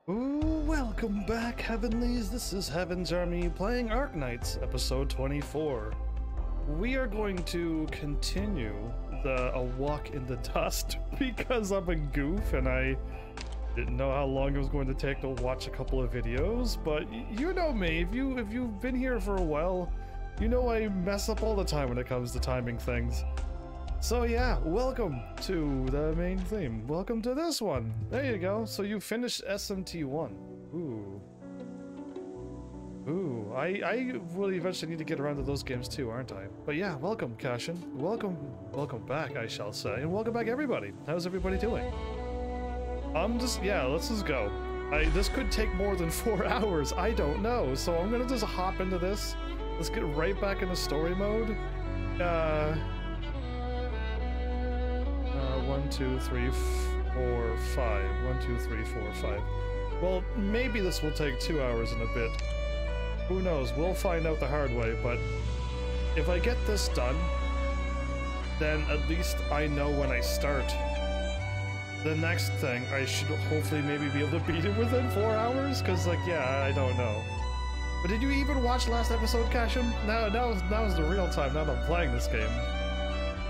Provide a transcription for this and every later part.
Ooh, welcome back, Heavenlies. This is Heaven's Army playing Arknights, episode 24. We are going to continue a walk in the dust because I'm a goof and I didn't know how long it was going to take to watch a couple of videos, but you know me, if you've been here for a while, you know I mess up all the time when it comes to timing things. So yeah, welcome to the main theme. Welcome to this one. There you go. So you finished SMT1. Ooh. Ooh, I will eventually need to get around to those games too, aren't I? But yeah, welcome, Cashin. Welcome back, I shall say. And welcome back, everybody. How's everybody doing? Yeah, let's just go. This could take more than 4 hours, I don't know. So I'm gonna just hop into this. Let's get right back into story mode. 1, 2, 3, 4, 5. 1, 2, 3, 4, 5. Well, maybe this will take 2 hours and a bit. Who knows? We'll find out the hard way, but if I get this done, then at least I know when I start. The next thing, I should hopefully maybe be able to beat it within 4 hours, because, like, yeah, I don't know. But did you even watch last episode, Cashin? Now is the real time, now that I'm playing this game.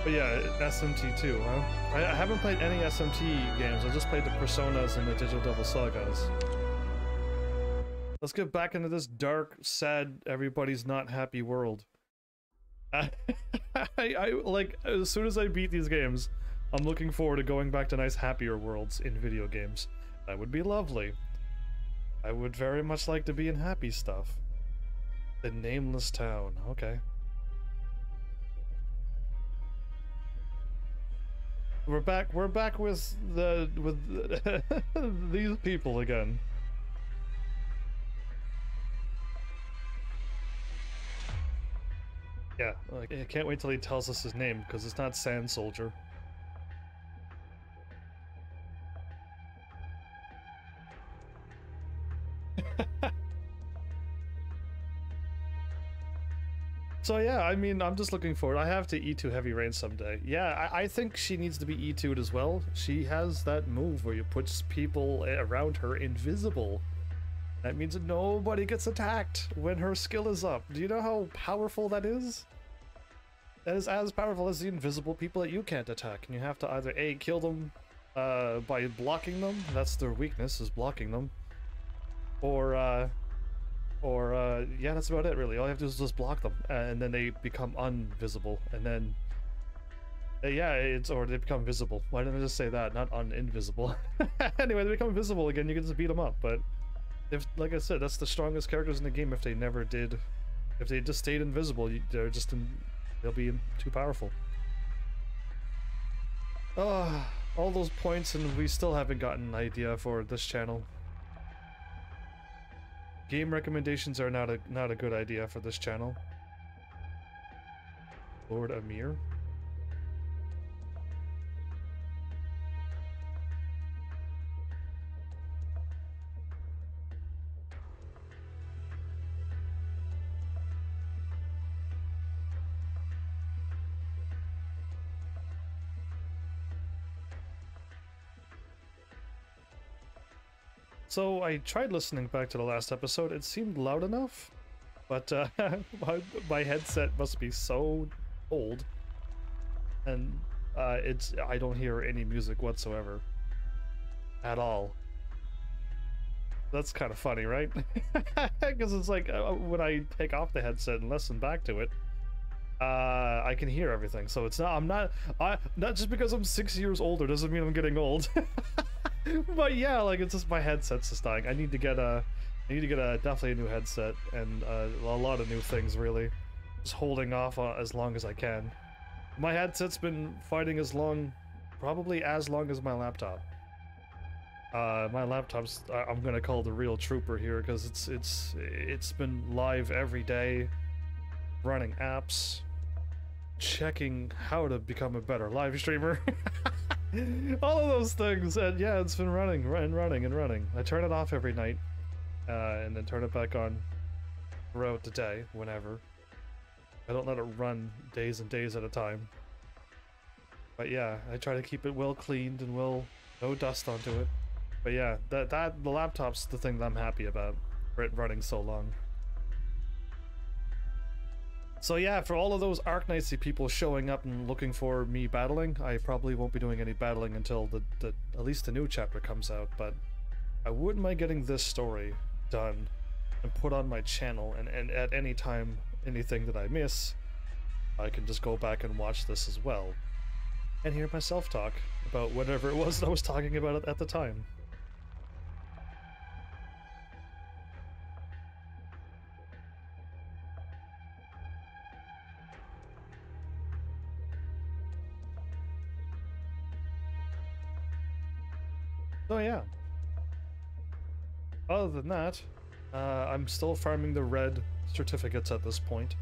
But yeah, SMT2, huh? I haven't played any SMT games, I just played the Personas and the Digital Devil Sagas. Let's get back into this dark, sad, everybody's not happy world. Like, as soon as I beat these games, I'm looking forward to going back to nice, happier worlds in video games. That would be lovely. I would very much like to be in happy stuff. The Nameless Town, okay. We're back with these people again. Yeah, like, I can't wait till he tells us his name, because it's not Sand Soldier. So yeah, I mean, I'm just looking forward. I have to E2 Heavy Rain someday. Yeah, I think she needs to be E2'd as well. She has that move where you put people around her invisible. That means that nobody gets attacked when her skill is up. Do you know how powerful that is? That is as powerful as the invisible people that you can't attack. And you have to either A, kill them by blocking them. That's their weakness, is blocking them. Or yeah, that's about it, really. All you have to do is just block them, and then they become invisible, and then... yeah, or they become visible. Why didn't I just say that? Not invisible. Anyway, they become visible again, you can just beat them up, but... like I said, that's the strongest characters in the game if they never did... If they just stayed invisible, they'll be too powerful. Oh, all those points, and we still haven't gotten an idea for this channel. Game recommendations are not a good idea for this channel. Lord Amir. So I tried listening back to the last episode, it seemed loud enough, but my headset must be so old, and I don't hear any music whatsoever. At all. That's kind of funny, right? Because it's like, when I take off the headset and listen back to it, I can hear everything, so it's not, not just because I'm 6 years older doesn't mean I'm getting old. But yeah, like, it's just my headset's just dying. I need to get definitely a new headset, and a lot of new things, really. Just holding off as long as I can. My headset's been fighting probably as long as my laptop. My laptop's, I'm gonna call the real trooper here, because it's been live every day, running apps, checking how to become a better live streamer. All of those things, and yeah, it's been running and running and running. I turn it off every night, and then turn it back on throughout the day, whenever. I don't let it run days and days at a time. But yeah, I try to keep it well cleaned and no dust onto it. But yeah, the laptop's the thing that I'm happy about for it running so long. So yeah, for all of those Arknightsy people showing up and looking for me battling, I probably won't be doing any battling until the at least the new chapter comes out, but I wouldn't mind getting this story done and put on my channel, and at any time, anything that I miss, I can just go back and watch this as well. And hear myself talk about whatever it was that I was talking about at the time. So yeah. Other than that, I'm still farming the red certificates at this point.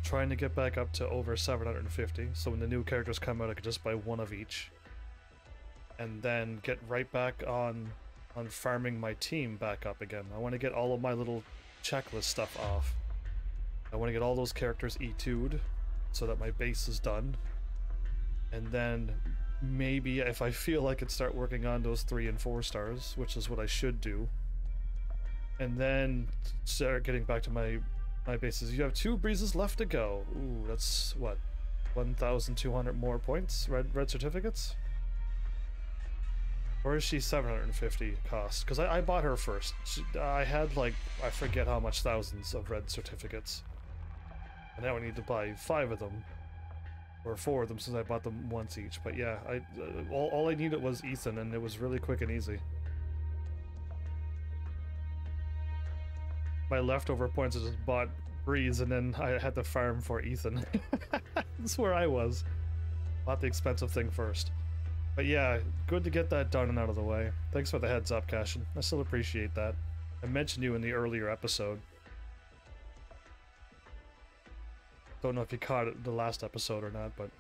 Trying to get back up to over 750, so when the new characters come out I could just buy one of each. And then get right back on farming my team back up again. I want to get all of my little checklist stuff off. I want to get all those characters E2'd so that my base is done. And then maybe if I feel like it, start working on those 3 and 4 stars, which is what I should do. And then start getting back to my bases. You have 2 breezes left to go. Ooh, that's what, 1,200 more points? Red certificates? Or is she 750 cost? Because I bought her first. I had like, I forget how much thousands of red certificates. And now I need to buy 5 of them. Or 4 of them since I bought them once each. But yeah, all I needed was Ethan, and it was really quick and easy. My leftover points I just bought Breeze, and then I had to farm for Ethan. That's where I was. Bought the expensive thing first. But yeah, good to get that done and out of the way. Thanks for the heads up, Cashin. I still appreciate that. I mentioned you in the earlier episode. Don't know if you caught it the last episode or not, but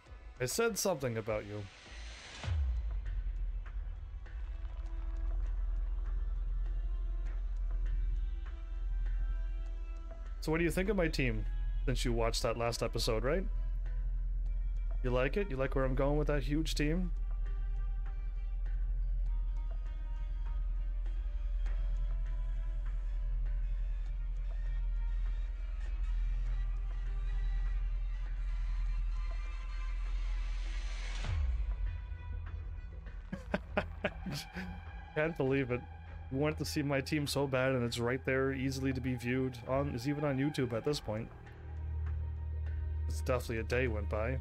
I said something about you. So what do you think of my team, since you watched that last episode, right? You like it? You like where I'm going with that huge team? Can't believe it. You wanted to see my team so bad, and it's right there, easily to be viewed. It's even on YouTube at this point. It's definitely a day went by.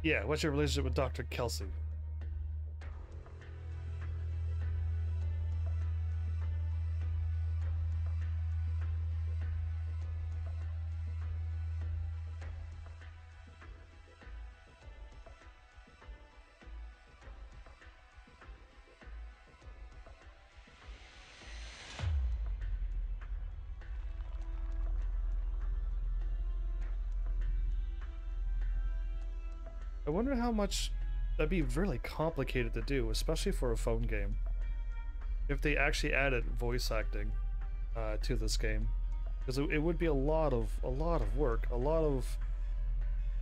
Yeah, what's your relationship with Dr. Kelsey? I wonder how much that'd be really complicated to do, especially for a phone game. If they actually added voice acting to this game, because it would be a lot of work, a lot of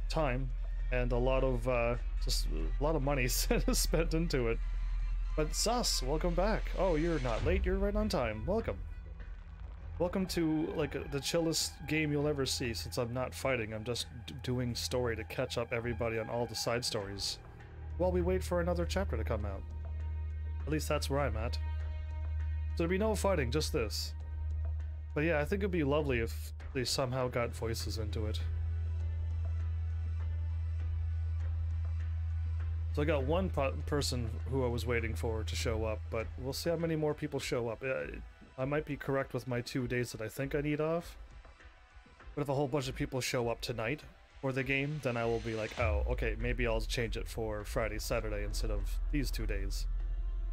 time, and a lot of just a lot of money spent into it. But Sus, welcome back. Oh, you're not late. You're right on time. Welcome. Welcome to, like, the chillest game you'll ever see, since I'm not fighting. I'm just doing story to catch up everybody on all the side stories while we wait for another chapter to come out. At least that's where I'm at. So there'll be no fighting, just this. But yeah, I think it'd be lovely if they somehow got voices into it. So I got one person who I was waiting for to show up, but we'll see how many more people show up. I might be correct with my 2 days that I think I need off. But if a whole bunch of people show up tonight for the game, then I will be like, oh, okay, maybe I'll change it for Friday, Saturday instead of these 2 days.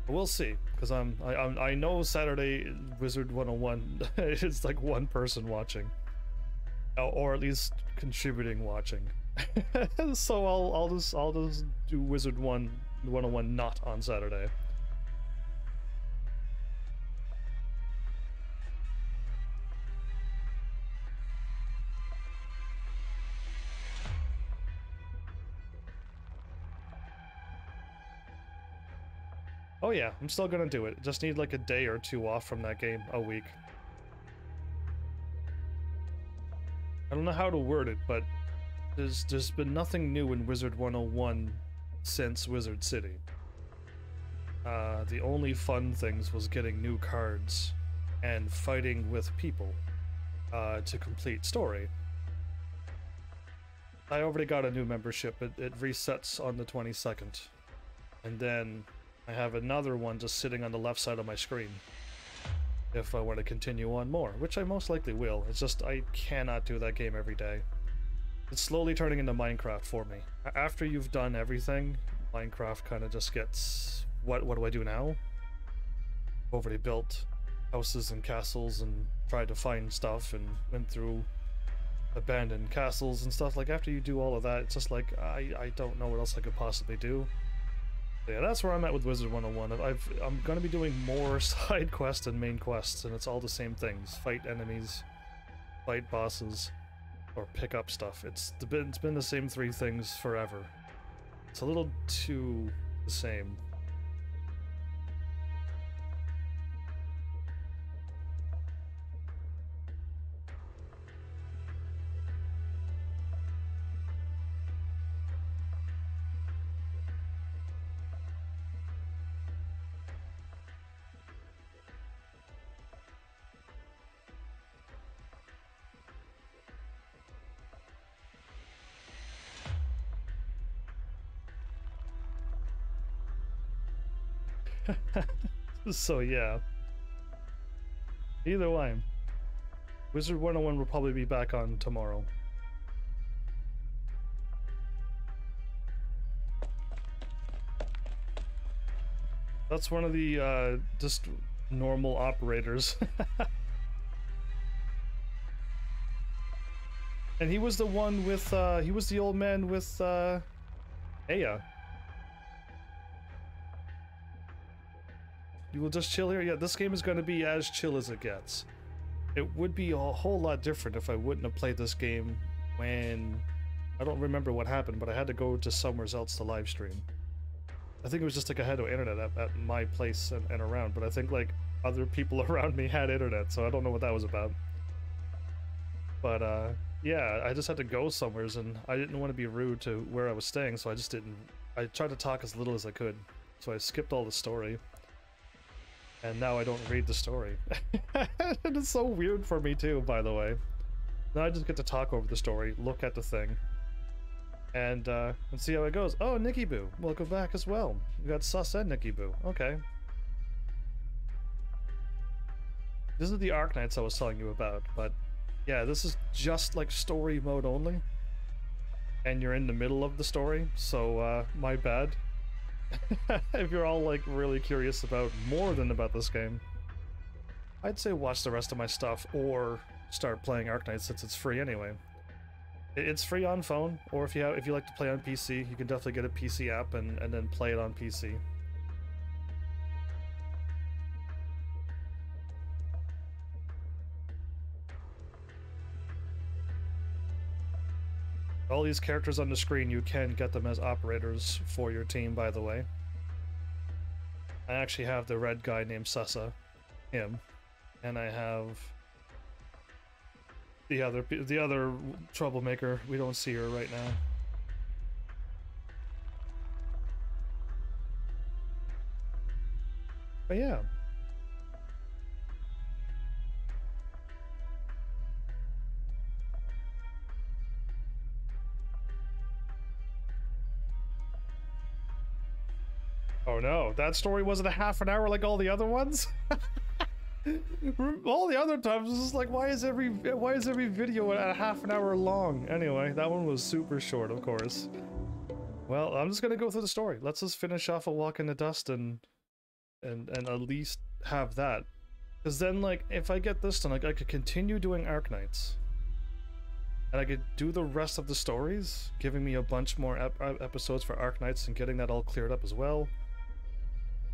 But we'll see, because I know Saturday Wizard 101 is like one person watching, or at least contributing watching. So I'll just do Wizard 101 not on Saturday. Oh yeah, I'm still gonna do it. Just need like a day or two off from that game a week. I don't know how to word it, but there's been nothing new in Wizard 101 since Wizard City. The only fun things was getting new cards and fighting with people to complete story. I already got a new membership. It resets on the 22nd. And then I have another one just sitting on the left side of my screen if I want to continue on more, which I most likely will. It's just I cannot do that game every day. It's slowly turning into Minecraft for me. After you've done everything, Minecraft kind of just gets, what do I do now? I've already built houses and castles and tried to find stuff and went through abandoned castles and stuff. Like, after you do all of that, it's just like, I don't know what else I could possibly do. But yeah, that's where I'm at with Wizard 101. I'm going to be doing more side quests and main quests, and it's all the same things. Fight enemies, fight bosses, or pick up stuff. It's been the same three things forever. It's a little too the same. So yeah. Either way, Wizard 101 will probably be back on tomorrow. That's one of the just normal operators. And he was the one with he was the old man with Aya. You will just chill here? Yeah, this game is going to be as chill as it gets. It would be a whole lot different if I wouldn't have played this game when... I don't remember what happened, but I had to go to somewhere else to live stream. I think it was just like I had no internet at my place and around, but I think like other people around me had internet, so I don't know what that was about. But yeah, I just had to go somewheres, and I didn't want to be rude to where I was staying, so I just didn't... I tried to talk as little as I could, so I skipped all the story. And now I don't read the story. And it's so weird for me too, by the way. Now I just get to talk over the story, look at the thing, and see how it goes. Oh, Nikki Boo, welcome back as well. We got Sus and Nikki Boo. Okay. This is the Arknights I was telling you about, but yeah, this is just like story mode only. And you're in the middle of the story, so my bad. If you're all like really curious about more than about this game, I'd say watch the rest of my stuff or start playing Arknights since it's free anyway. It's free on phone, or if you like to play on PC, you can definitely get a PC app and then play it on PC. All these characters on the screen, you can get them as operators for your team, by the way. I actually have the red guy named Sessa, him, and I have the other troublemaker. We don't see her right now. But yeah. Oh no, that story wasn't a half an hour like all the other ones? All the other times it's just like, why is every video a half an hour long? Anyway, that one was super short, of course. Well, I'm just gonna go through the story. Let's just finish off A Walk in the Dust and at least have that. Because then, like, if I get this done, like, I could continue doing Arknights. And I could do the rest of the stories, giving me a bunch more episodes for Arknights and getting that all cleared up as well.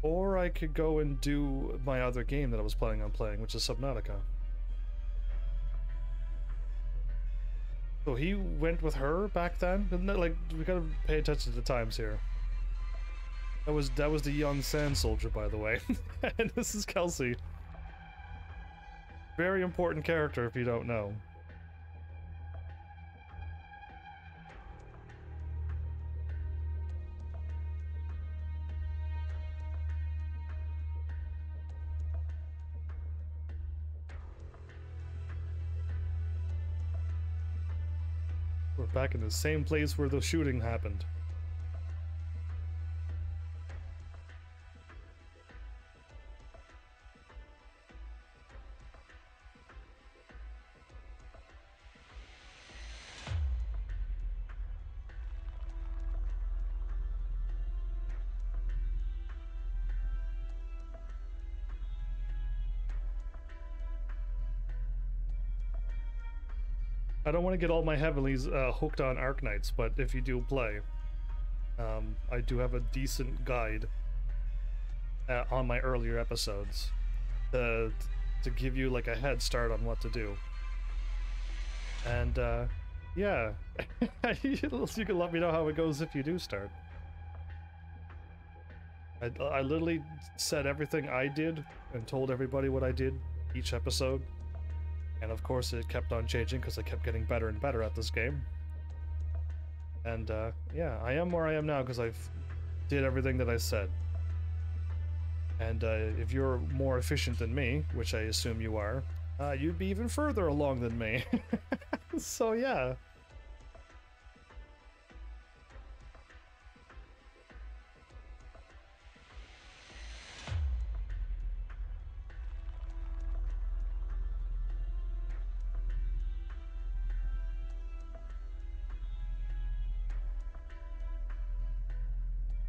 Or I could go and do my other game that I was planning on playing, which is Subnautica. So he went with her back then? Like, we gotta pay attention to the times here. That was the young sand soldier, by the way. And this is Kelsey. Very important character if you don't know. We're back in the same place where the shooting happened. I don't want to get all my heavenlies hooked on Arknights, but if you do play, I do have a decent guide on my earlier episodes to give you like a head start on what to do. And yeah, you can let me know how it goes if you do start. I literally said everything I did and told everybody what I did each episode. And of course it kept on changing because I kept getting better and better at this game. And yeah, I am where I am now because I've did everything that I said. And if you're more efficient than me, which I assume you are, you'd be even further along than me. So yeah.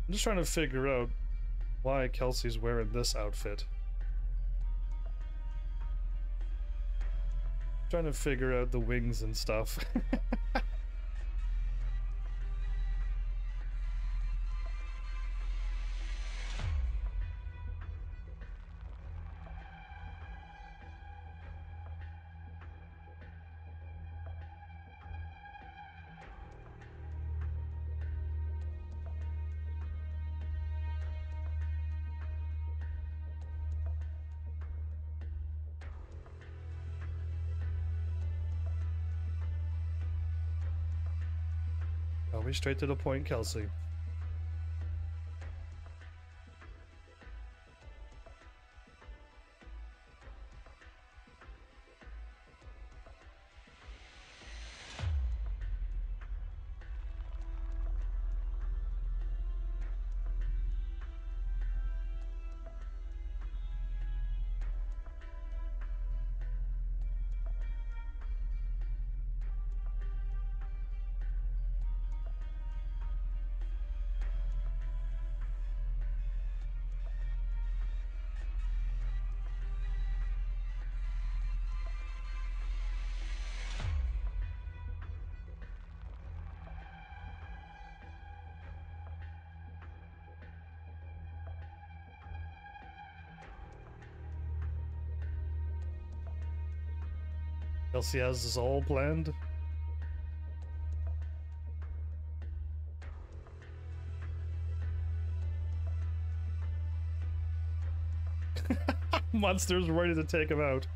I'm just trying to figure out why Kelsey's wearing this outfit. Trying to figure out the wings and stuff. Always straight to the point, Kelsey. Kelsey has this all planned. Monster's ready to take him out.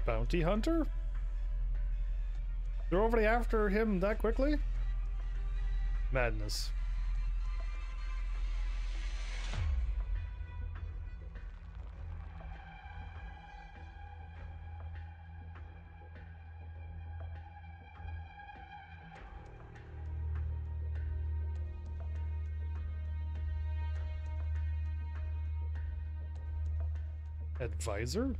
Bounty hunter? They're already after him that quickly? Madness. Advisor?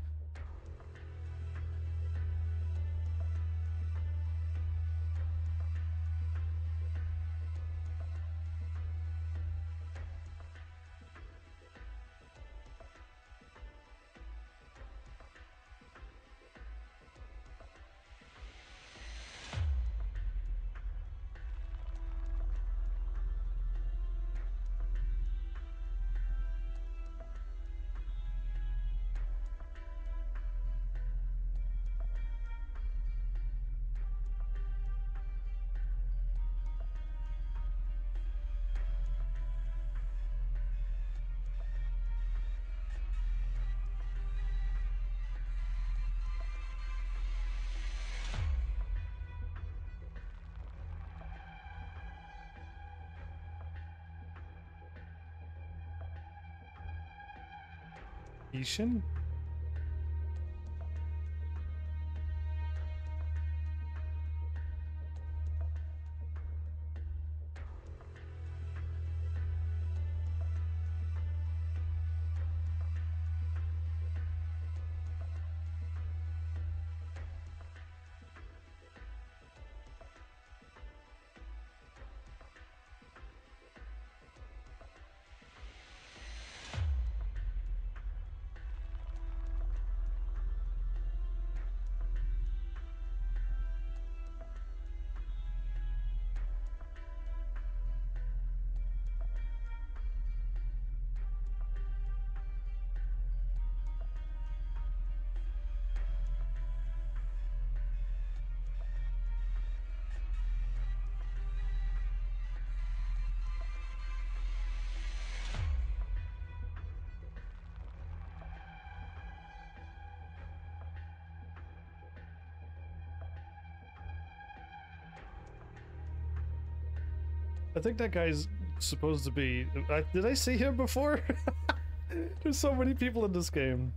Ishin? I think that guy's supposed to be... did I see him before? There's so many people in this game.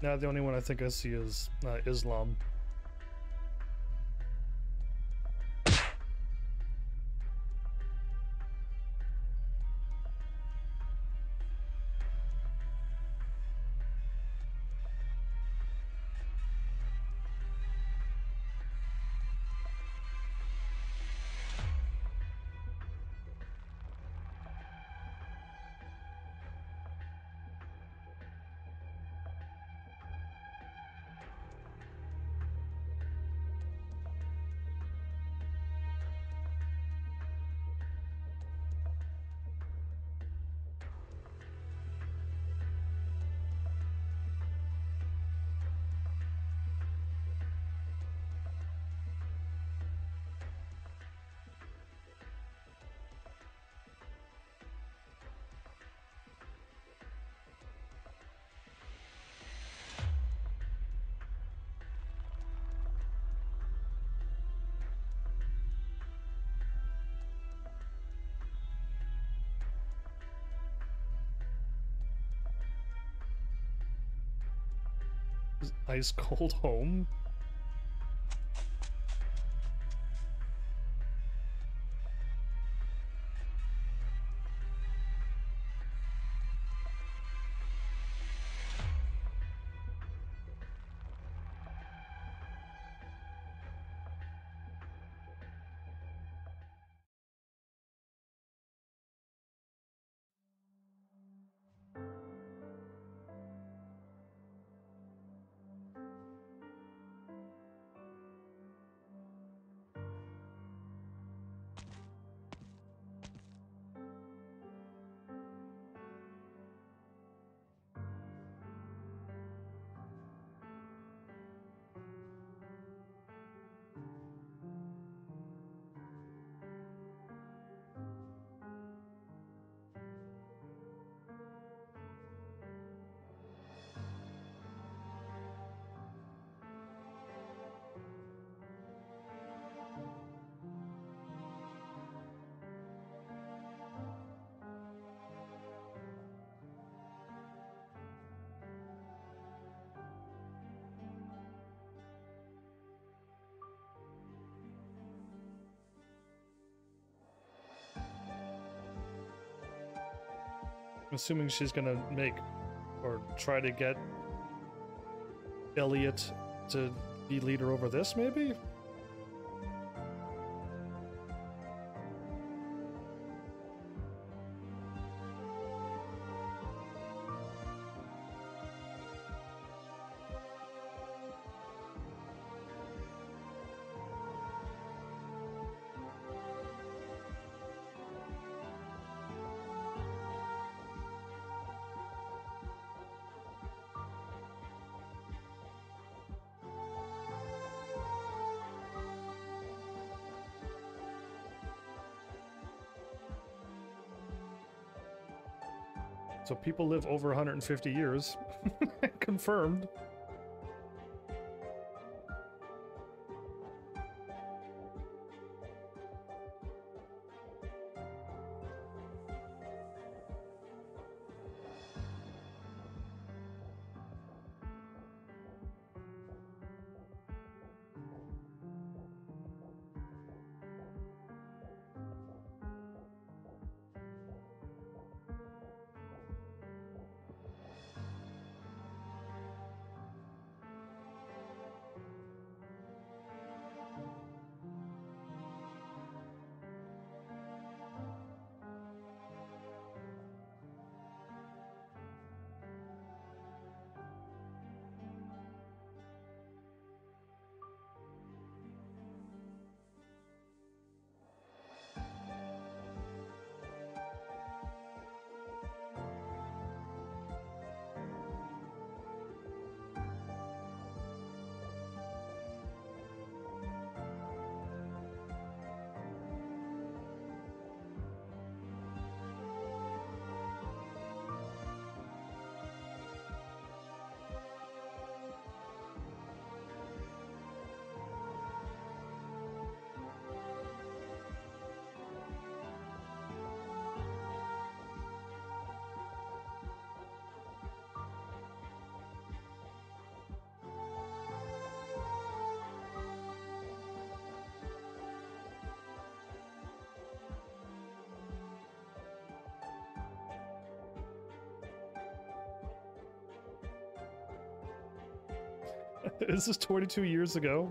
Now the only one I think I see is Islam. Ice cold home? I'm assuming she's gonna make or try to get Elliot to be leader over this, maybe? So people live over 150 years. Confirmed. This is 22 years ago.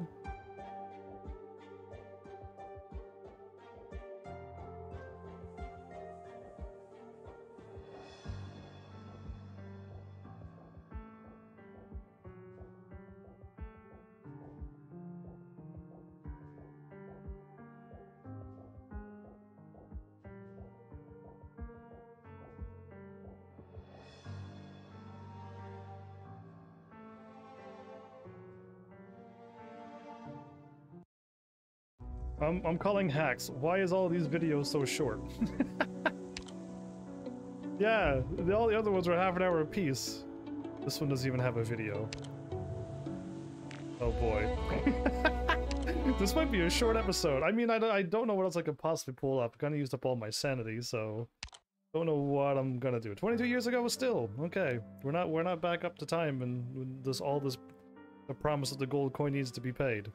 I'm calling hacks. Why is all these videos so short? Yeah, all the other ones were half an hour apiece. This one doesn't even have a video. Oh boy. This might be a short episode. I mean, I don't know what else I could possibly pull up. I kind of used up all my sanity, so don't know what I'm gonna do. 22 years ago was still okay. We're not back up to time, and this the promise that the gold coin needs to be paid.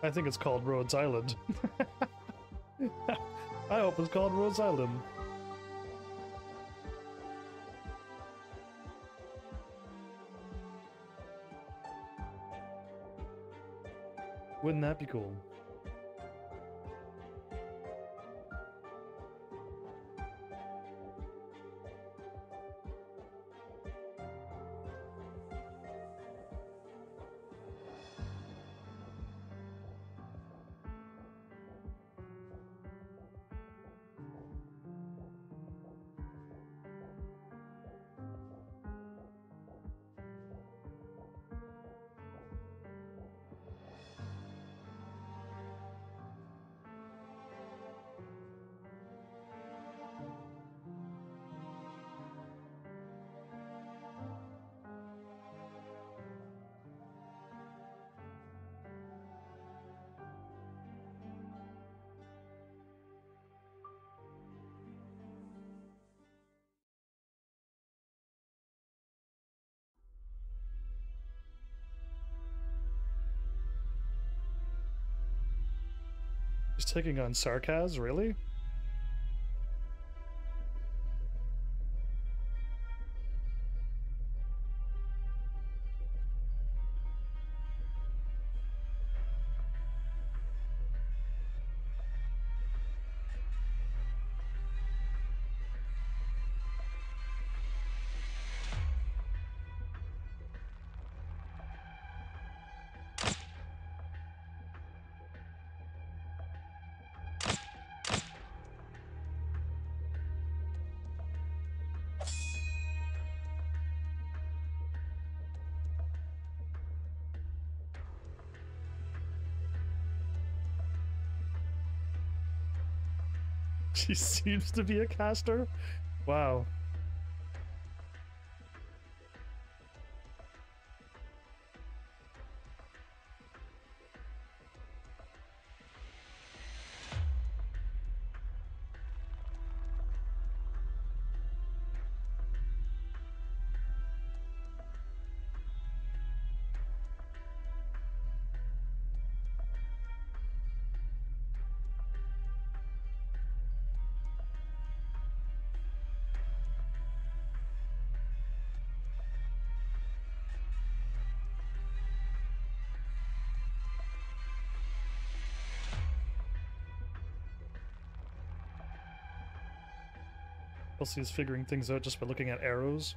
I think it's called Rhodes Island. I hope it's called Rhodes Island. Wouldn't that be cool? He's taking on Sarkaz, really? She seems to be a caster? Wow. Kelsey is figuring things out just by looking at arrows.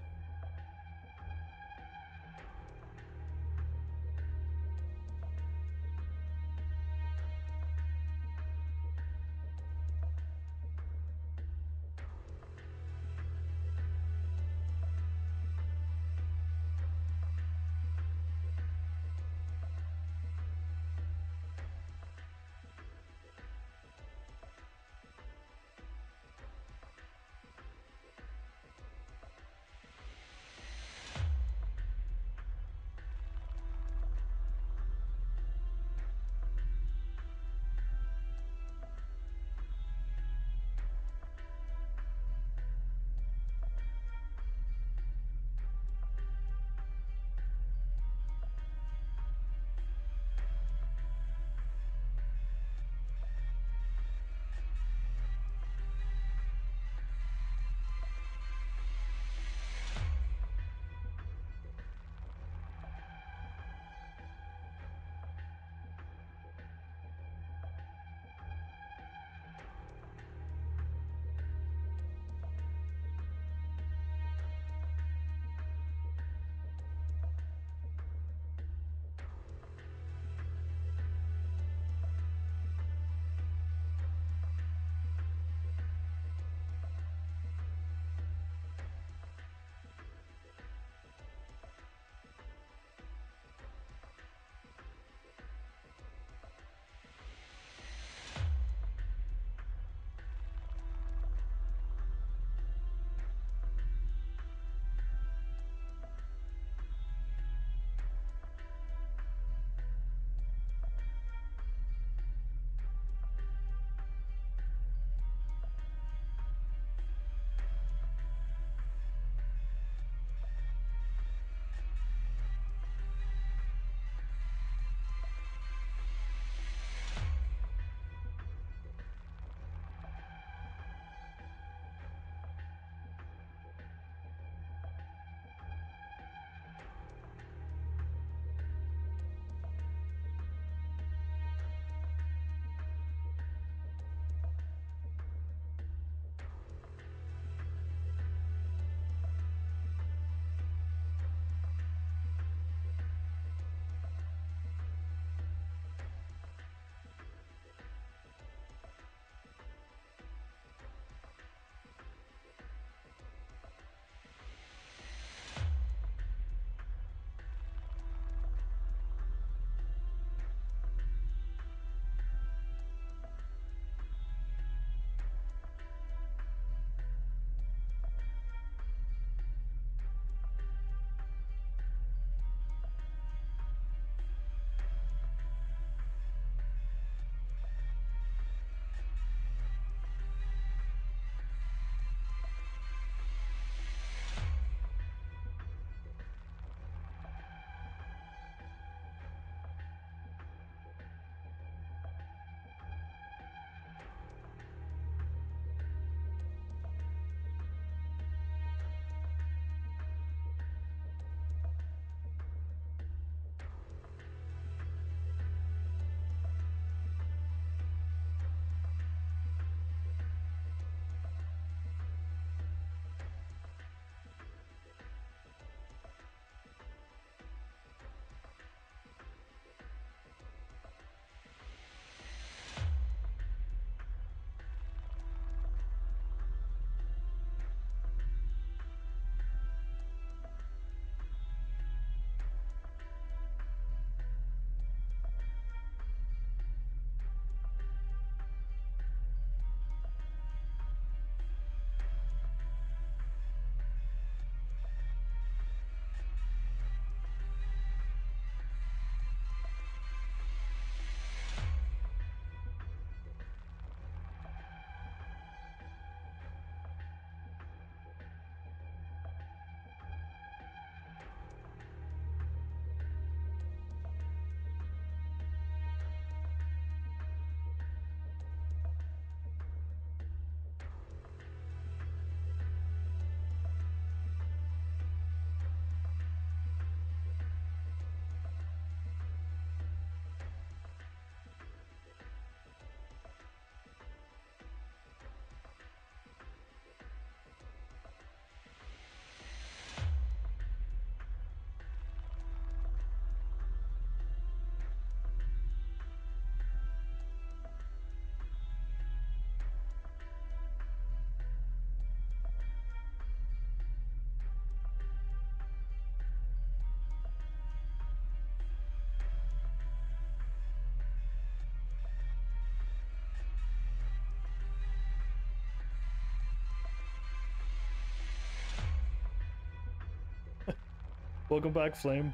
Welcome back, Flame.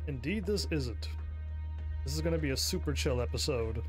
Indeed, this isn't. This is gonna be a super chill episode.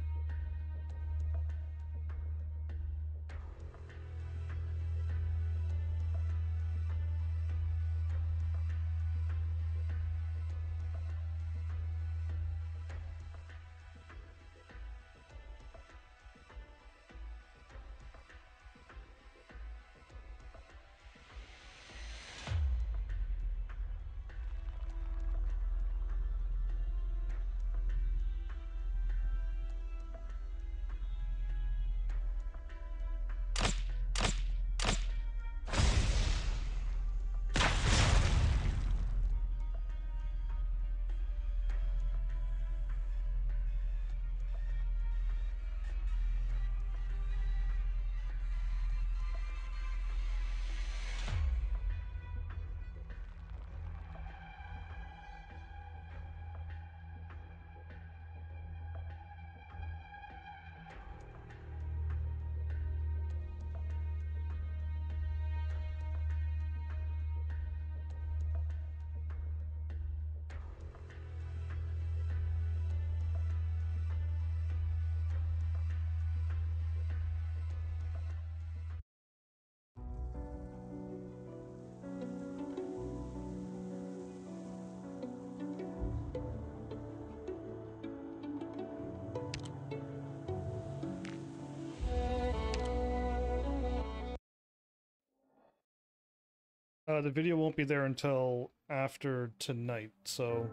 The video won't be there until after tonight, so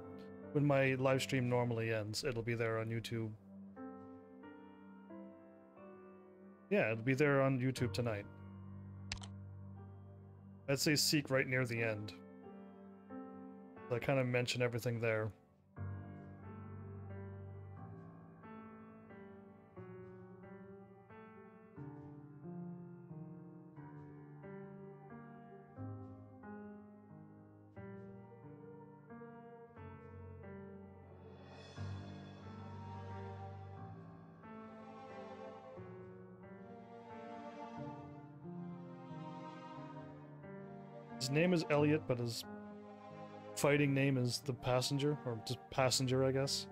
when my live stream normally ends, it'll be there on YouTube. Yeah, it'll be there on YouTube tonight. I'd say seek right near the end. I kind of mention everything there. His name is Elliot, but his fighting name is the Passenger, or just Passenger, I guess.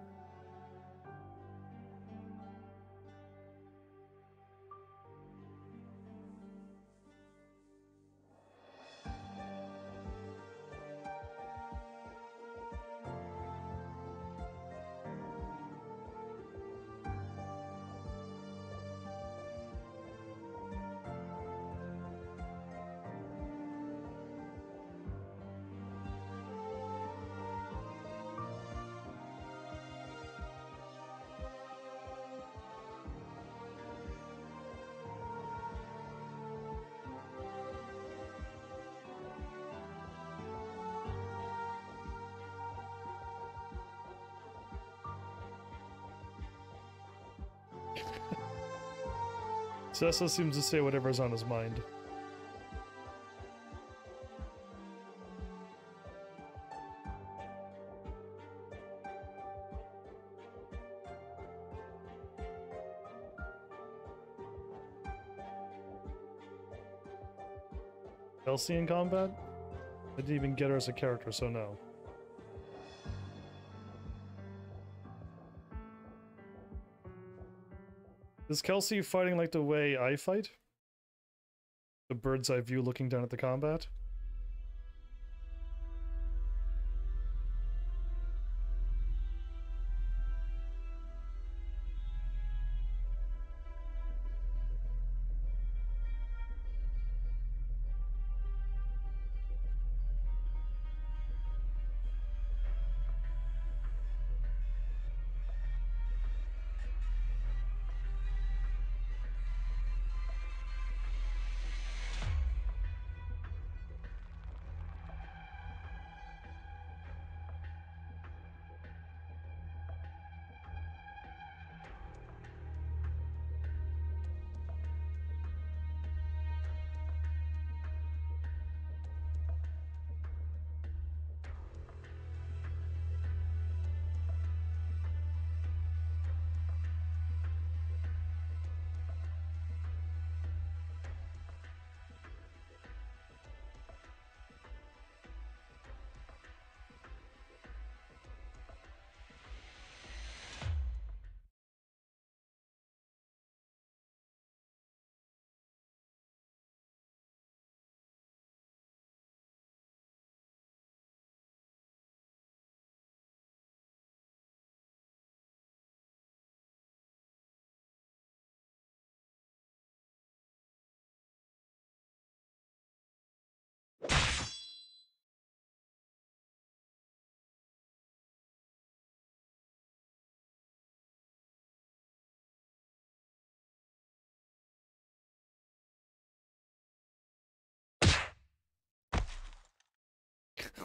Cessa seems to say whatever's on his mind. Elsie in combat? I didn't even get her as a character, so no. Is Kelsey fighting like the way I fight? The bird's eye view looking down at the combat?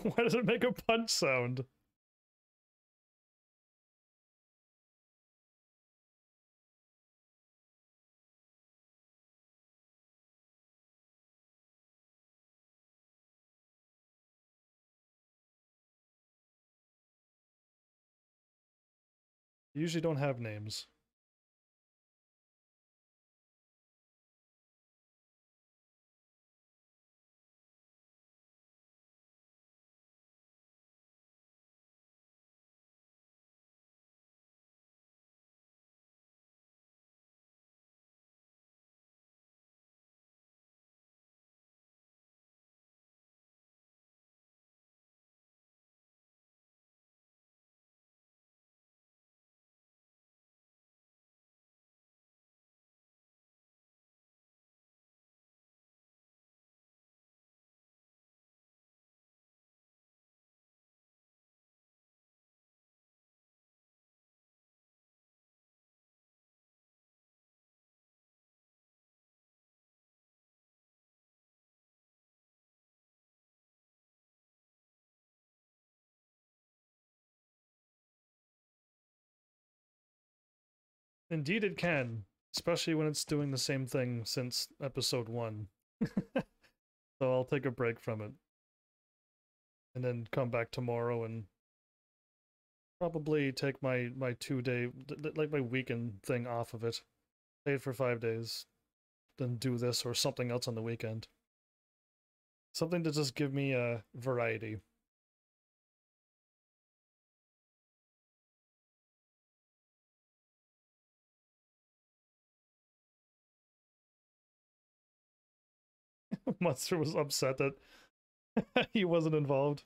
Why does it make a punch sound? You usually don't have names. Indeed it can, especially when it's doing the same thing since episode 1. So I'll take a break from it. And then come back tomorrow and probably take my 2-day, like my weekend thing off of it. Play it for 5 days. Then do this or something else on the weekend. Something to just give me a variety. Monster was upset that he wasn't involved.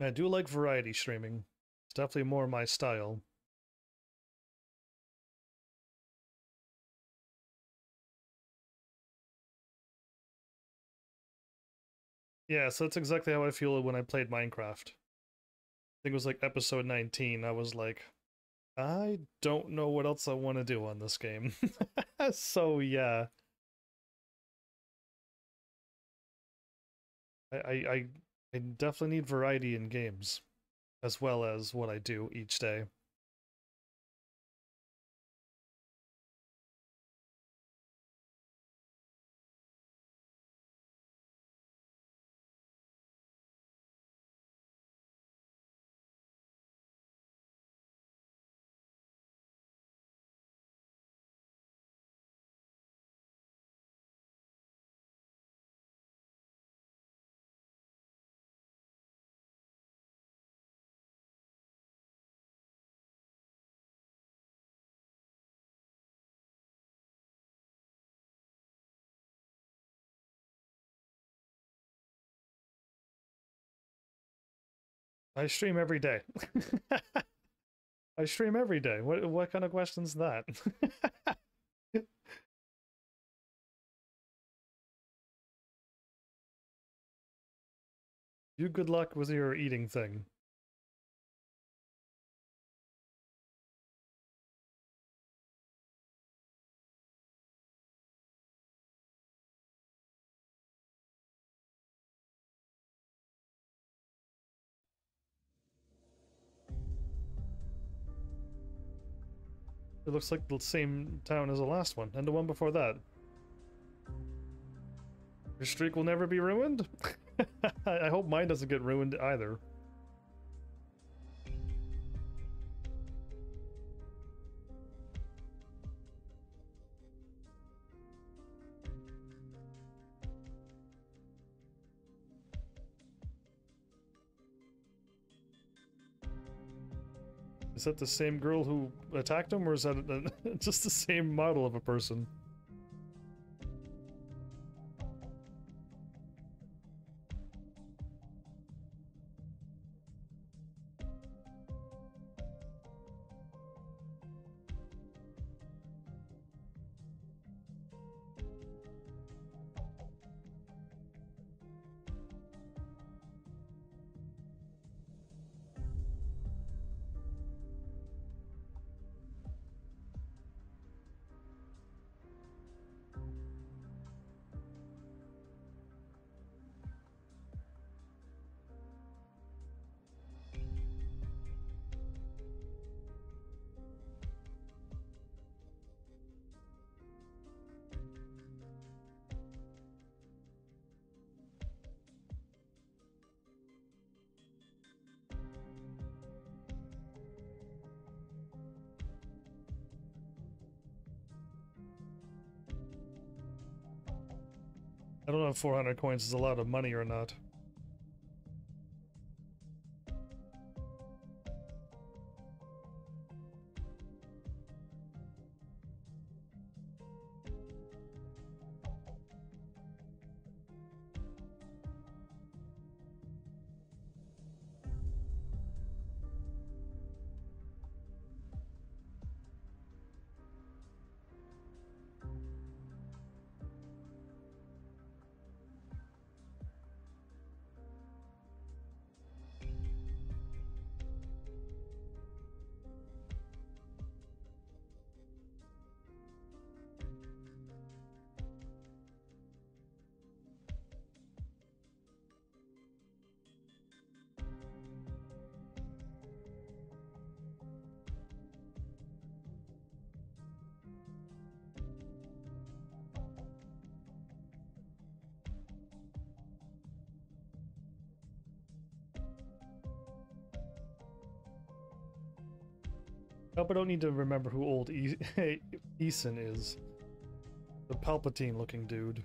I do like variety streaming. It's definitely more my style. Yeah, so that's exactly how I feel when I played Minecraft. I think it was like episode 19. I was like, I don't know what else I want to do on this game. So yeah. I I definitely need variety in games, as well as what I do each day. I stream every day. I stream every day. What kind of question's that? You good luck with your eating thing. It looks like the same town as the last one, and the one before that. Your streak will never be ruined? I hope mine doesn't get ruined either. Is that the same girl who attacked him, or is that just the same model of a person? I don't know if 400 coins is a lot of money or not. Nope, I don't need to remember who old Eason is. The Palpatine-looking dude.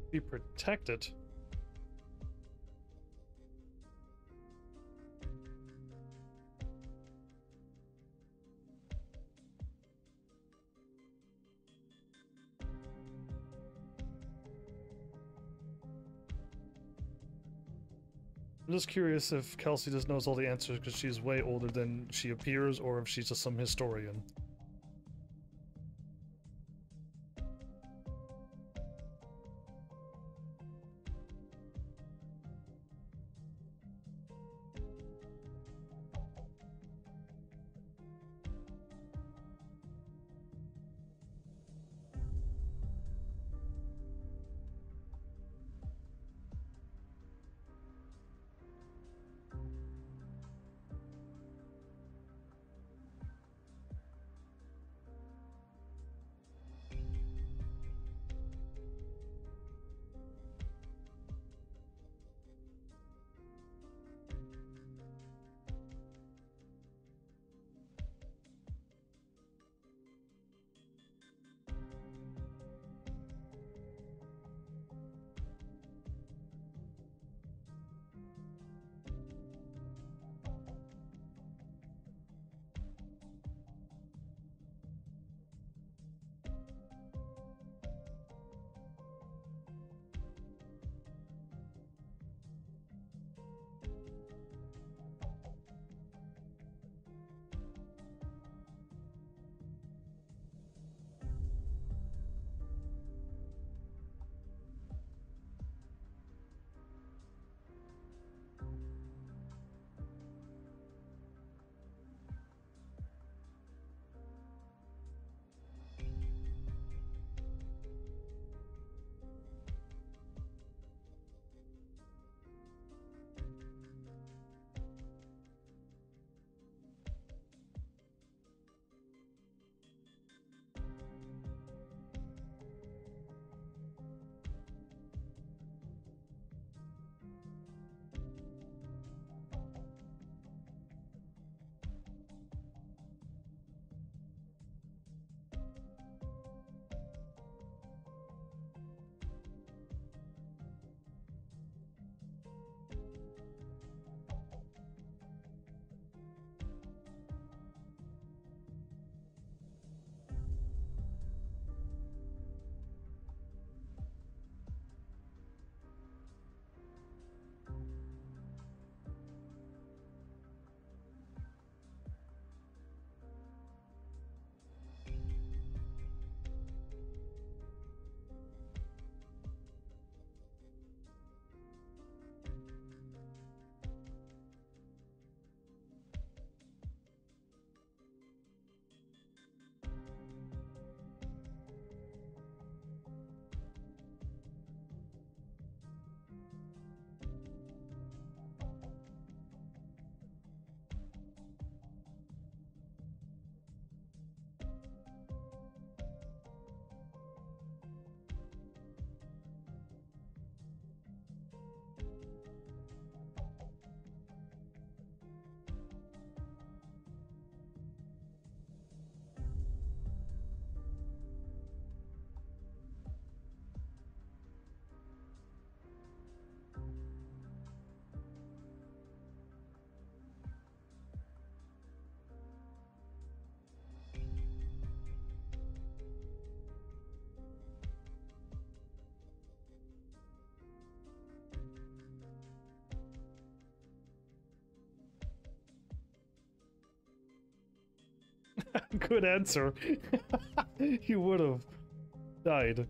Be protected. I'm just curious if Kelsey just knows all the answers because she's way older than she appears, or if she's just some historian. Good answer. You would have died.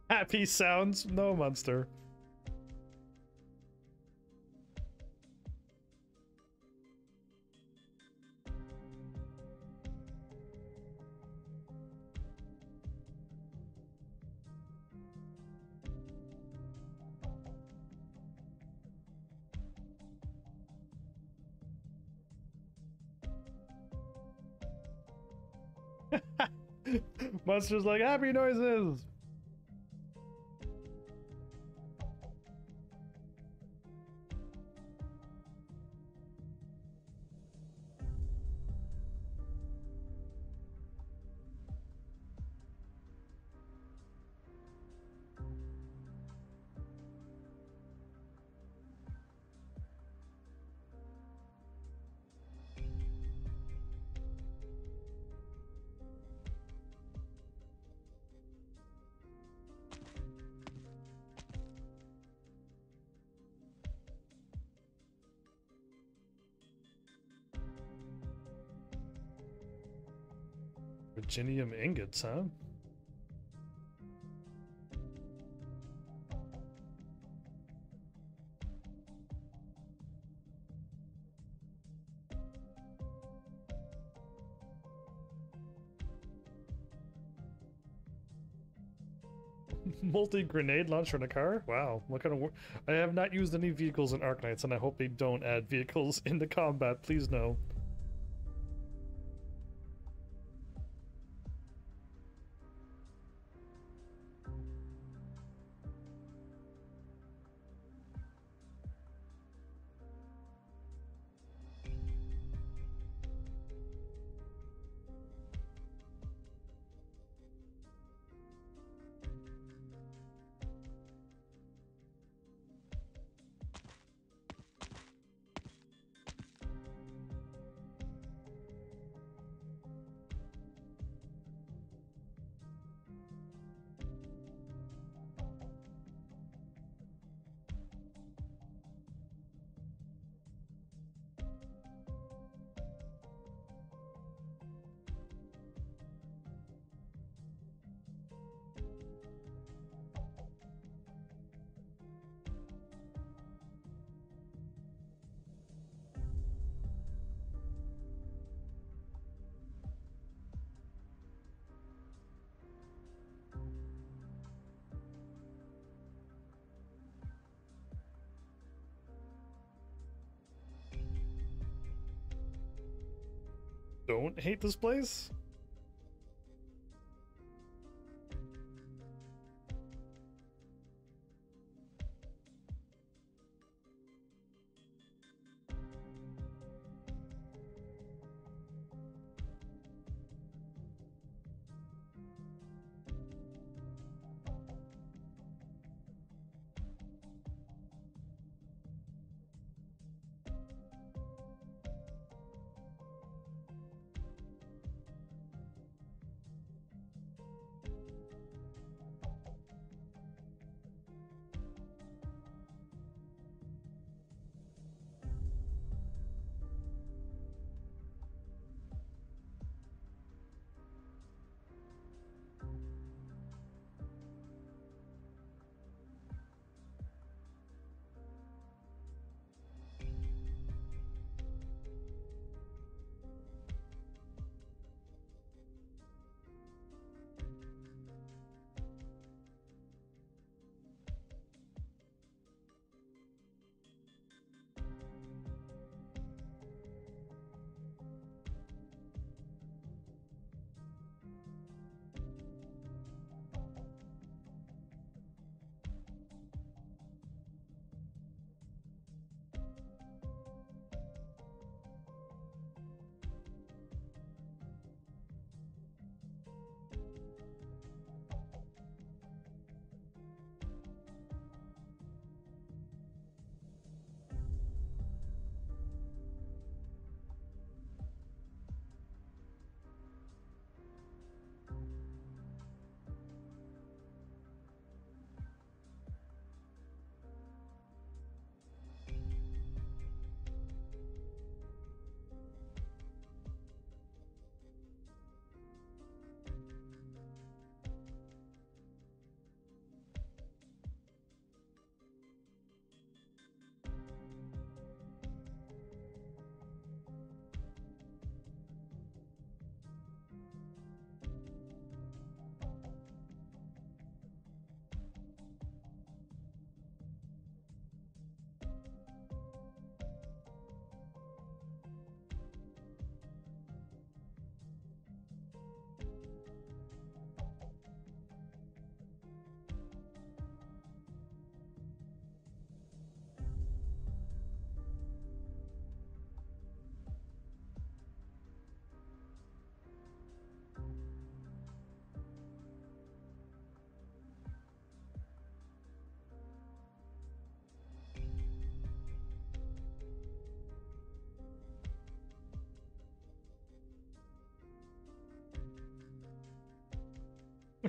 Happy sounds, no monster. Monster's like, happy noises! Virginium ingots, huh? Multi-grenade launcher in a car? Wow, what kind of I have not used any vehicles in Arknights, and I hope they don't add vehicles into combat, please no. don't hate this place?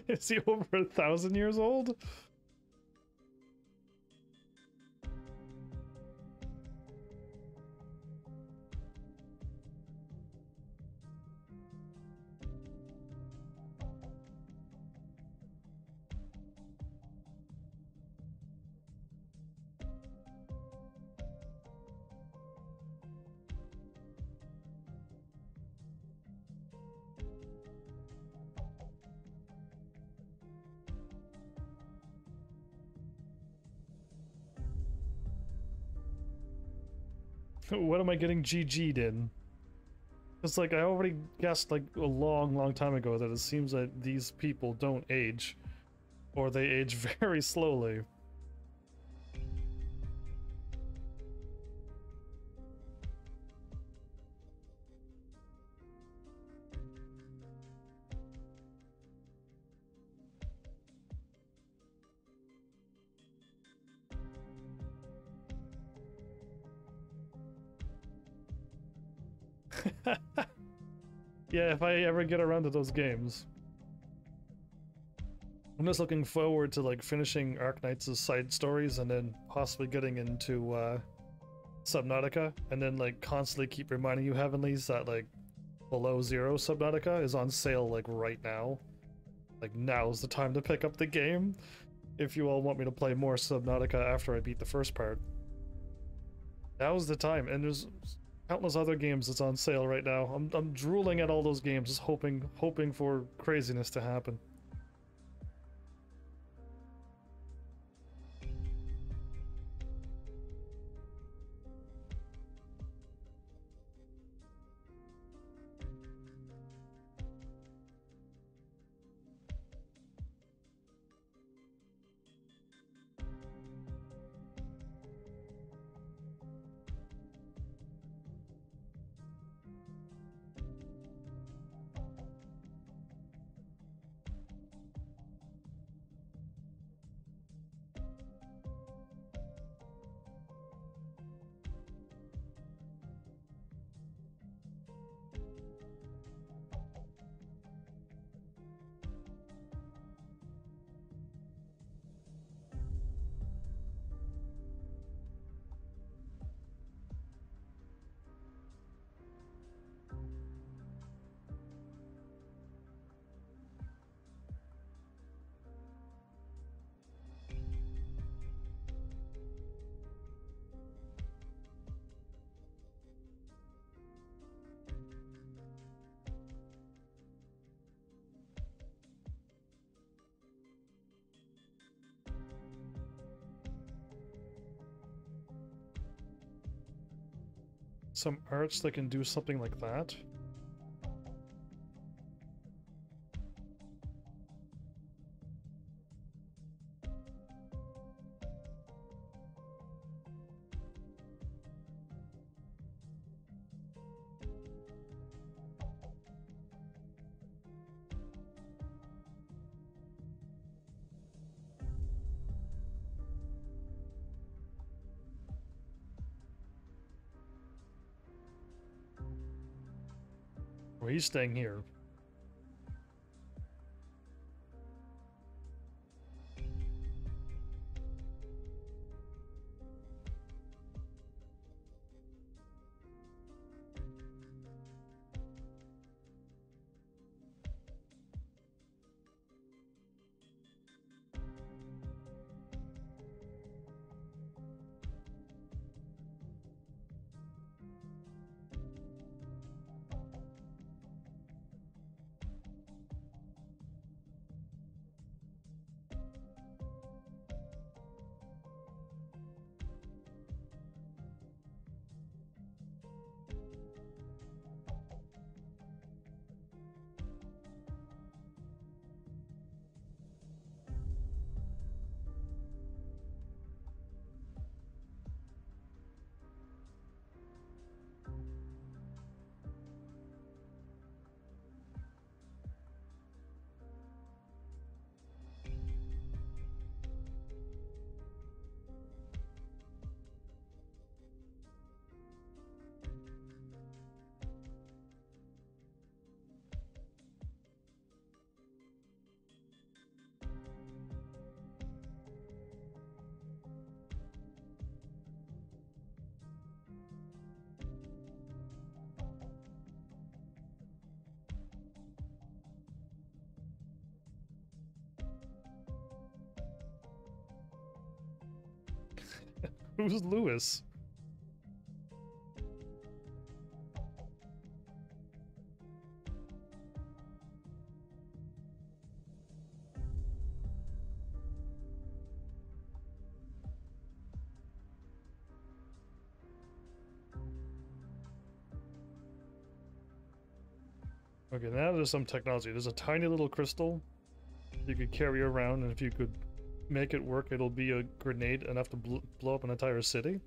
Is he over 1,000 years old? What am I getting GG'd in? It's like I already guessed like a long time ago that it seems that these people don't age, or they age very slowly. Yeah, if I ever get around to those games. I'm just looking forward to like finishing Arknights' side stories and then possibly getting into Subnautica, and then like constantly keep reminding you Heavenlies that like Below Zero Subnautica is on sale like right now. Like now's the time to pick up the game if you all want me to play more Subnautica after I beat the first part. Now's the time, and there's countless other games that's on sale right now. I'm drooling at all those games, just hoping for craziness to happen. some arts that can do something like that? Well, he's staying here. Who's Lewis? Okay, now there's some technology. There's a tiny little crystal you could carry around, and if you could make it work, it'll be a grenade enough to blow up an entire city.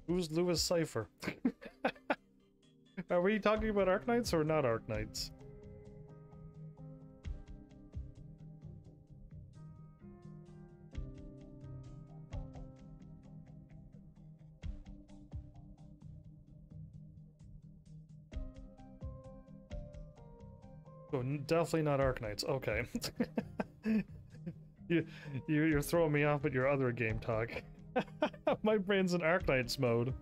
Who's Lewis Cypher? Are we talking about Arknights or not Arknights? Oh, definitely not Arknights. Okay. You're throwing me off with your other game talk. My brain's in Arknights mode.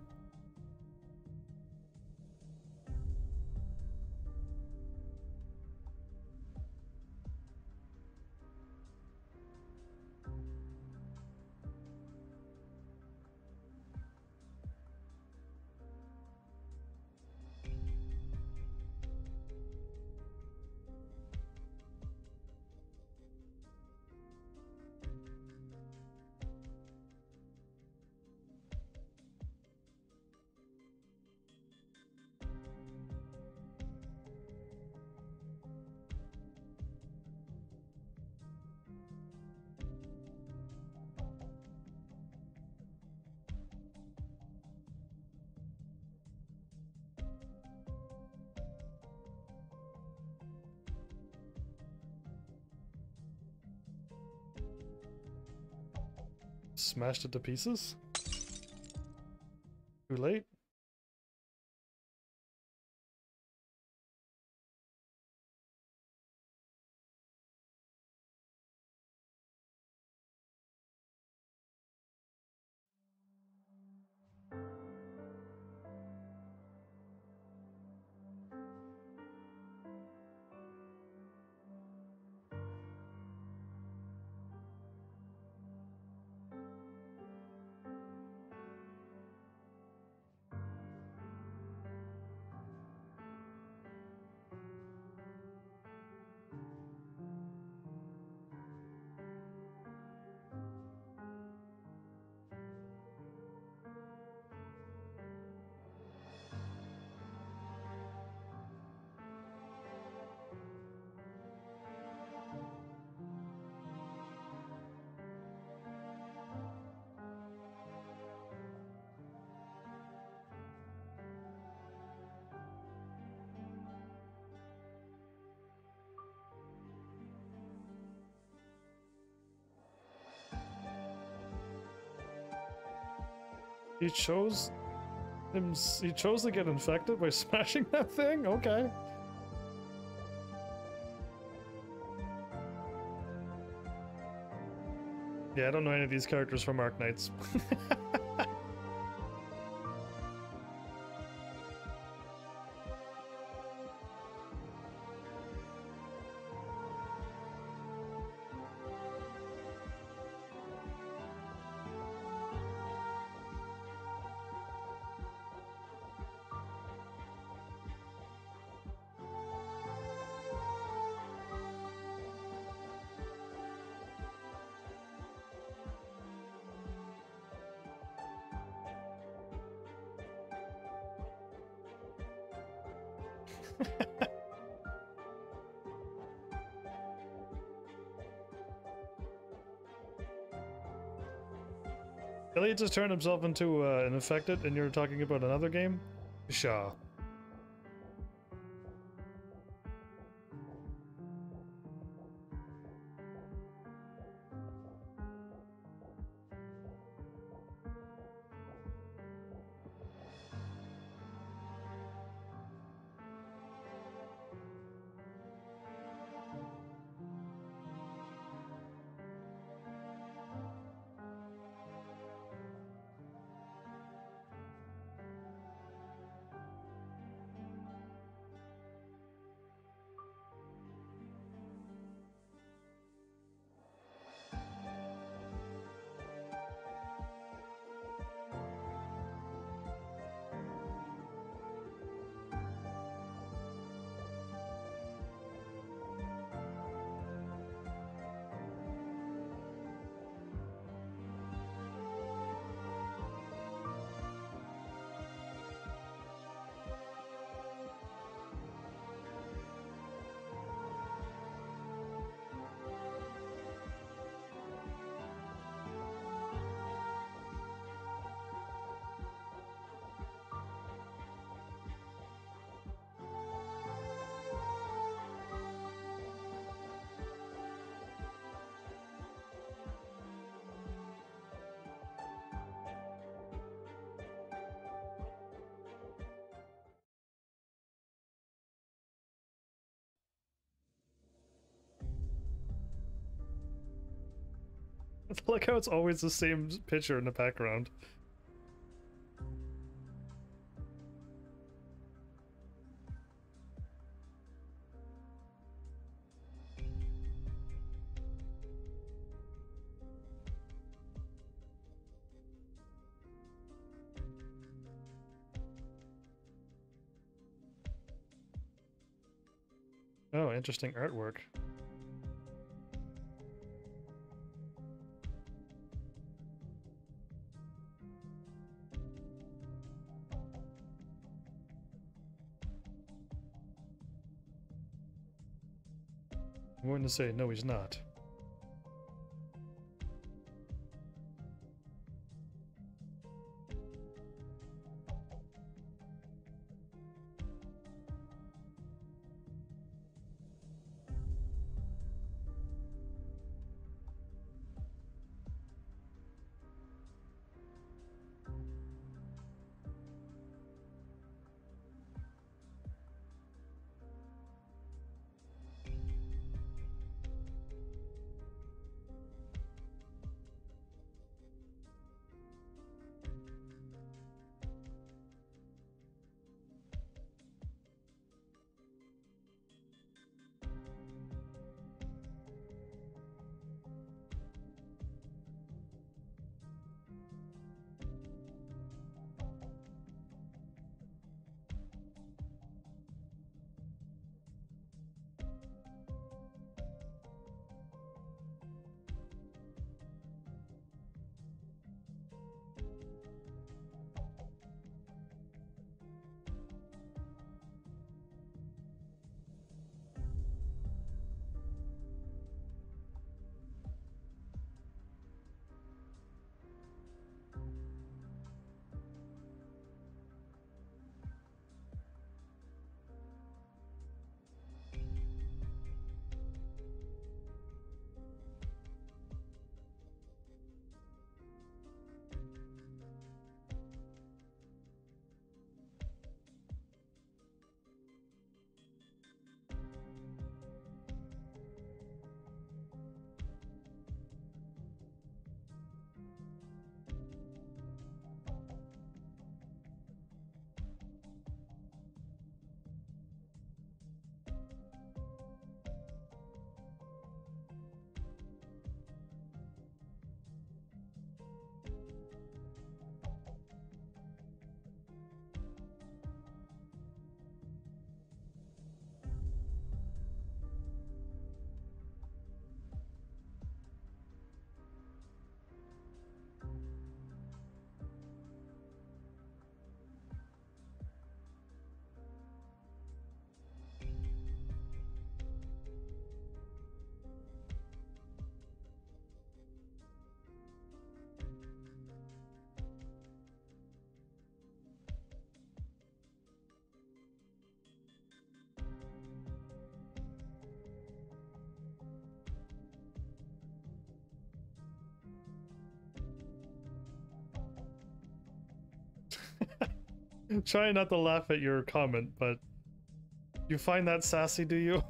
Smashed it to pieces? Too late? He chose he chose to get infected by smashing that thing? Okay. Yeah, I don't know any of these characters from Arknights. Elliot just turned himself into an infected, and you're talking about another game? Sure. I like how it's always the same picture in the background. Oh, interesting artwork. I'm going to say, no, he's not. Trying not to laugh at your comment, but you find that sassy, do you?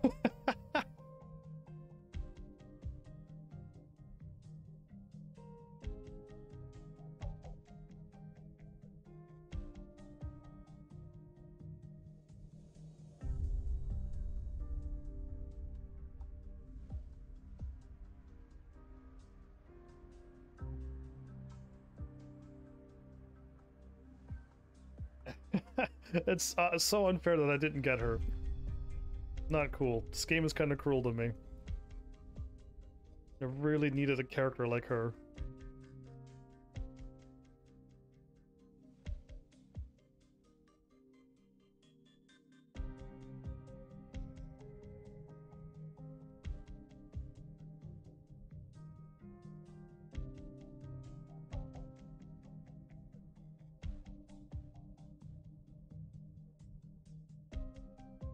It's so unfair that I didn't get her. Not cool. This game is kind of cruel to me. I really needed a character like her.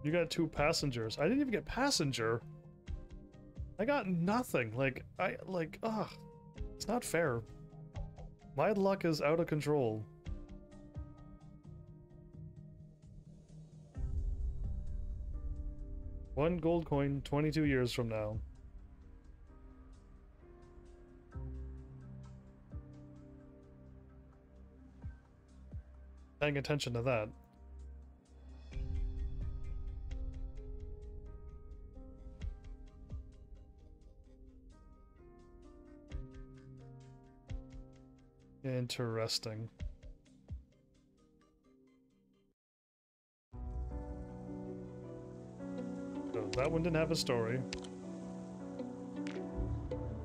You got 2 passengers. I didn't even get passenger. I got nothing. Ugh. It's not fair. My luck is out of control. One gold coin 22 years from now. Paying attention to that. Interesting. So that one didn't have a story.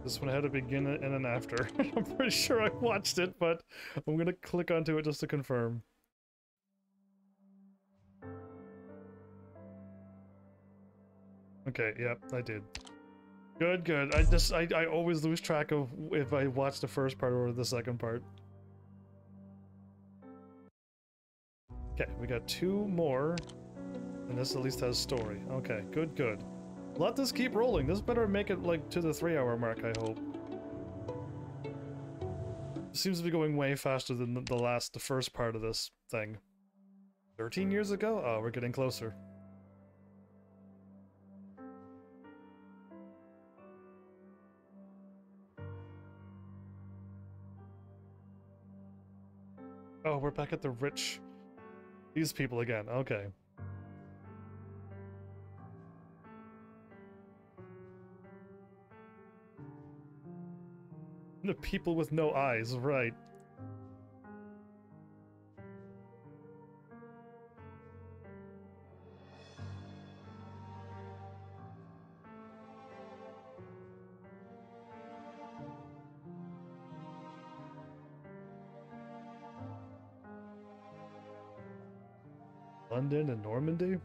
This one had a begin and an after. I'm pretty sure I watched it, but I'm gonna click onto it just to confirm. Okay, yep, I did. Good, good. I always lose track of if I watch the first part or the second part. Okay, we got 2 more. And this at least has story. Okay, good, good. Let this keep rolling. This better make it, like, to the 3-hour mark, I hope. It seems to be going way faster than the first part of this thing. 13 years ago? Oh, we're getting closer. Oh, we're back at the rich... These people again, okay. The people with no eyes, right. London and Normandy?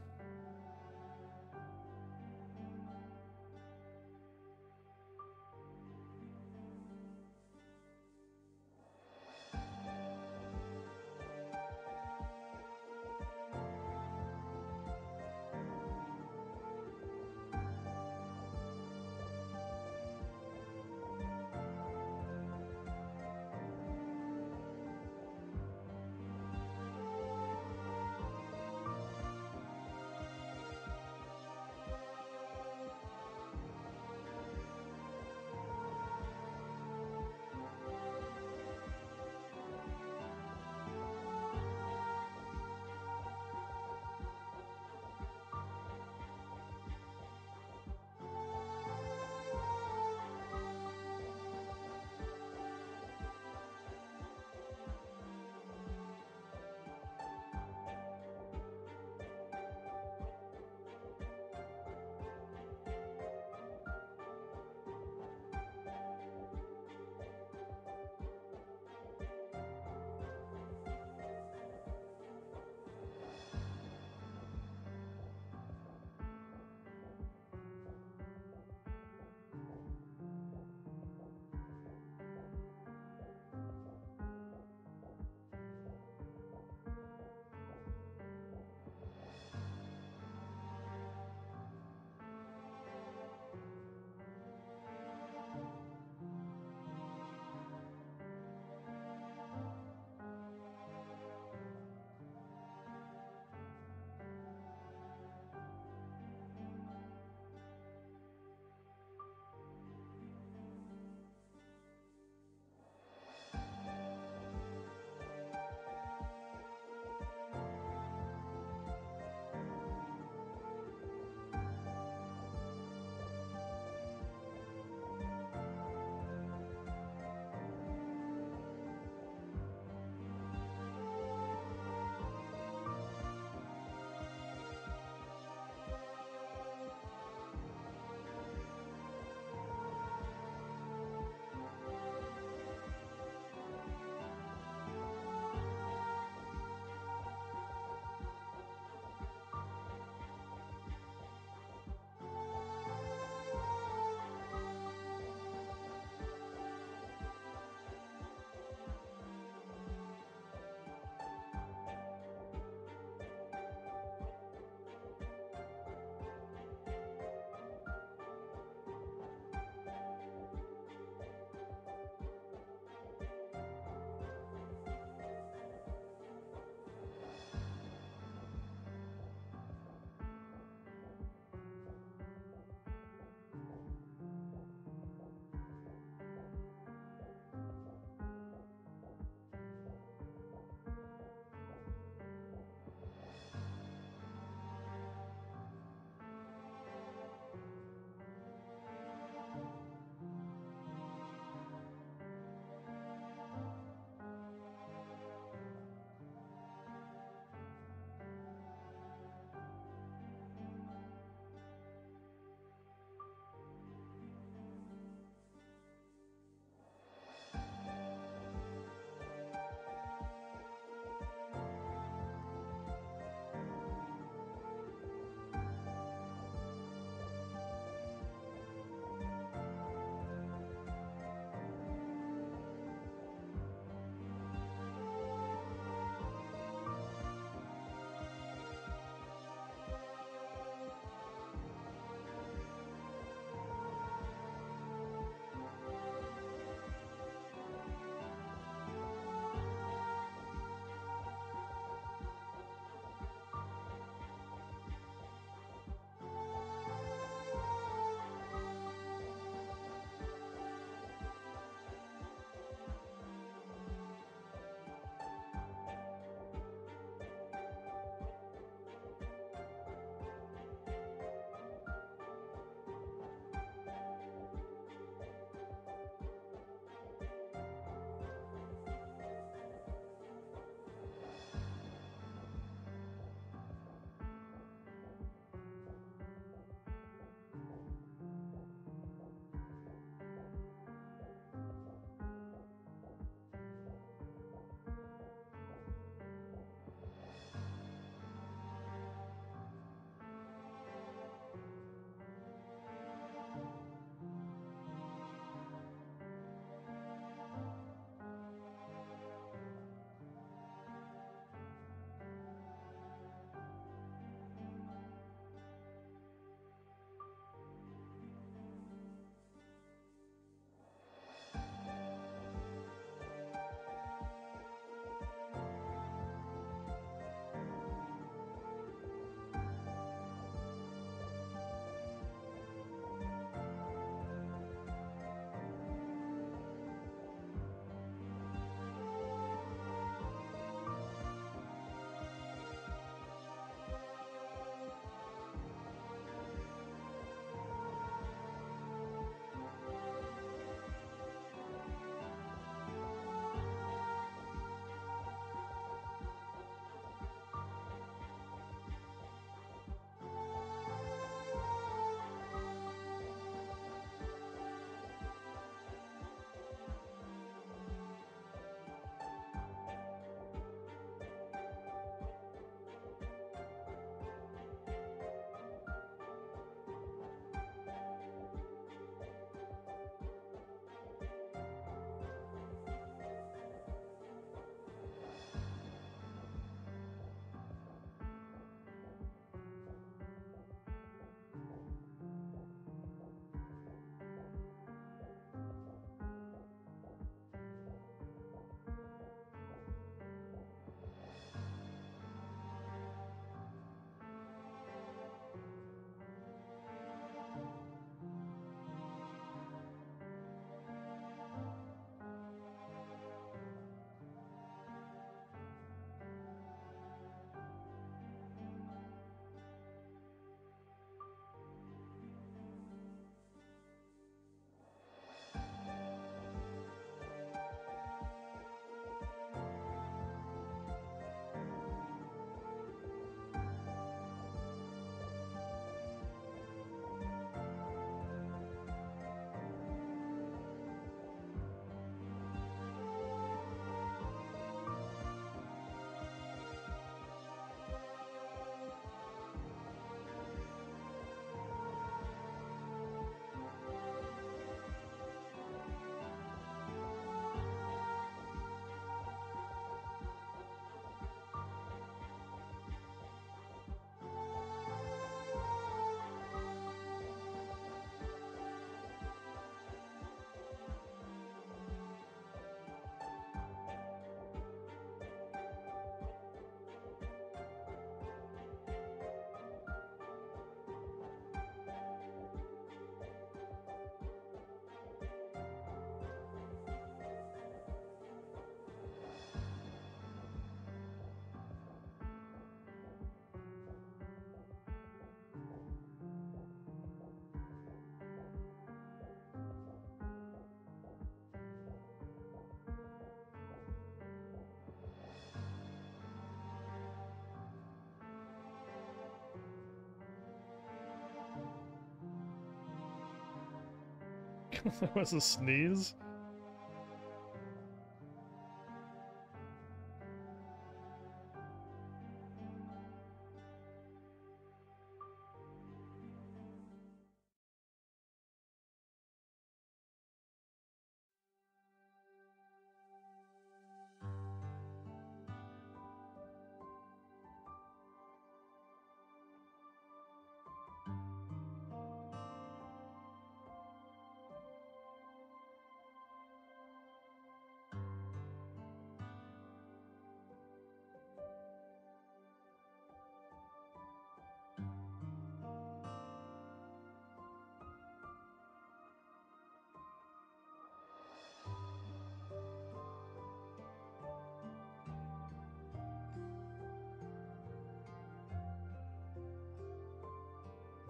That was a sneeze.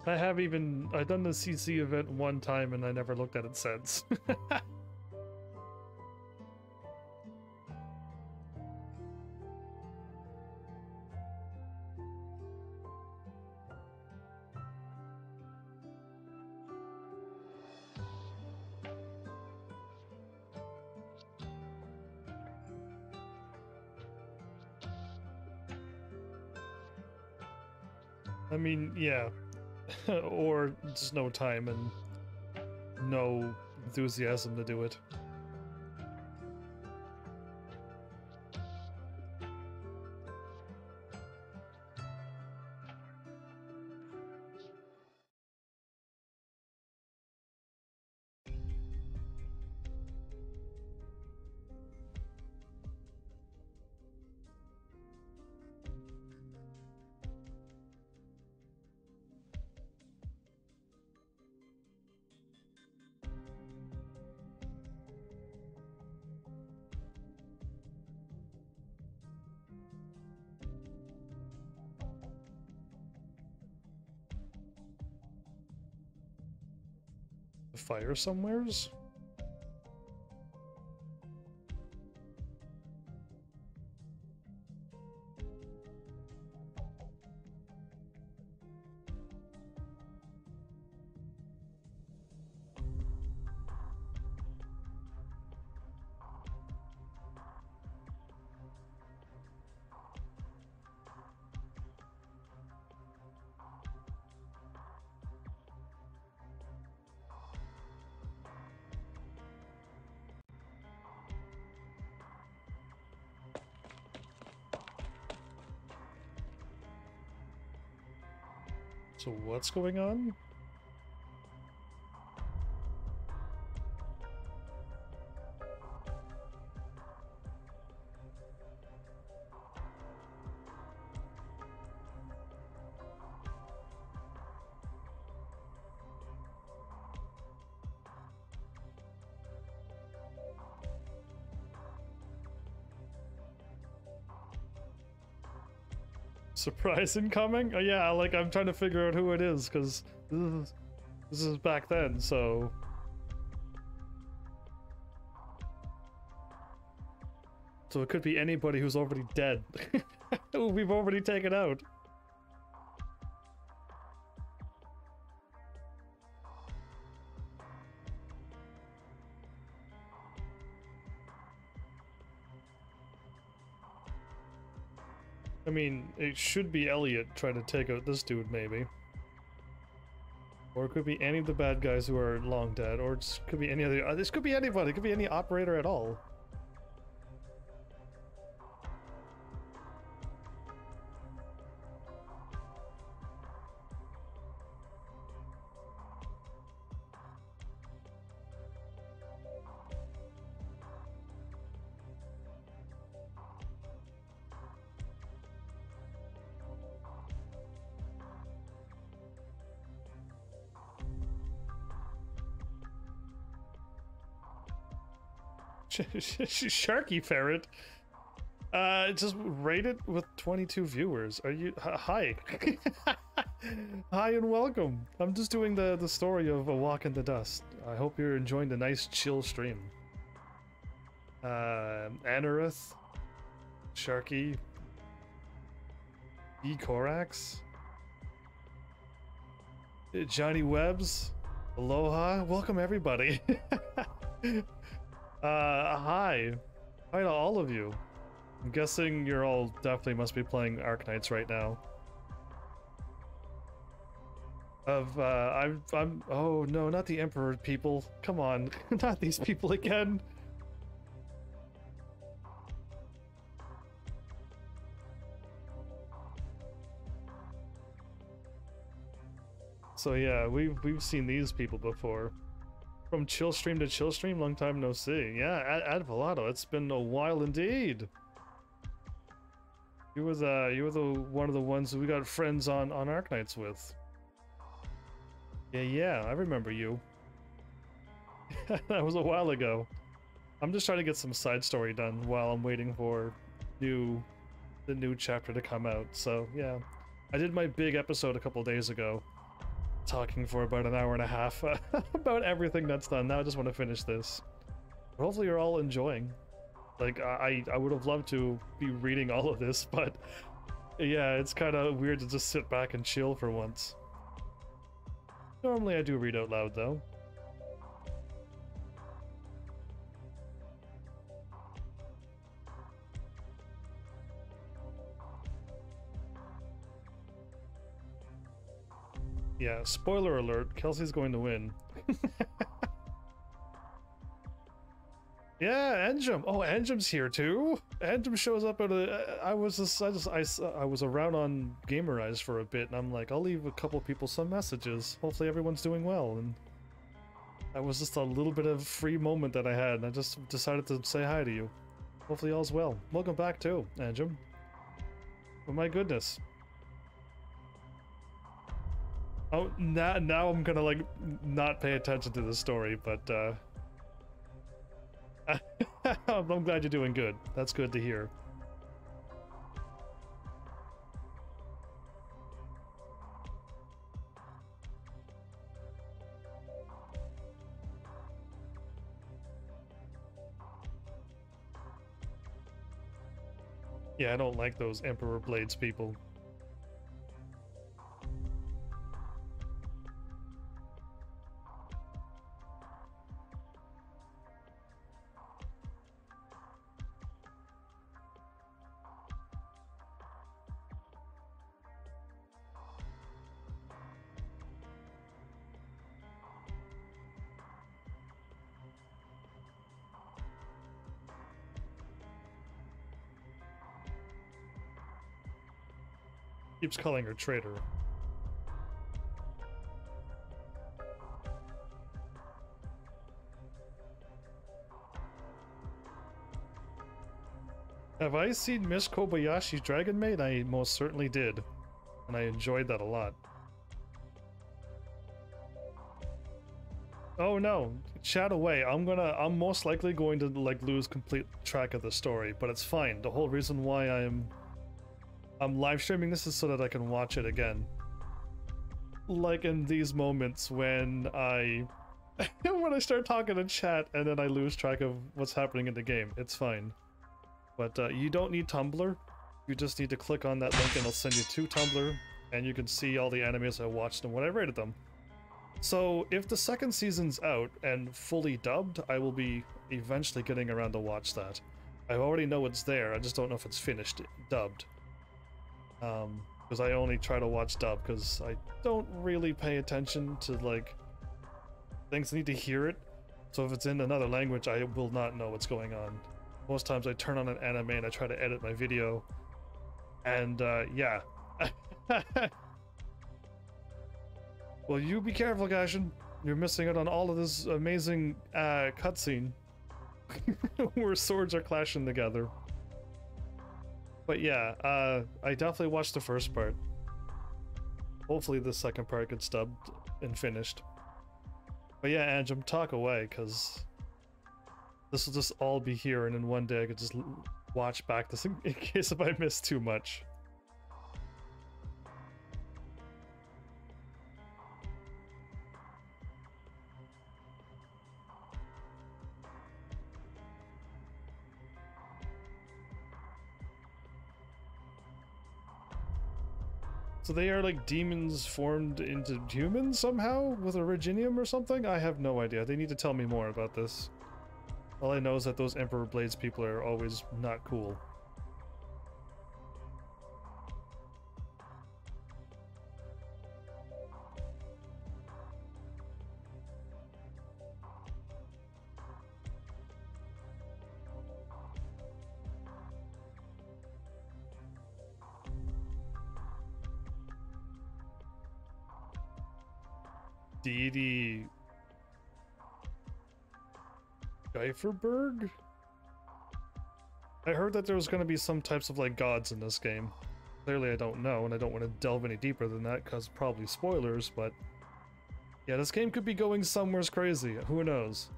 I've done the CC event one time and I never looked at it since. I mean, yeah. Or just no time and no enthusiasm to do it. Fire somewheres? So what's going on? Surprise incoming? Oh yeah, like I'm trying to figure out who it is, because this is back then, so... So it could be anybody who's already dead. Who we've already taken out. I mean, it should be Elliot trying to take out this dude, maybe. Or it could be any of the bad guys who are long dead, or it could be any other... this could be anybody, it could be any operator at all. Sharky Ferret. Just rated with 22 viewers. Are you... hi. Hi and welcome. I'm just doing the story of A Walk in the Dust. I hope you're enjoying the nice chill stream. Anorith. Sharky. E. Corax. Johnny Webbs. Aloha, welcome everybody. Hi. Hi to all of you. I'm guessing you're all definitely must be playing Arknights right now. I'm oh no, not the Emperor people. Come on, not these people again. So yeah, we've seen these people before. From chill stream to chill stream, long time no see. Yeah, Ad Volato, it's been a while indeed. You were the one of the ones we got friends on Arknights with. Yeah, I remember you. That was a while ago. I'm just trying to get some side story done while I'm waiting for the new chapter to come out. So yeah, I did my big episode a couple days ago, talking for about an hour and a half about everything that's done. Now I just want to finish this. But hopefully you're all enjoying. Like I would have loved to be reading all of this, but yeah, it's kind of weird to just sit back and chill for once. Normally I do read out loud though. Yeah, spoiler alert, Kelsey's going to win. Yeah, Enjum. Oh, Enjum's here too. Enjum shows up at a. I was around on Gamerize for a bit, and I'm like, I'll leave a couple people some messages. Hopefully, everyone's doing well. And that was just a little bit of free moment that I had, and I just decided to say hi to you. Hopefully, all's well. Welcome back too, Enjum. Oh my goodness. Oh, now I'm gonna like not pay attention to the story, but I'm glad you're doing good. That's good to hear. Yeah, I don't like those Emperor Blades people. Keeps calling her traitor. Have I seen Miss Kobayashi's Dragon Maid? I most certainly did. And I enjoyed that a lot. Oh no, chat away. I'm most likely going to like lose complete track of the story, but it's fine. The whole reason why I'm live streaming this is so that I can watch it again. Like in these moments when I when I start talking in chat and then I lose track of what's happening in the game. It's fine. But you don't need Tumblr. You just need to click on that link and it'll send you to Tumblr, and you can see all the animes I watched and when I rated them. So if the second season's out and fully dubbed, I will be eventually getting around to watch that. I already know it's there, I just don't know if it's finished dubbed. Because I only try to watch dub because I don't really pay attention to like things. I need to hear it. So if it's in another language, I will not know what's going on. Most times I turn on an anime and I try to edit my video. And yeah. Well, you be careful, Gashin. You're missing out on all of this amazing cutscene where swords are clashing together. But yeah, I definitely watched the first part. Hopefully the second part gets dubbed and finished. But yeah, Anjum, talk away, because this will just all be here, and in one day I could just watch back this in case if I miss too much. So they are like demons formed into humans somehow with originium or something? I have no idea. They need to tell me more about this. All I know is that those Emperor Blades people are always not cool. Deity Geiferberg? I heard that there was going to be some types of like gods in this game. Clearly I don't know, and I don't want to delve any deeper than that because probably spoilers, but yeah, this game could be going somewhere crazy. Who knows?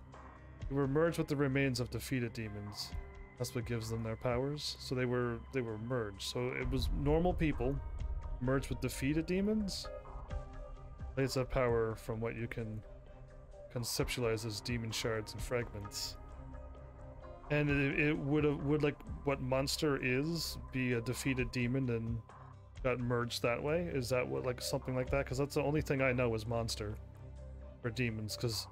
We were merged with the remains of defeated demons. That's what gives them their powers. So they were merged. So it was normal people merged with defeated demons. Blades have power from what you can conceptualize as demon shards and fragments. And it would like what monster is be a defeated demon and got merged that way? Is that what, like something like that? Because that's the only thing I know is monster for demons. Because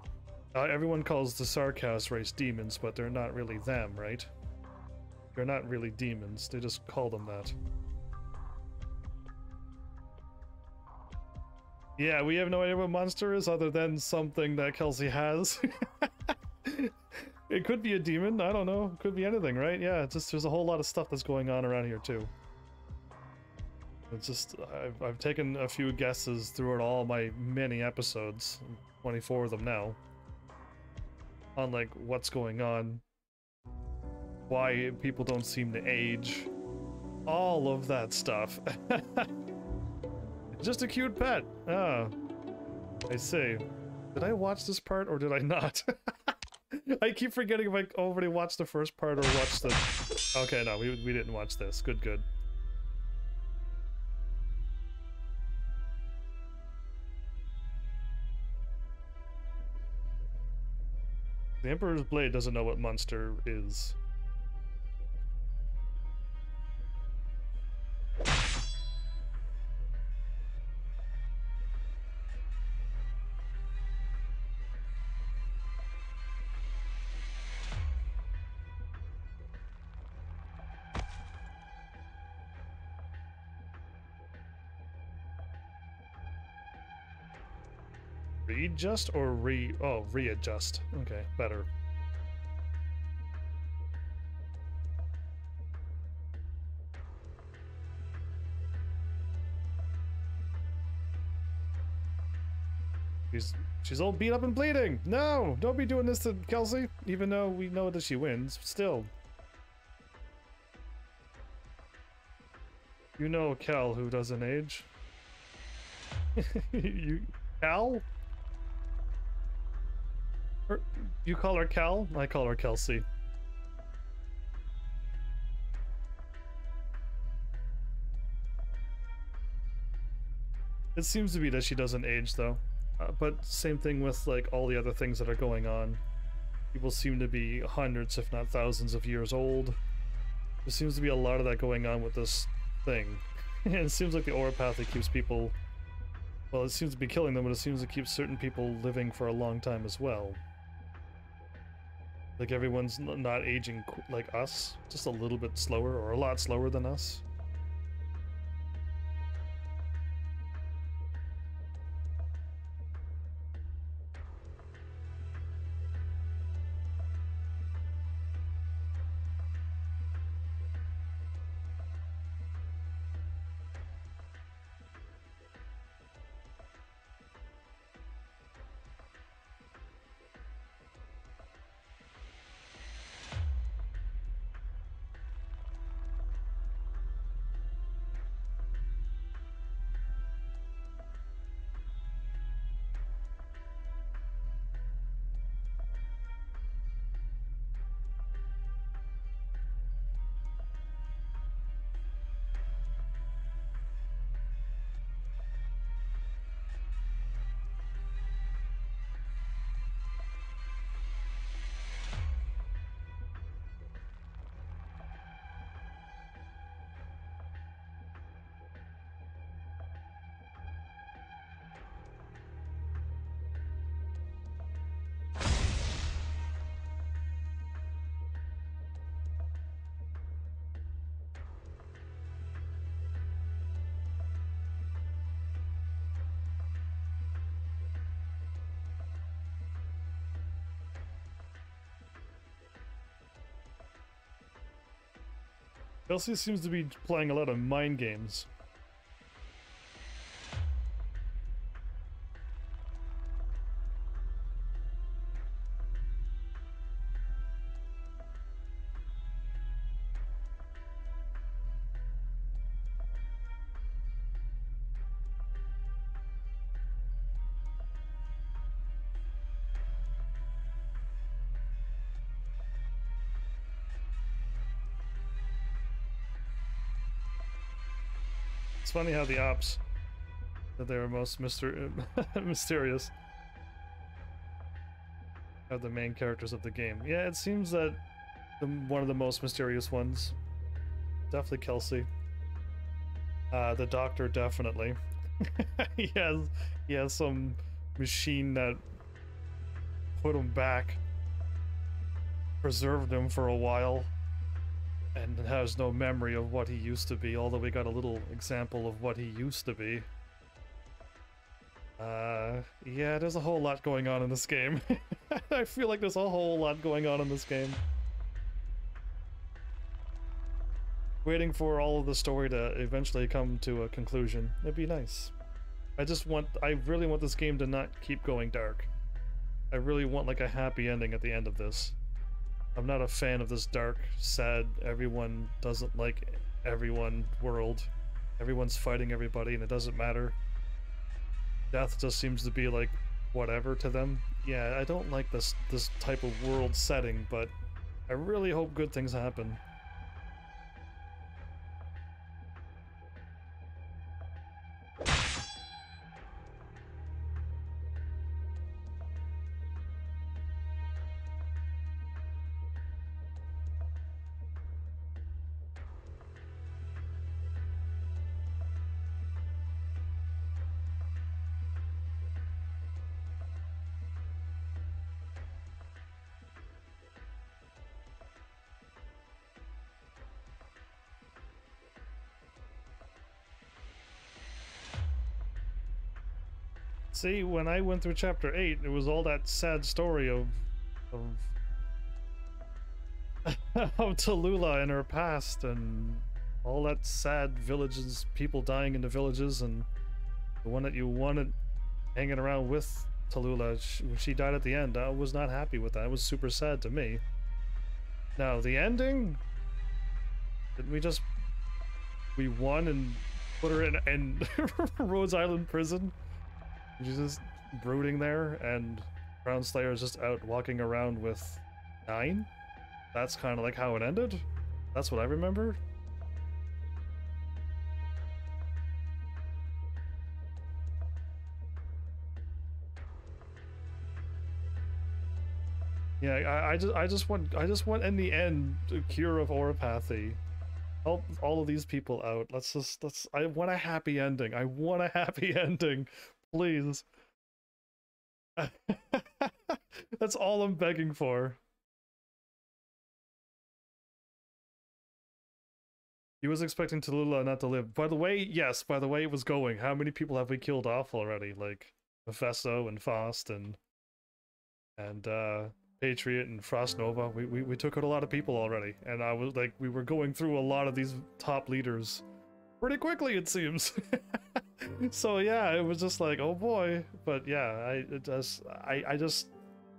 everyone calls the Sarkaz race demons, but they're not really them, right? They're not really demons. They just call them that. Yeah, we have no idea what monster is other than something that Kelsey has. It could be a demon, I don't know. It could be anything, right? Yeah, it's just there's a whole lot of stuff that's going on around here too. It's just I've taken a few guesses throughout all my many episodes, 24 of them now, on like what's going on, why people don't seem to age, all of that stuff. Just a cute pet. Ah, I see. Did I watch this part or did I not? I keep forgetting if I already watched the first part or watched the... Okay, no, we didn't watch this. Good, good. The Emperor's Blade doesn't know what monster is. Readjust or readjust. Okay, better. She's all beat up and bleeding. No, don't be doing this to Kelsey, even though we know that she wins. Still. You know Cal who doesn't age. Cal? You call her Cal? I call her Kelsey. It seems to be that she doesn't age though. But same thing with like all the other things that are going on. People seem to be hundreds if not thousands of years old. There seems to be a lot of that going on with this thing. And it seems like the Oropathy keeps people... Well, it seems to be killing them, but it seems to keep certain people living for a long time as well. Like everyone's not aging like us, just a little bit slower, or a lot slower than us. Kelsey seems to be playing a lot of mind games. It's funny how the ops that they were most mysterious are the main characters of the game. Yeah, it seems that one of the most mysterious ones. Definitely Kelsey. The doctor, definitely. he has some machine that put him back, preserved him for a while, and has no memory of what he used to be, although we got a little example of what he used to be. Yeah, there's a whole lot going on in this game. I feel like there's a whole lot going on in this game. Waiting for all of the story to eventually come to a conclusion. It'd be nice. I really want this game to not keep going dark. I really want like a happy ending at the end of this. I'm not a fan of this dark, sad, everyone doesn't like everyone world. Everyone's fighting everybody and it doesn't matter. Death just seems to be like whatever to them. Yeah, I don't like this type of world setting, but I really hope good things happen. See, when I went through chapter 8, it was all that sad story of of Tallulah and her past, and all that sad villages, people dying in the villages, and the one that you wanted hanging around with Tallulah, when she died at the end, I was not happy with that. It was super sad to me. Now, the ending? Didn't we won and put her in Rhodes Island prison? She's just brooding there, and Crown Slayer is just out walking around with 9? That's kind of like how it ended? That's what I remember? Yeah, I just want in the end a cure of oropathy. Help all of these people out. I want a happy ending. I want a happy ending. Please. That's all I'm begging for. He was expecting Tallulah not to live. By the way, yes, by the way it was going. How many people have we killed off already? Like Mephisto and Faust and Patriot and Frost Nova. We took out a lot of people already. And I was like, we were going through a lot of these top leaders pretty quickly, it seems. So yeah, it was just like, oh boy. But yeah, I just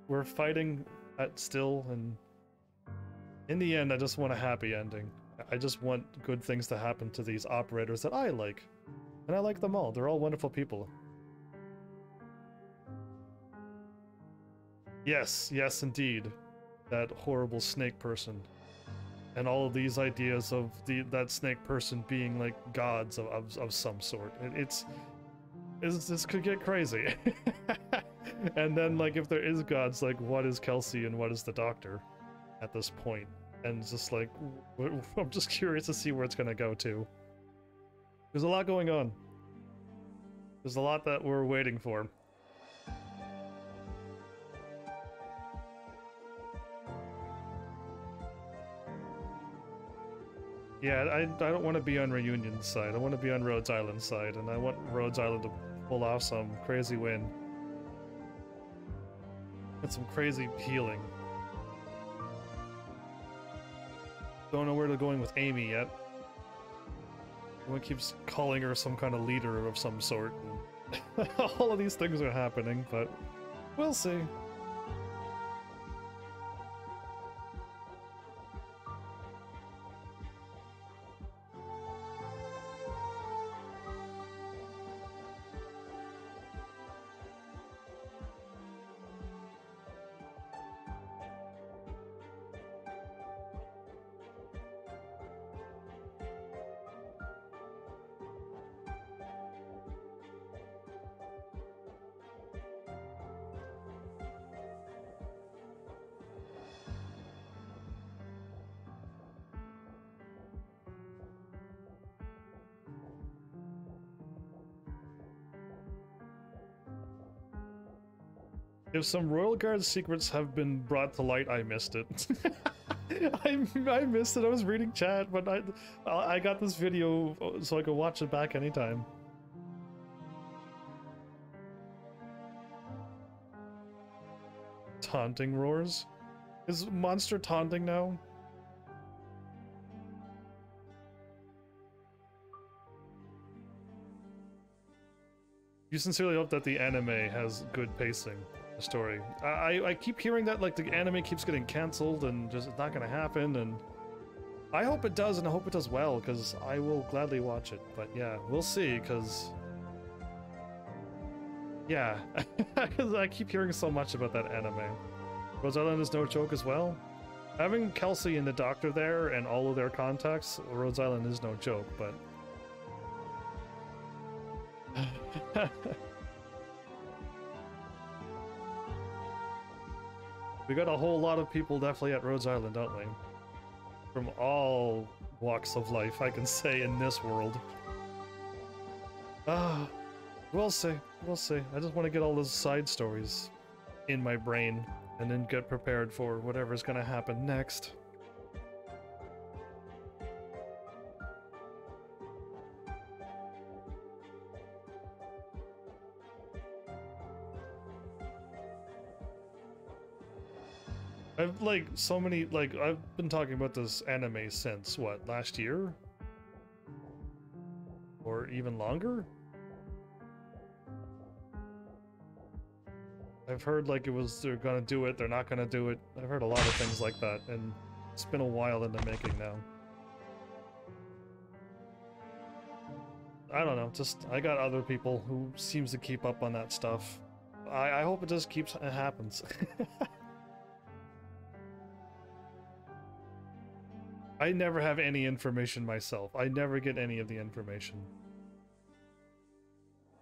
we're fighting still, and in the end I just want a happy ending. I just want good things to happen to these operators that I like. And I like them all. They're all wonderful people. Yes, yes indeed. That horrible snake person. And all of these ideas of that snake person being like gods of some sort. This could get crazy. And then like if there is gods, like what is Kelsey and what is the Doctor at this point? And it's just like, I'm just curious to see where it's gonna go to. There's a lot going on. There's a lot that we're waiting for. Yeah, I don't want to be on Reunion's side. I want to be on Rhodes Island's side, and I want Rhodes Island to pull off some crazy win. Get some crazy healing. Don't know where they're going with Amy yet. Everyone keeps calling her some kind of leader of some sort. And all of these things are happening, but we'll see. If some Royal Guard secrets have been brought to light, I missed it. I missed it. I was reading chat, but I got this video so I could watch it back anytime. Taunting roars? Is Monster taunting now? You sincerely hope that the anime has good pacing. Story. I keep hearing that like the anime keeps getting cancelled and just it's not gonna happen, and I hope it does, and I hope it does well, because I will gladly watch it. But yeah, we'll see, because yeah, because I keep hearing so much about that anime. Rose Island is no joke as well. Having Kelsey and the doctor there and all of their contacts, Rose Island is no joke, but we got a whole lot of people definitely at Rhodes Island, don't we? From all walks of life, I can say, in this world. We'll see. We'll see. I just want to get all those side stories in my brain and then get prepared for whatever's gonna happen next. I've like so many I've been talking about this anime since what, last year? Or even longer? I've heard like it was they're gonna do it, they're not gonna do it. I've heard a lot of things like that, and it's been a while in the making now. I don't know, just I got other people who seems to keep up on that stuff. I hope it just keeps it happens. I never have any information myself. I never get any of the information.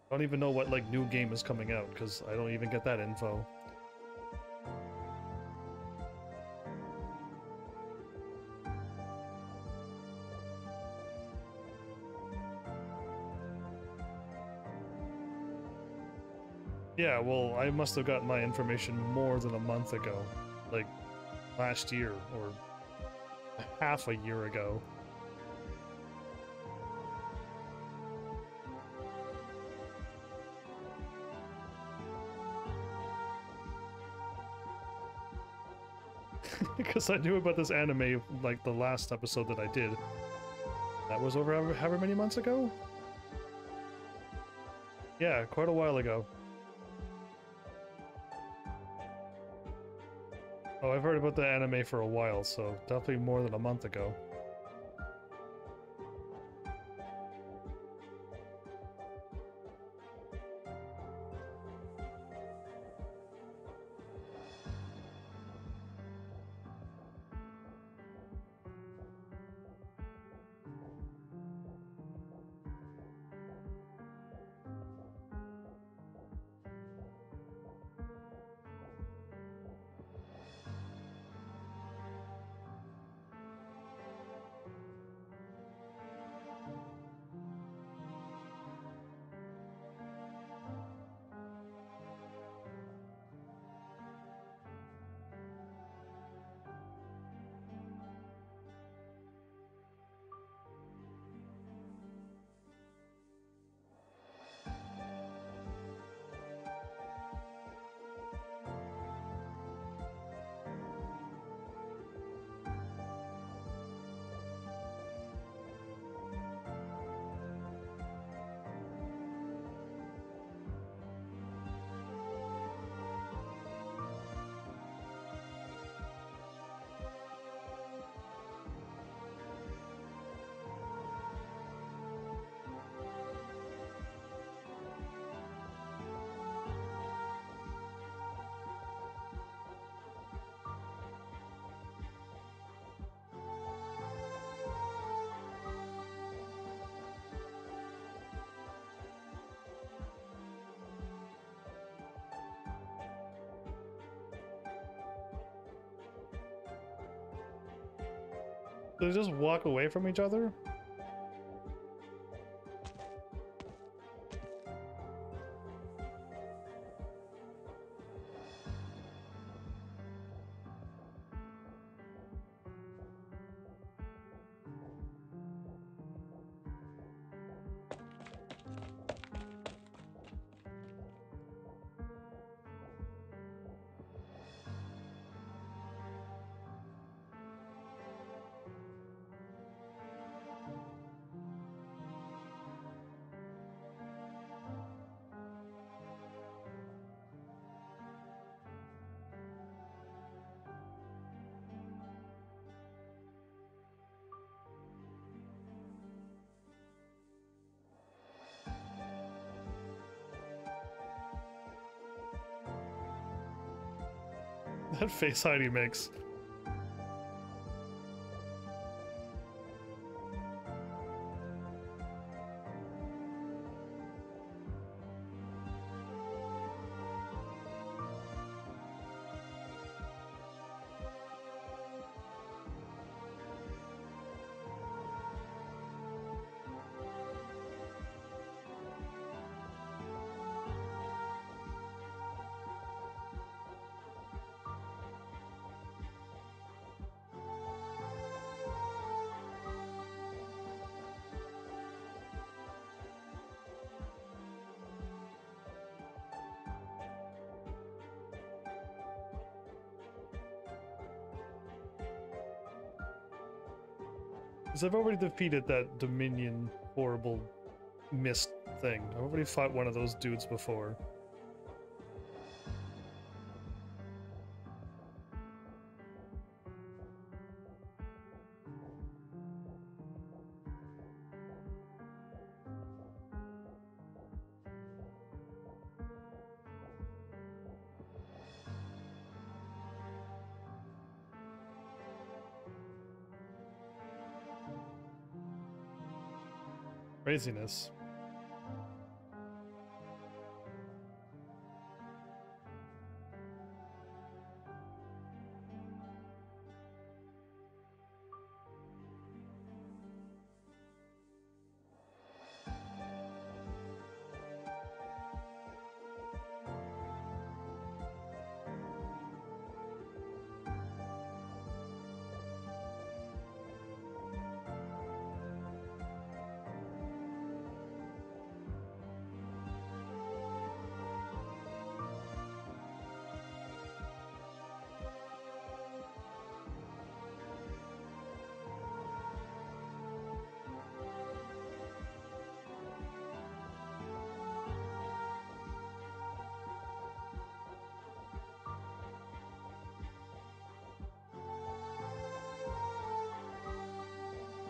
I don't even know what like new game is coming out because I don't even get that info. Yeah, well, I must have gotten my information more than a month ago, like last year or half a year ago. Because I knew about this anime like the last episode that I did. That was over however many months ago? Yeah, quite a while ago. Oh, I've heard about the anime for a while, so definitely more than a month ago. Do they just walk away from each other? That face Heidi makes. Because I've already defeated that Dominion horrible mist thing. I've already fought one of those dudes before. Craziness.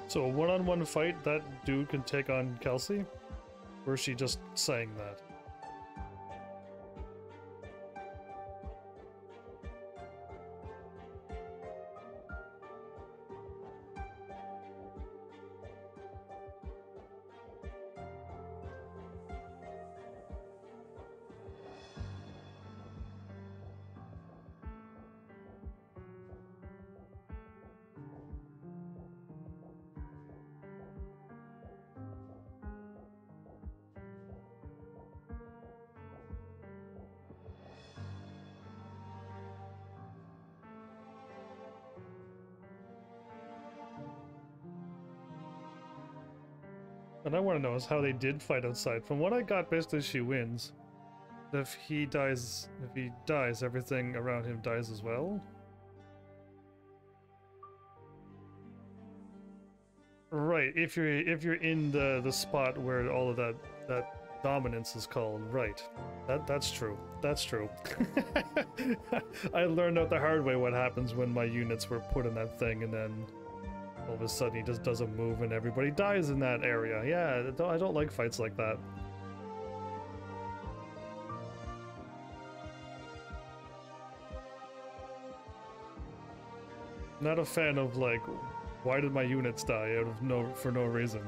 So a one-on-one fight, that dude can take on Kelsey? Or is she just saying that? And I want to know is how they did fight outside. From what I got, basically she wins. If he dies, everything around him dies as well. Right, if you're in the spot where all of that dominance is called, right. That's true. That's true. I learned out the hard way what happens when my units were put in that thing and then all of a sudden he just doesn't move and everybody dies in that area. Yeah, I don't like fights like that. Not a fan of like, why did my units die for no reason?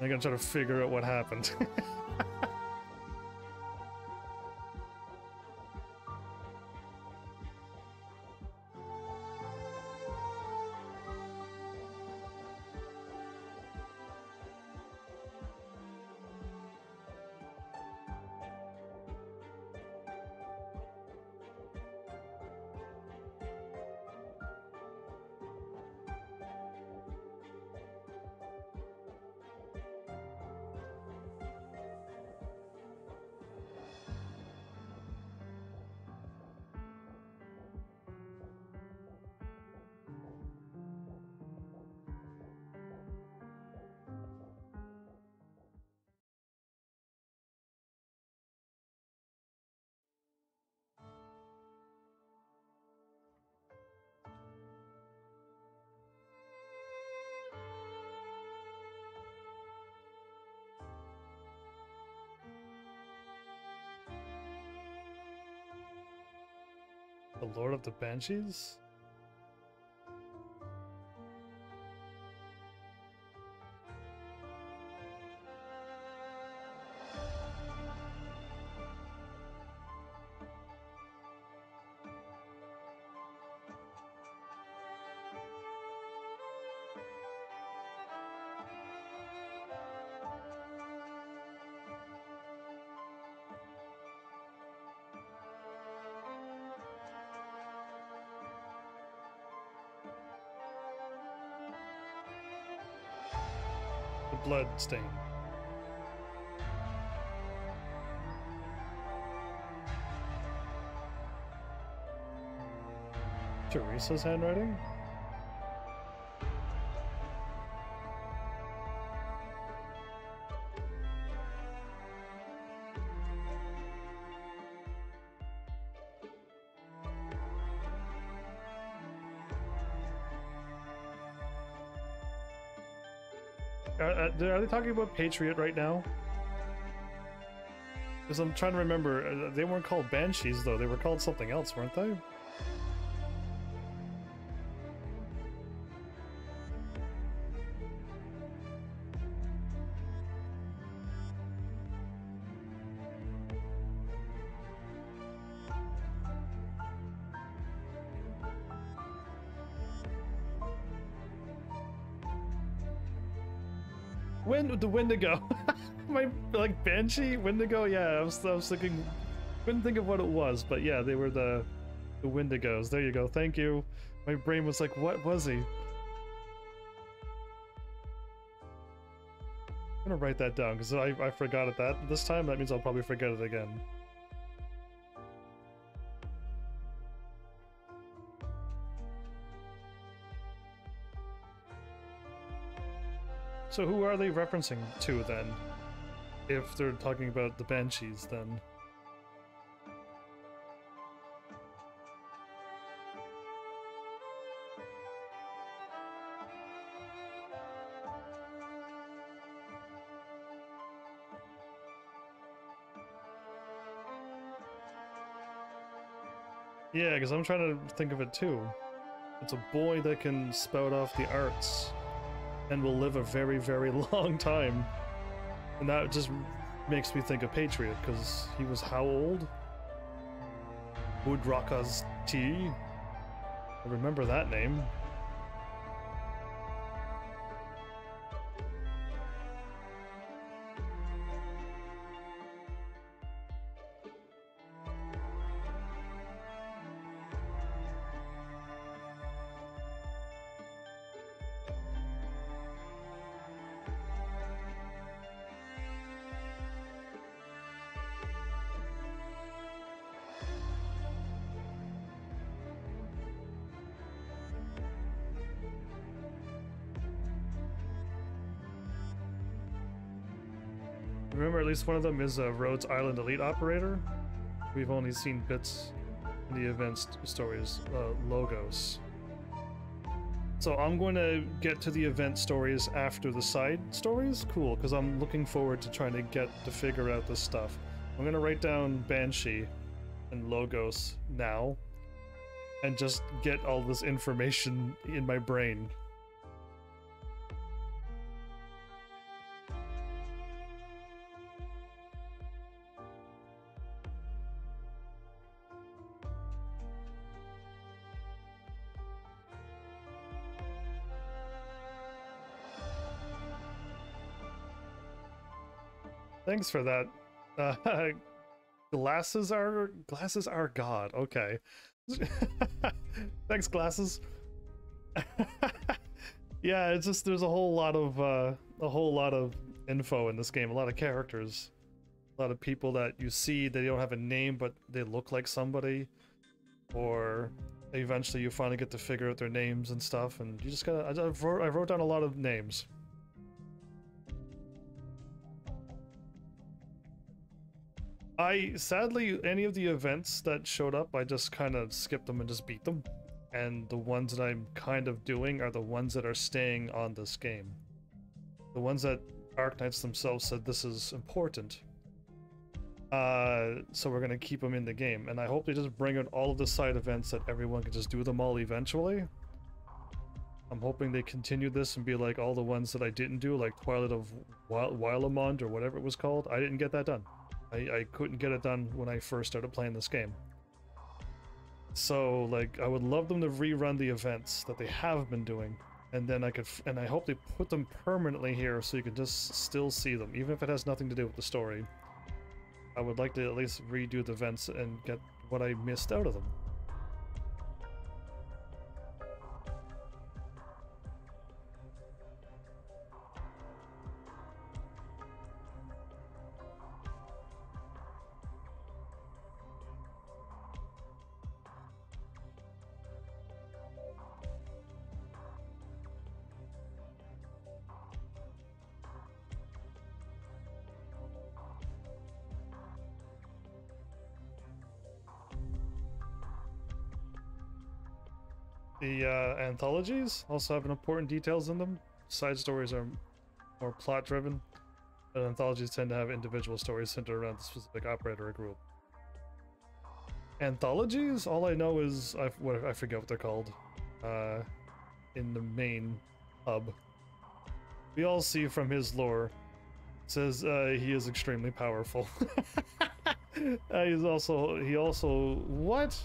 I'm gonna try to figure out what happened. The Lord of the Banshees? The blood stain. Teresa's handwriting? Are they talking about Patriot right now? Because I'm trying to remember, they weren't called Banshees though, they were called something else, weren't they? The Wendigo. My, like, Banshee? Wendigo? Yeah, I was thinking, couldn't think of what it was, but yeah, they were the Wendigos. There you go, thank you. My brain was like, what was he? I'm gonna write that down, because I forgot it this time, that means I'll probably forget it again. So who are they referencing to then? If they're talking about the Banshees, then. Yeah, because I'm trying to think of it too. It's a boy that can spout off the arts and will live a very, very long time. And that just makes me think of Patriot, because he was how old? Woodraka's T? I remember that name. Remember, at least one of them is a Rhodes Island Elite Operator. We've only seen bits in the event stories, logos. So I'm going to get to the event stories after the side stories. Cool, because I'm looking forward to trying to figure out this stuff. I'm going to write down Banshee and logos now and just get all this information in my brain. Thanks for that. Glasses are God. Okay. Thanks, glasses. Yeah, it's just there's a whole lot of info in this game. A lot of characters, a lot of people that you see. They don't have a name, but they look like somebody. Or eventually, you finally get to figure out their names and stuff. And you just gotta. I wrote down a lot of names. Sadly, any of the events that showed up, I just kind of skipped them and just beat them. And the ones that I'm kind of doing are the ones that are staying on this game. The ones that Arknights themselves said this is important. So we're gonna keep them in the game, and I hope they just bring out all of the side events that everyone can just do them all eventually. I'm hoping they continue this and be like all the ones that I didn't do, like Twilight of Wilamond or whatever it was called. I didn't get that done. I couldn't get it done when I first started playing this game. So, like, I would love them to rerun the events that they have been doing, and then I hope they put them permanently here so you can just still see them, even if it has nothing to do with the story. I would like to at least redo the events and get what I missed out of them. The anthologies also have important details in them. Side stories are more plot driven, but anthologies tend to have individual stories centered around a specific operator or group. Anthologies? All I know is I forget what they're called. In the main hub, we all see from his lore. It says he is extremely powerful. He also what?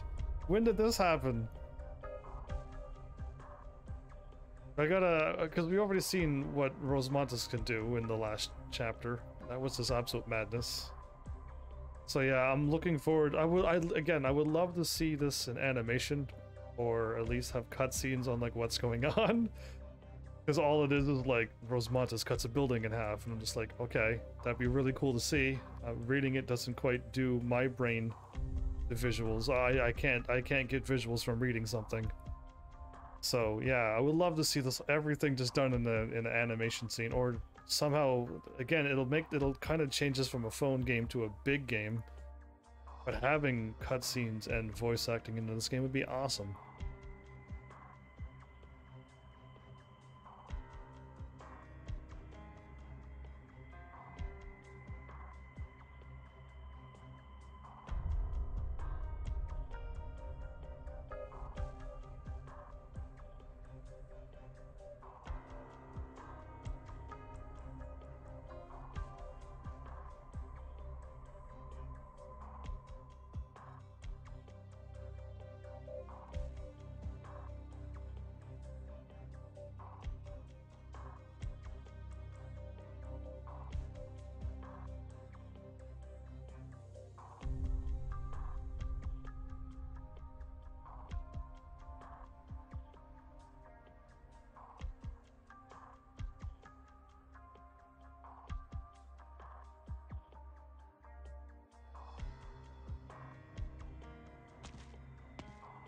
When did this happen? I gotta, because we already seen what Rosemontis can do in the last chapter. That was just absolute madness. So yeah, I'm looking forward. I would love to see this in animation, or at least have cutscenes on like what's going on. Because all it is like Rosemontis cuts a building in half, and I'm just like, okay, that'd be really cool to see. Reading it doesn't quite do my brain the visuals. I can't get visuals from reading something. So yeah, I would love to see this everything just done in an animation scene, or somehow again it'll kind of change this from a phone game to a big game. But having cutscenes and voice acting into this game would be awesome.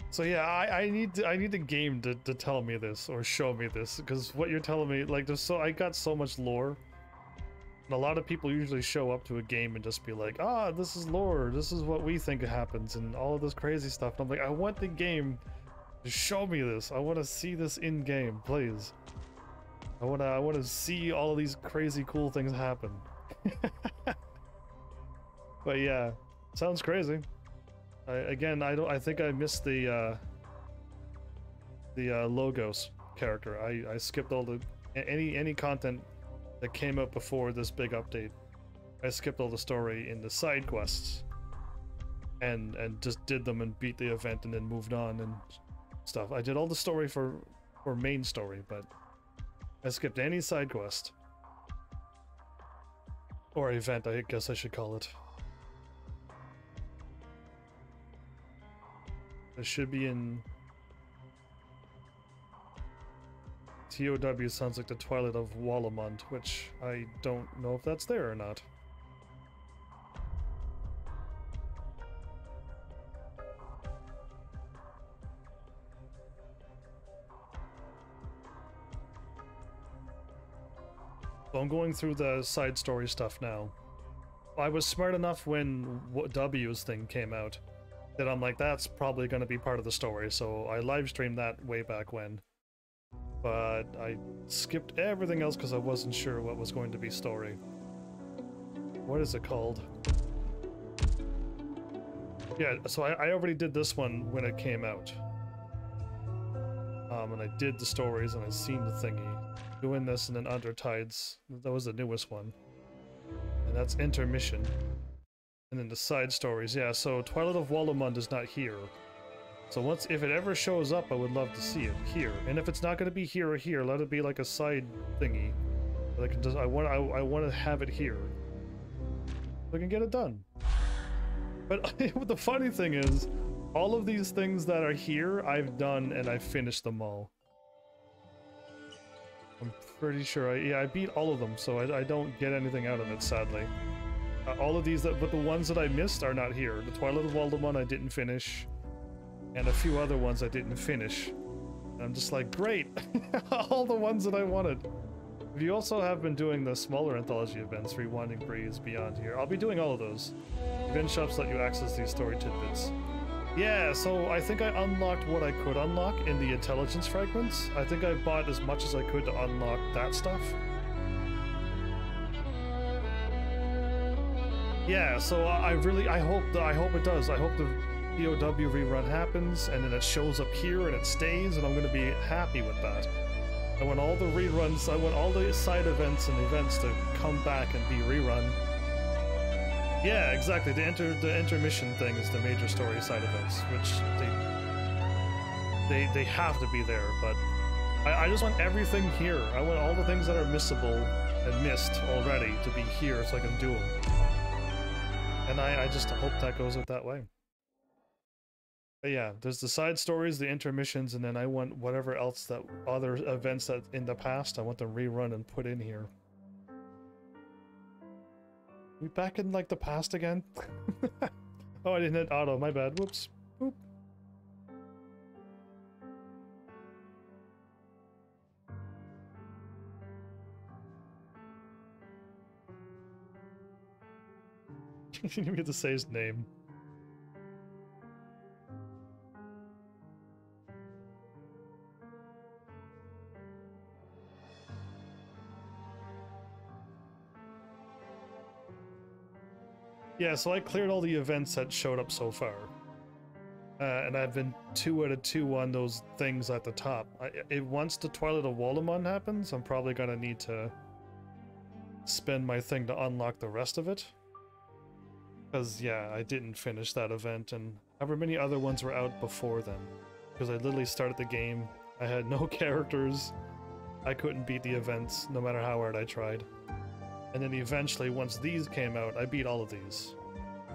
So yeah, I need the game to tell me this or show me this, because what you're telling me, like, I got so much lore, and a lot of people usually show up to a game and just be like, ah, this is lore, this is what we think happens, and all of this crazy stuff. And I'm like, I want the game to show me this. I want to see this in game, please. I want to see all of these crazy cool things happen. But yeah, sounds crazy. I think I missed the Logos character. I skipped all the any content that came out before this big update. I skipped all the story in the side quests and just did them and beat the event and then moved on and stuff. I did all the story for main story, but I skipped any side quest or event, I guess I should call it. It should be in TOW. Sounds like the Twilight of Walamond, which I don't know if that's there or not. So I'm going through the side story stuff now. I was smart enough when W's thing came out that I'm like, that's probably going to be part of the story, so I live streamed that way back when. But I skipped everything else because I wasn't sure what was going to be story. What is it called? Yeah, so I already did this one when it came out. And I did the stories and I seen the thingy. Doing this and then Undertides, that was the newest one. And that's intermission. And then the side stories, yeah, so Twilight of Waldemund is not here. So if it ever shows up, I would love to see it here. And if it's not going to be here or here, let it be like a side thingy. That I can just, I want to have it here. So I can get it done. But the funny thing is, all of these things that are here, I've done and I've finished them all. I'm pretty sure I beat all of them, so I don't get anything out of it, sadly. All of these, but the ones that I missed are not here. The Twilight of Waldemund I didn't finish, and a few other ones I didn't finish. And I'm just like, great! All the ones that I wanted. You also have been doing the smaller anthology events, Rewinding Breeze, Beyond here. I'll be doing all of those. Event shops let you access these story tidbits. Yeah, so I think I unlocked what I could unlock in the intelligence fragments. I think I bought as much as I could to unlock that stuff. Yeah, so I hope it does. I hope the POW rerun happens and then it shows up here and it stays, and I'm gonna be happy with that. I want all the reruns, I want all the side events and events to come back and be rerun. Yeah, exactly. The intermission thing is the major story side events, which they have to be there, but I just want everything here. I want all the things that are missable and missed already to be here so I can do them. And I just hope that goes out that way. But yeah, there's the side stories, the intermissions, and then I want whatever else that other events that in the past I want them rerun and put in here. We back in like the past again? Oh, I didn't hit auto, my bad. Whoops. Oop. You didn't even get to say his name. Yeah, so I cleared all the events that showed up so far. And I've been 2 out of 2 on those things at the top. Once the Twilight of Waldemund happens, I'm probably gonna need to spend my thing to unlock the rest of it. Because, yeah, I didn't finish that event, and however many other ones were out before then. Because I literally started the game, I had no characters, I couldn't beat the events, no matter how hard I tried. And then eventually, once these came out, I beat all of these.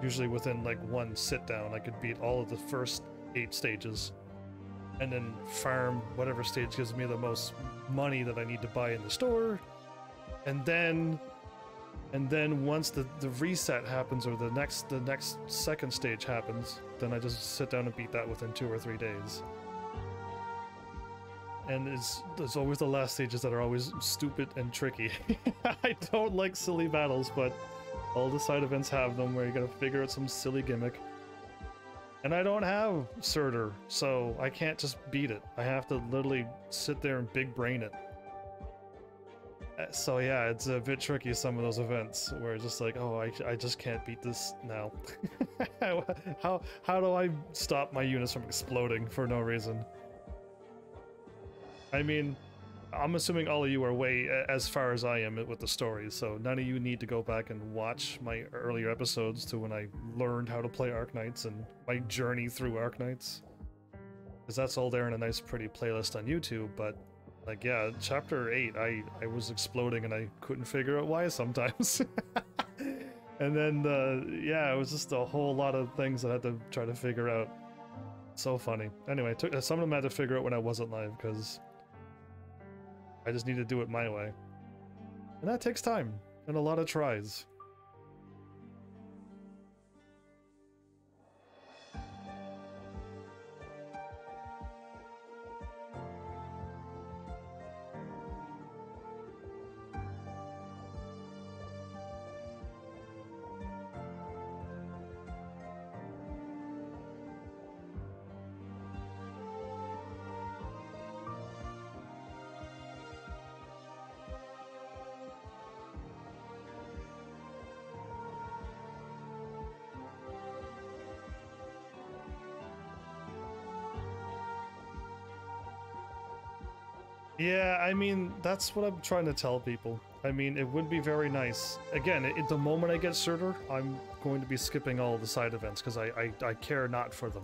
Usually within like one sit down, I could beat all of the first 8 stages. And then farm whatever stage gives me the most money that I need to buy in the store. And then once the reset happens, or the next second stage happens, then I just sit down and beat that within 2 or 3 days. And there's always the last stages that are always stupid and tricky. I don't like silly battles, but all the side events have them where you gotta figure out some silly gimmick. And I don't have Surtur, so I can't just beat it. I have to literally sit there and big brain it. So yeah, it's a bit tricky, some of those events where it's just like, oh, I just can't beat this now. How do I stop my units from exploding for no reason? I mean, I'm assuming all of you are way as far as I am with the stories, so none of you need to go back and watch my earlier episodes to when I learned how to play Arknights and my journey through Arknights. Because that's all there in a nice pretty playlist on YouTube, but like, yeah, chapter 8, I was exploding and I couldn't figure out why sometimes. And then, yeah, it was just a whole lot of things that I had to try to figure out. So funny. Anyway, some of them I had to figure out when I wasn't live, because I just need to do it my way. And that takes time, and a lot of tries. Yeah, I mean, that's what I'm trying to tell people. I mean, it would be very nice. Again, the moment I get Surtur, I'm going to be skipping all the side events because I care not for them.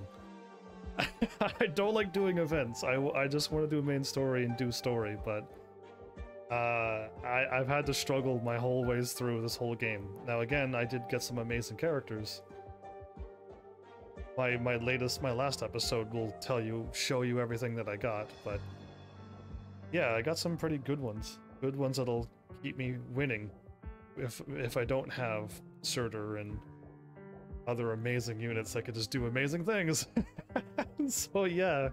I don't like doing events. I just want to do main story and do story, but I've had to struggle my whole ways through this whole game. Now again, I did get some amazing characters. My last episode will show you everything that I got, but yeah, I got some pretty good ones. Good ones that'll keep me winning if I don't have Surtur and other amazing units that could just do amazing things. So yeah,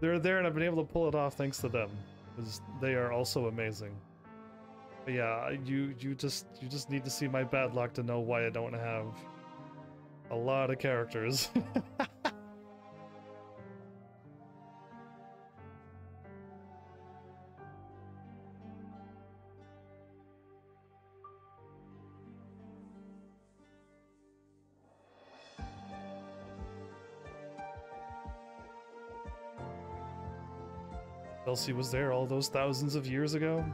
they're there and I've been able to pull it off thanks to them, because they are also amazing. But yeah, you just need to see my bad luck to know why I don't have a lot of characters. Elsie was there all those thousands of years ago.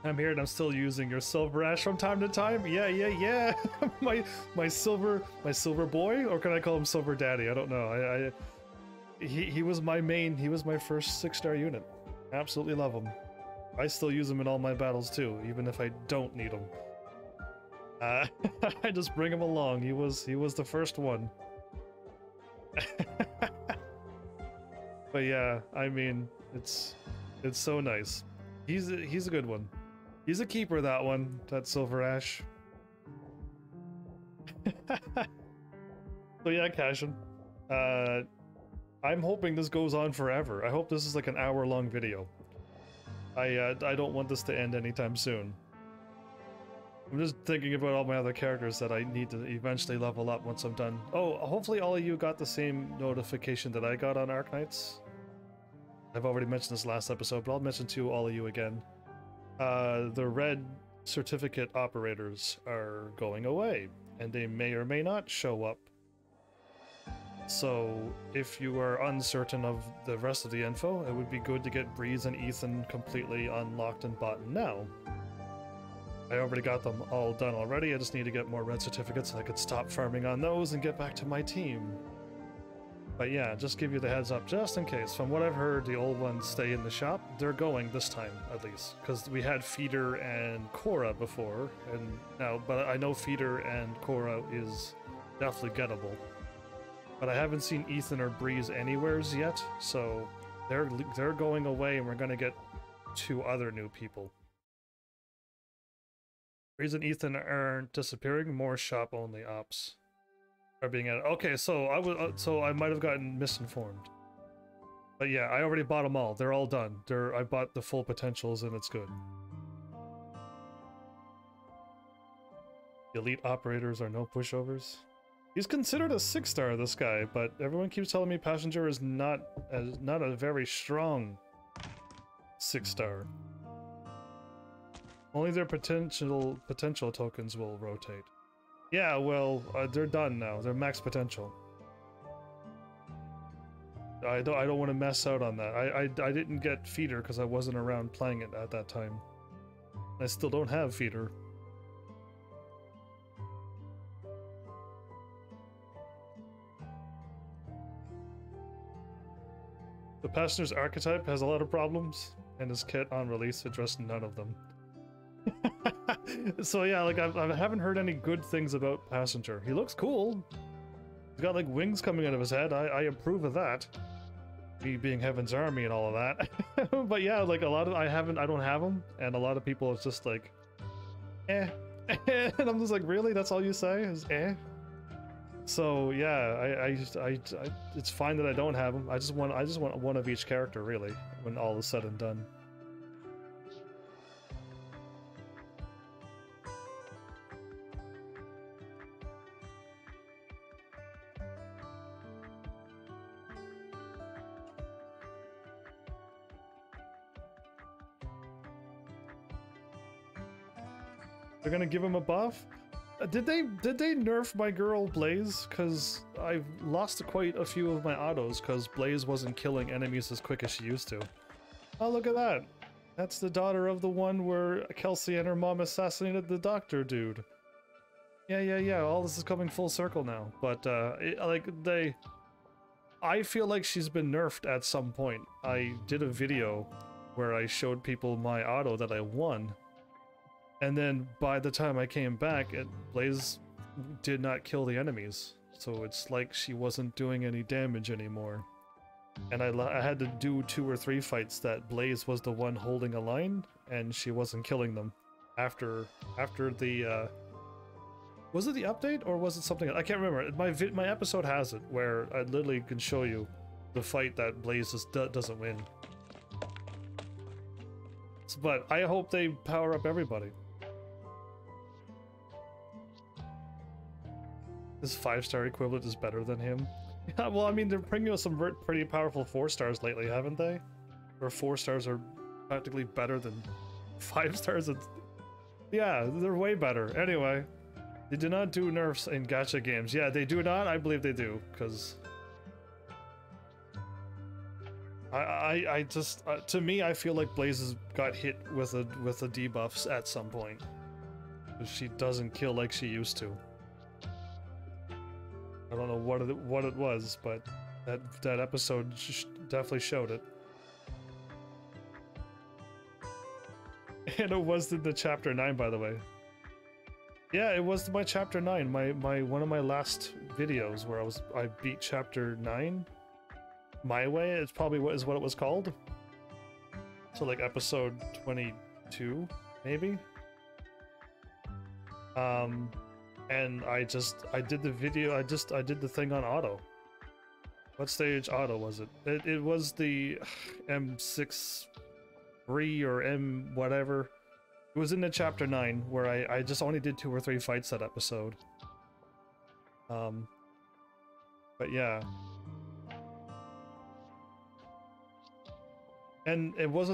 I'm here and I'm still using your silver ash from time to time. Yeah. my silver boy, or can I call him silver daddy? I don't know. He was my main. He was my first 6-star unit. Absolutely love him. I still use him in all my battles too, even if I don't need him. I just bring him along. He was the first one. But yeah, I mean, it's so nice. He's a good one. He's a keeper, that one, that silver ash. So yeah, Cashin. I'm hoping this goes on forever. I hope this is like an hour-long video. I don't want this to end anytime soon. I'm just thinking about all my other characters that I need to eventually level up once I'm done. Oh, hopefully all of you got the same notification that I got on Arknights. I've already mentioned this last episode, but I'll mention to all of you again. The red certificate operators are going away, and they may or may not show up. So, if you are uncertain of the rest of the info, it would be good to get Breeze and Ethan completely unlocked and bought now. I already got them all done already, I just need to get more red certificates so I could stop farming on those and get back to my team. But yeah, just give you the heads up, just in case. From what I've heard, the old ones stay in the shop. They're going this time, at least. Because we had Feeder and Cora before, and now, but I know Feeder and Cora is definitely gettable. But I haven't seen Ethan or Breeze anywheres yet, so they're going away, and we're gonna get 2 other new people. Breeze and Ethan aren't disappearing, more shop-only ops are being added. Okay, so I might have gotten misinformed. But yeah, I already bought them all. They're all done. I bought the full potentials and it's good. The elite operators are no pushovers. He's considered a 6-star, this guy, but everyone keeps telling me Passenger is not a very strong 6-star. Only their potential tokens will rotate. Yeah, well, they're done now. They're max potential. I don't want to mess out on that. I didn't get Feeder because I wasn't around playing it at that time. I still don't have Feeder. The Passenger's archetype has a lot of problems, and his kit on release addressed none of them. So yeah, like I haven't heard any good things about Passenger. He looks cool. He's got like wings coming out of his head. I approve of that. Me being Heaven's Army and all of that. But yeah, like a lot of I don't have him, and a lot of people it's just like, eh. And I'm just like, really? That's all you say is eh? So yeah, it's fine that I don't have him. I just want one of each character really when all is said and done. They're gonna give him a buff? Did they nerf my girl Blaze? Cause I've lost quite a few of my autos cause Blaze wasn't killing enemies as quick as she used to. Oh, look at that. That's the daughter of the one where Kelsey and her mom assassinated the doctor dude. Yeah, all this is coming full circle now. But, I feel like she's been nerfed at some point. I did a video where I showed people my auto that I won. And then by the time I came back, Blaze did not kill the enemies. So it's like she wasn't doing any damage anymore. And I had to do 2 or 3 fights that Blaze was the one holding a line, and she wasn't killing them. After the, was it the update, or was it something else? I can't remember. My episode has it, where I literally can show you the fight that Blaze doesn't win. But I hope they power up everybody. His 5-star equivalent is better than him. Yeah, well, I mean, they're bringing us some pretty powerful 4-stars lately, haven't they? Where 4-stars are practically better than 5-stars. Yeah, they're way better. Anyway, they do not do nerfs in gacha games. Yeah, they do not. I believe they do, because I just to me, I feel like Blaze has got hit with the debuffs at some point. She doesn't kill like she used to. I don't know what it was, but that episode definitely showed it. And it was the chapter 9, by the way. Yeah, it was my chapter 9, my one of my last videos where I beat chapter 9 my way. It's probably what it was called. So like episode 22, maybe. And I did the video, I did the thing on auto. What stage auto was it? It was the M6-3 or M whatever. It was in the chapter 9 where I just only did 2 or 3 fights that episode. But yeah. And it was,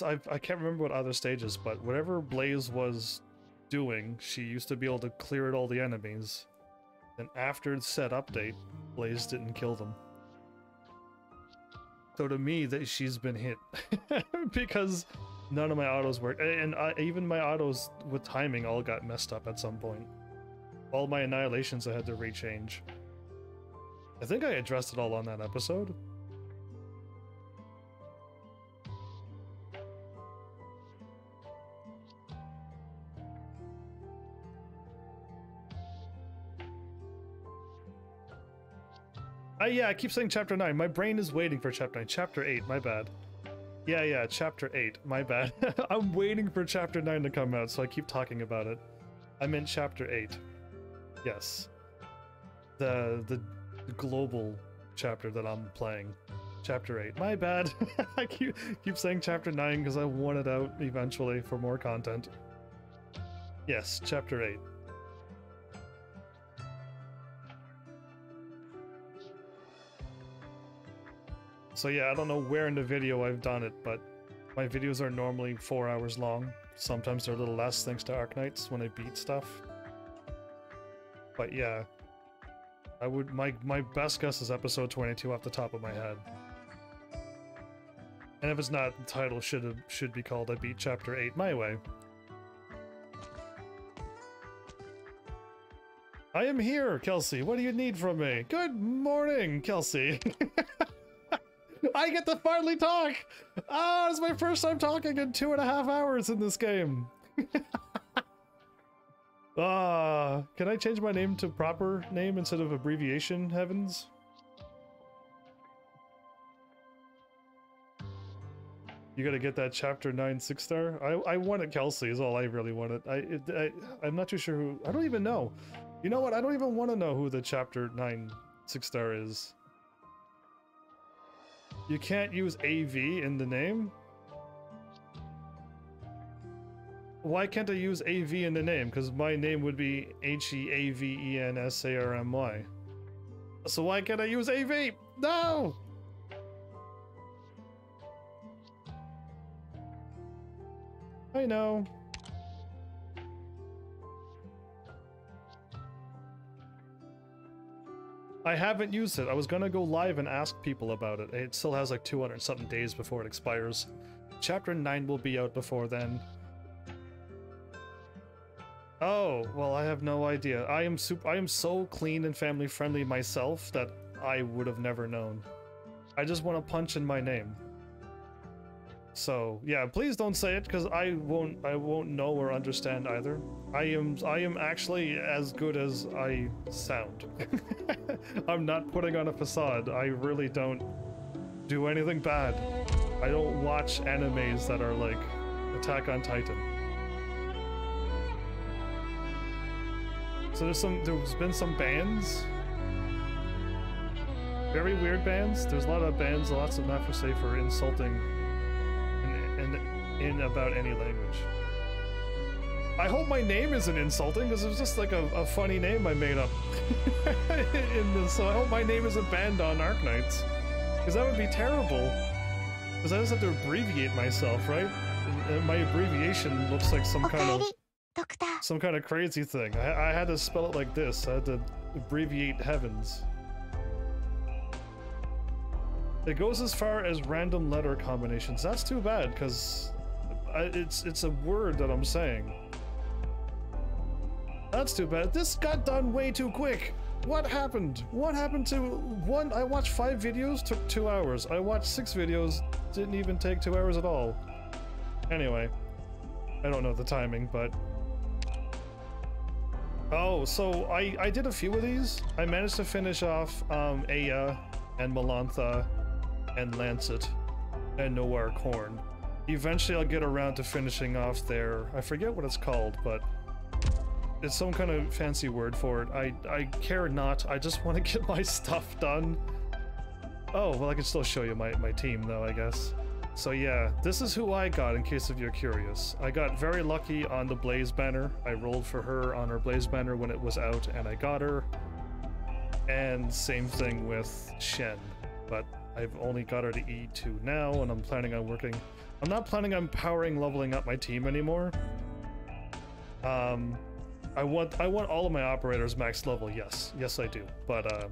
I can't remember what other stages, but whatever Blaze was doing, she used to be able to clear all the enemies. And after said update, Blaze didn't kill them. So to me, that she's been hit because none of my autos worked, and even my autos with timing all got messed up at some point. All my annihilations I had to rechange. I think I addressed it all on that episode. Yeah, I keep saying chapter 9. My brain is waiting for chapter 9. Chapter 8, my bad. Yeah, chapter 8, my bad. I'm waiting for chapter 9 to come out, so I keep talking about it. I meant chapter 8. Yes. The global chapter that I'm playing. Chapter 8. My bad. I keep saying chapter 9 because I want it out eventually for more content. Yes, chapter 8. So yeah, I don't know where in the video I've done it, but my videos are normally 4 hours long. Sometimes they're a little less thanks to Arknights when I beat stuff. But yeah, I would my best guess is episode 22 off the top of my head. And if it's not, the title should be called I Beat Chapter 8 My Way. I am here, Kelsey. What do you need from me? Good morning, Kelsey. I get to finally talk! Ah, it's my first time talking in 2.5 hours in this game. Can I change my name to proper name instead of abbreviation, Heavens? You gotta get that chapter 9 6-star? I want it, Kelsey, is all I really wanted. I'm not too sure who, I don't even know. You know what, I don't even want to know who the chapter 9 6-star is. You can't use AV in the name? Why can't I use AV in the name? Because my name would be HEAVENSARMY. So why can't I use AV? No! I know. I haven't used it. I was gonna go live and ask people about it. It still has like 200 something days before it expires. Chapter 9 will be out before then. Oh, well, I have no idea. I am so clean and family friendly myself that I would have never known. I just want to punch in my name. So, yeah, please don't say it, because I won't know or understand either. I am actually as good as I sound. I'm not putting on a facade. I really don't do anything bad. I don't watch animes that are like Attack on Titan. So there's been some bans. Very weird bans. There's a lot of bans, lots of not for safe or insulting in about any language. I hope my name isn't insulting, because it was just like a funny name I made up in this, so I hope my name isn't banned on Arknights, because that would be terrible. Because I just have to abbreviate myself, right? And my abbreviation looks like some kind of crazy thing. I had to spell it like this. I had to abbreviate heavens. It goes as far as random letter combinations. That's too bad, because it's a word that I'm saying. That's too bad. This got done way too quick. What happened? What happened to one? I watched 5 videos, took 2 hours. I watched 6 videos, didn't even take 2 hours at all. Anyway, I don't know the timing, but... Oh, so I did a few of these. I managed to finish off Aya and Melantha and Lancet and Noir Corn. Eventually I'll get around to finishing off their... I forget what it's called, but it's some kind of fancy word for it. I care not. I just want to get my stuff done. Oh, well, I can still show you my team though, I guess. So yeah, this is who I got, in case of you're curious. I got very lucky on the Blaze banner. I rolled for her on her Blaze banner when it was out, and I got her. And same thing with Shen, but I've only got her to E2 now, and I'm planning on working... I'm not planning on leveling up my team anymore. I want all of my operators max level, yes I do, but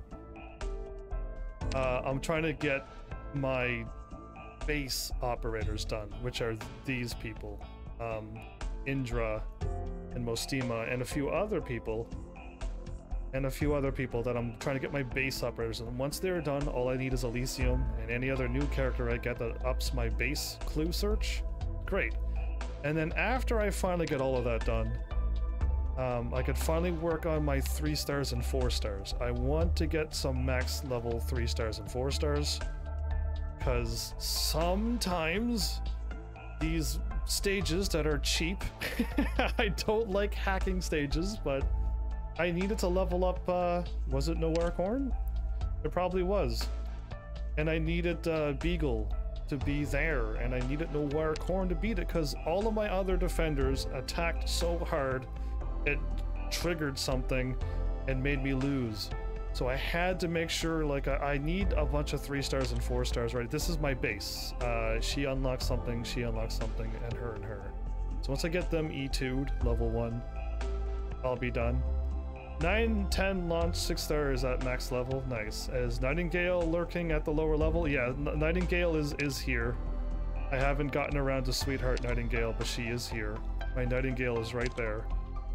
I'm trying to get my base operators done, which are these people, Indra and Mostima and a few other people that I'm trying to get my base operators, and once they're done, all I need is Elysium and any other new character I get that ups my base clue search. Great. And then after I finally get all of that done, I could finally work on my 3 stars and 4 stars. I want to get some max level 3 stars and 4 stars, because sometimes these stages that are cheap, I don't like hacking stages, but I needed to level up, was it Noir Corn? It probably was. And I needed Beagle to be there, and I needed Noir Corn to beat it, because all of my other defenders attacked so hard it triggered something and made me lose. So I had to make sure, like, I need a bunch of 3 stars and 4 stars, right? This is my base. She unlocks something, and her. So once I get them E2'd, level 1, I'll be done. 9, 10 launch, 6 stars at max level. Nice. Is Nightingale lurking at the lower level? Yeah, Nightingale is here. I haven't gotten around to Sweetheart Nightingale, but she is here. My Nightingale is right there.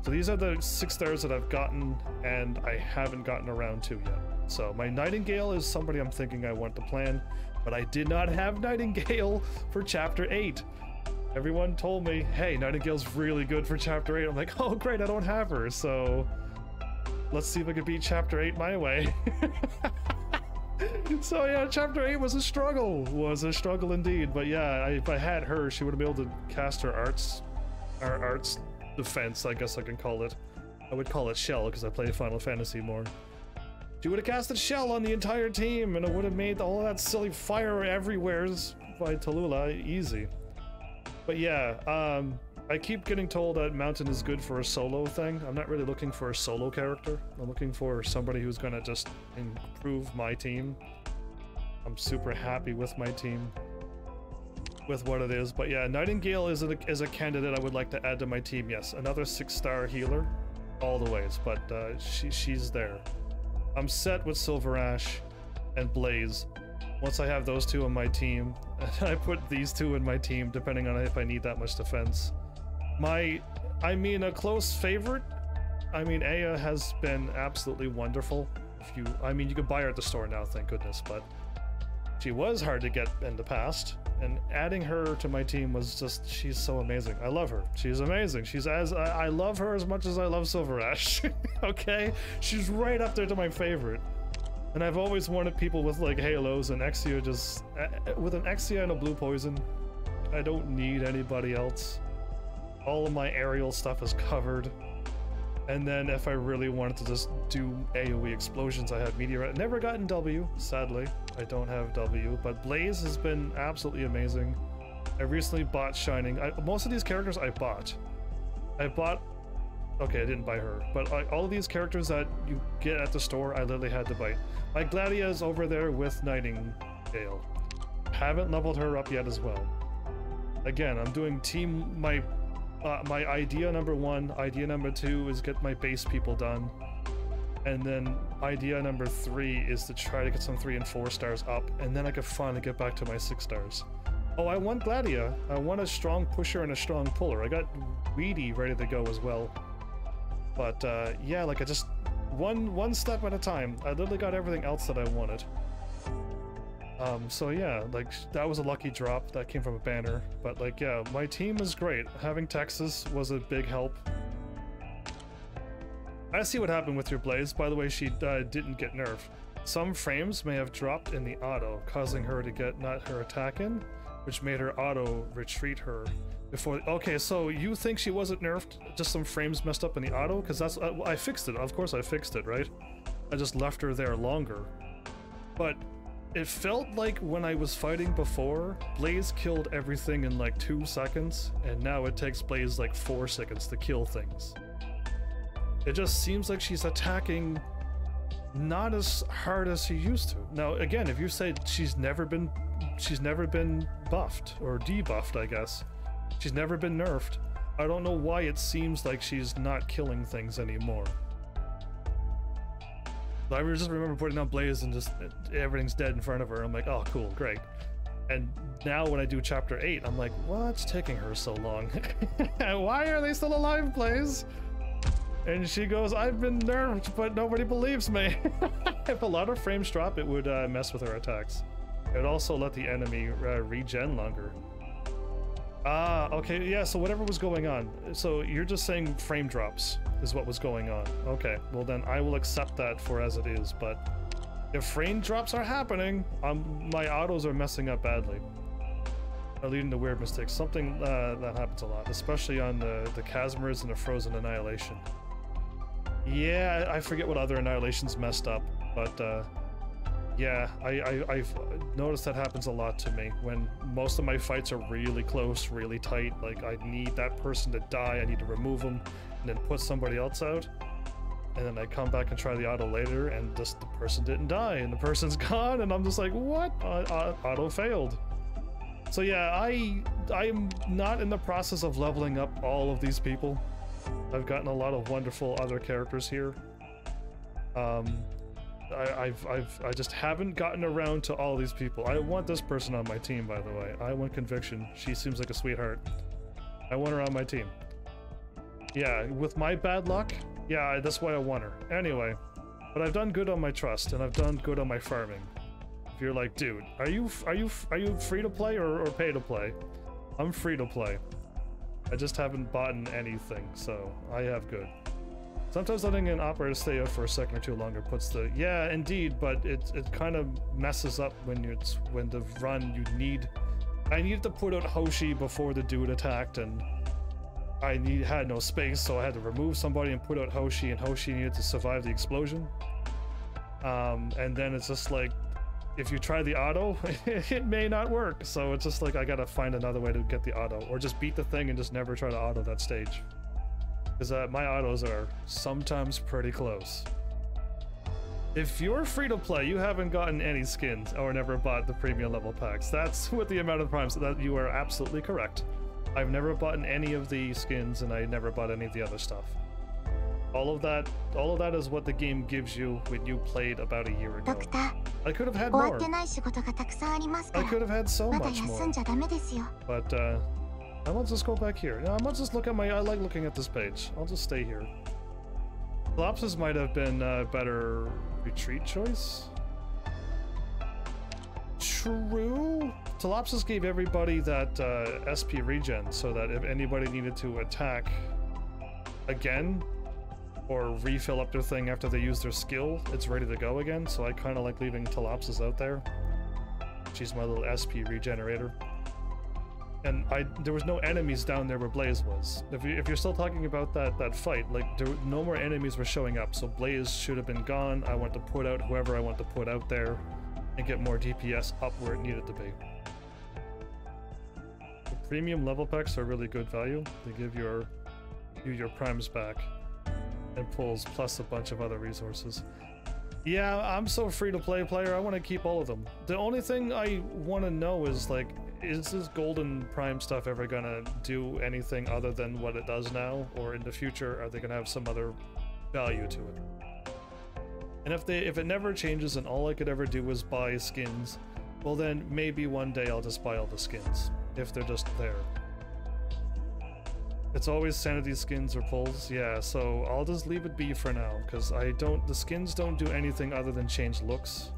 So these are the 6 stars that I've gotten, and I haven't gotten around to yet. So my Nightingale is somebody I'm thinking I want to plan, but I did not have Nightingale for Chapter 8. Everyone told me, hey, Nightingale's really good for Chapter 8. I'm like, oh great, I don't have her, so let's see if I can beat Chapter 8 my way. So yeah, Chapter 8 was a struggle. Was a struggle indeed, but yeah, if I had her, she would have been able to cast her arts defense, I guess I can call it. I would call it Shell, because I play Final Fantasy more. She would have casted Shell on the entire team, and it would have made all of that silly fire everywheres by Tallulah easy. But yeah, I keep getting told that Mountain is good for a solo thing. I'm not really looking for a solo character. I'm looking for somebody who's gonna just improve my team. I'm super happy with my team, with what it is. But yeah, Nightingale is a candidate I would like to add to my team. Yes, another 6-star healer all the ways, but she's there. I'm set with Silver Ash and Blaze. Once I have those two on my team, I put these two in my team depending on if I need that much defense. I mean, a close favorite, I mean, Aya has been absolutely wonderful. I mean, you can buy her at the store now, thank goodness, but she was hard to get in the past, and adding her to my team was just, she's so amazing. I love her. She's amazing. I love her as much as I love Silver Ash. Okay? She's right up there to my favorite. And I've always wanted people with like halos, and Exia just, with an Exia and a blue poison, I don't need anybody else. All of my aerial stuff is covered. And then if I really wanted to just do AoE explosions, I have Meteorite. Never gotten W, sadly. I don't have W, but Blaze has been absolutely amazing. I recently bought Shining. Most of these characters I bought. Okay, I didn't buy her, but all of these characters that you get at the store, I literally had to buy. My Gladia is over there with Nightingale. Haven't leveled her up yet as well. Again, I'm doing my idea number 1, idea number 2 is get my base people done. And then idea number 3 is to try to get some 3 and 4 stars up, and then I can finally get back to my 6 stars. Oh, I want Gladia. I want a strong pusher and a strong puller. I got Weedy ready to go as well. But yeah, like I just one step at a time. I literally got everything else that I wanted. So yeah, like that was a lucky drop that came from a banner, but like yeah, my team is great. Having Texas was a big help. I see what happened with your Blaze. By the way, she didn't get nerfed. Some frames may have dropped in the auto, causing her to get not her attack in, which made her auto retreat her before. Okay, so you think she wasn't nerfed? Just some frames messed up in the auto? Because that's I fixed it. Of course I fixed it, right? I just left her there longer. But it felt like when I was fighting before, Blaze killed everything in like 2 seconds, and now it takes Blaze like 4 seconds to kill things. It just seems like she's attacking not as hard as she used to. Now, again, if you say she's never been buffed, or debuffed, I guess. She's never been nerfed. I don't know why it seems like she's not killing things anymore. I just remember putting on Blaze and just everything's dead in front of her. I'm like, oh, cool, great. And now when I do chapter 8, I'm like, what's taking her so long? Why are they still alive, Blaze? And she goes, I've been nerfed, but nobody believes me. If a lot of frames drop, it would mess with her attacks. It would also let the enemy regen longer. Ah, okay, yeah, so whatever was going on. So you're just saying frame drops is what was going on. Okay, well then I will accept that for as it is, but if frame drops are happening, my autos are messing up badly. Are leading to weird mistakes. Something that happens a lot, especially on the Chasmers and the Frozen Annihilation. Yeah, I forget what other Annihilations messed up, but yeah, I've noticed that happens a lot to me when most of my fights are really close, really tight. Like I need that person to die, I need to remove them, and then put somebody else out. And then I come back and try the auto later, and just the person didn't die, and the person's gone, and I'm just like, what? Auto failed. So yeah, I'm not in the process of leveling up all of these people. I've gotten a lot of wonderful other characters here. I just haven't gotten around to all these people. I want this person on my team, by the way. I want Conviction. She seems like a sweetheart. I want her on my team. Yeah, with my bad luck, yeah, that's why I want her. Anyway, but I've done good on my trust, and I've done good on my farming. If you're like, dude, are you free to play or pay to play? I'm free to play. I just haven't bought anything, so I have good. Sometimes letting an operator stay out for a second or two longer puts the... Yeah, indeed, but it kind of messes up when the run you need... I needed to put out Hoshi before the dude attacked, and I had no space, so I had to remove somebody and put out Hoshi, and Hoshi needed to survive the explosion. And then it's just like, if you try the auto, it may not work. So it's just like, I gotta find another way to get the auto, or just beat the thing and just never try to auto that stage. Because my autos are sometimes pretty close. If you're free to play, you haven't gotten any skins or never bought the premium level packs. That's with the amount of primes that you are absolutely correct. I've never bought any of the skins, and I never bought any of the other stuff. All of that is what the game gives you when you played about a year ago. I could have had more. I could have had so much more. But I will just go back here. I will just look at I like looking at this page. I'll just stay here. Collapses might have been a better retreat choice. True. Telopsis gave everybody that SP regen, so that if anybody needed to attack again or refill up their thing after they use their skill, it's ready to go again. So I kind of like leaving Telopsis out there. She's my little SP regenerator. And there was no enemies down there where Blaze was. If you're still talking about that fight, like no more enemies were showing up, so Blaze should have been gone. I want to put out whoever I want to put out there and get more DPS up where it needed to be. The premium level packs are really good value. They give you your primes back and pulls plus a bunch of other resources. Yeah, I'm so free-to-play player, I want to keep all of them. The only thing I want to know is, like, is this golden prime stuff ever gonna do anything other than what it does now? Or in the future, are they gonna have some other value to it? And if it never changes and all I could ever do was buy skins, well then maybe one day I'll just buy all the skins, if they're just there. It's always sanity skins or pulls, yeah, so I'll just leave it be for now, because the skins don't do anything other than change looks.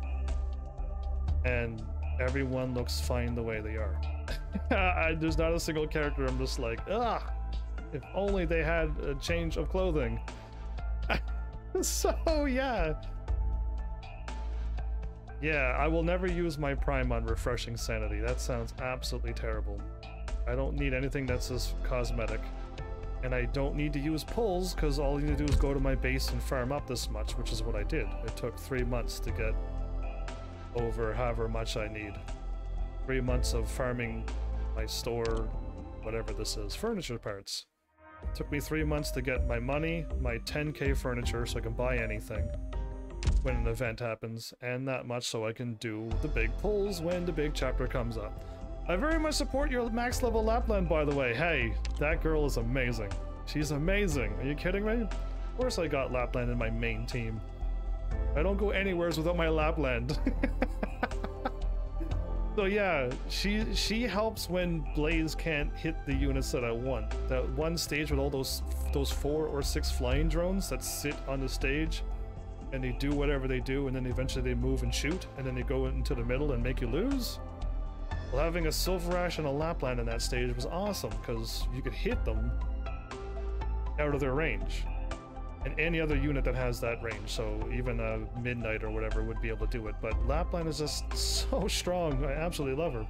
And everyone looks fine the way they are. There's not a single character I'm just like, ugh, if only they had a change of clothing. So, yeah. Yeah, I will never use my prime on refreshing sanity. That sounds absolutely terrible. I don't need anything that's just cosmetic. And I don't need to use pulls, because all you need to do is go to my base and farm up this much, which is what I did. It took 3 months to get over however much I need. 3 months of farming my store, whatever this is, furniture parts. It took me 3 months to get my money, my 10k furniture so I can buy anything when an event happens, and that much so I can do the big pulls when the big chapter comes up. I very much support your max level Lapland, by the way. Hey, that girl is amazing. She's amazing. Are you kidding me? Of course I got Lapland in my main team. I don't go anywheres without my Lapland. So yeah, she helps when Blaze can't hit the units that I want. That one stage with all those 4 or 6 flying drones that sit on the stage and they do whatever they do and then eventually they move and shoot and then they go into the middle and make you lose. Well, having a Silver Ash and a Lapland in that stage was awesome because you could hit them out of their range. And any other unit that has that range, so even a Midnight or whatever would be able to do it. But Lapland is just so strong. I absolutely love her.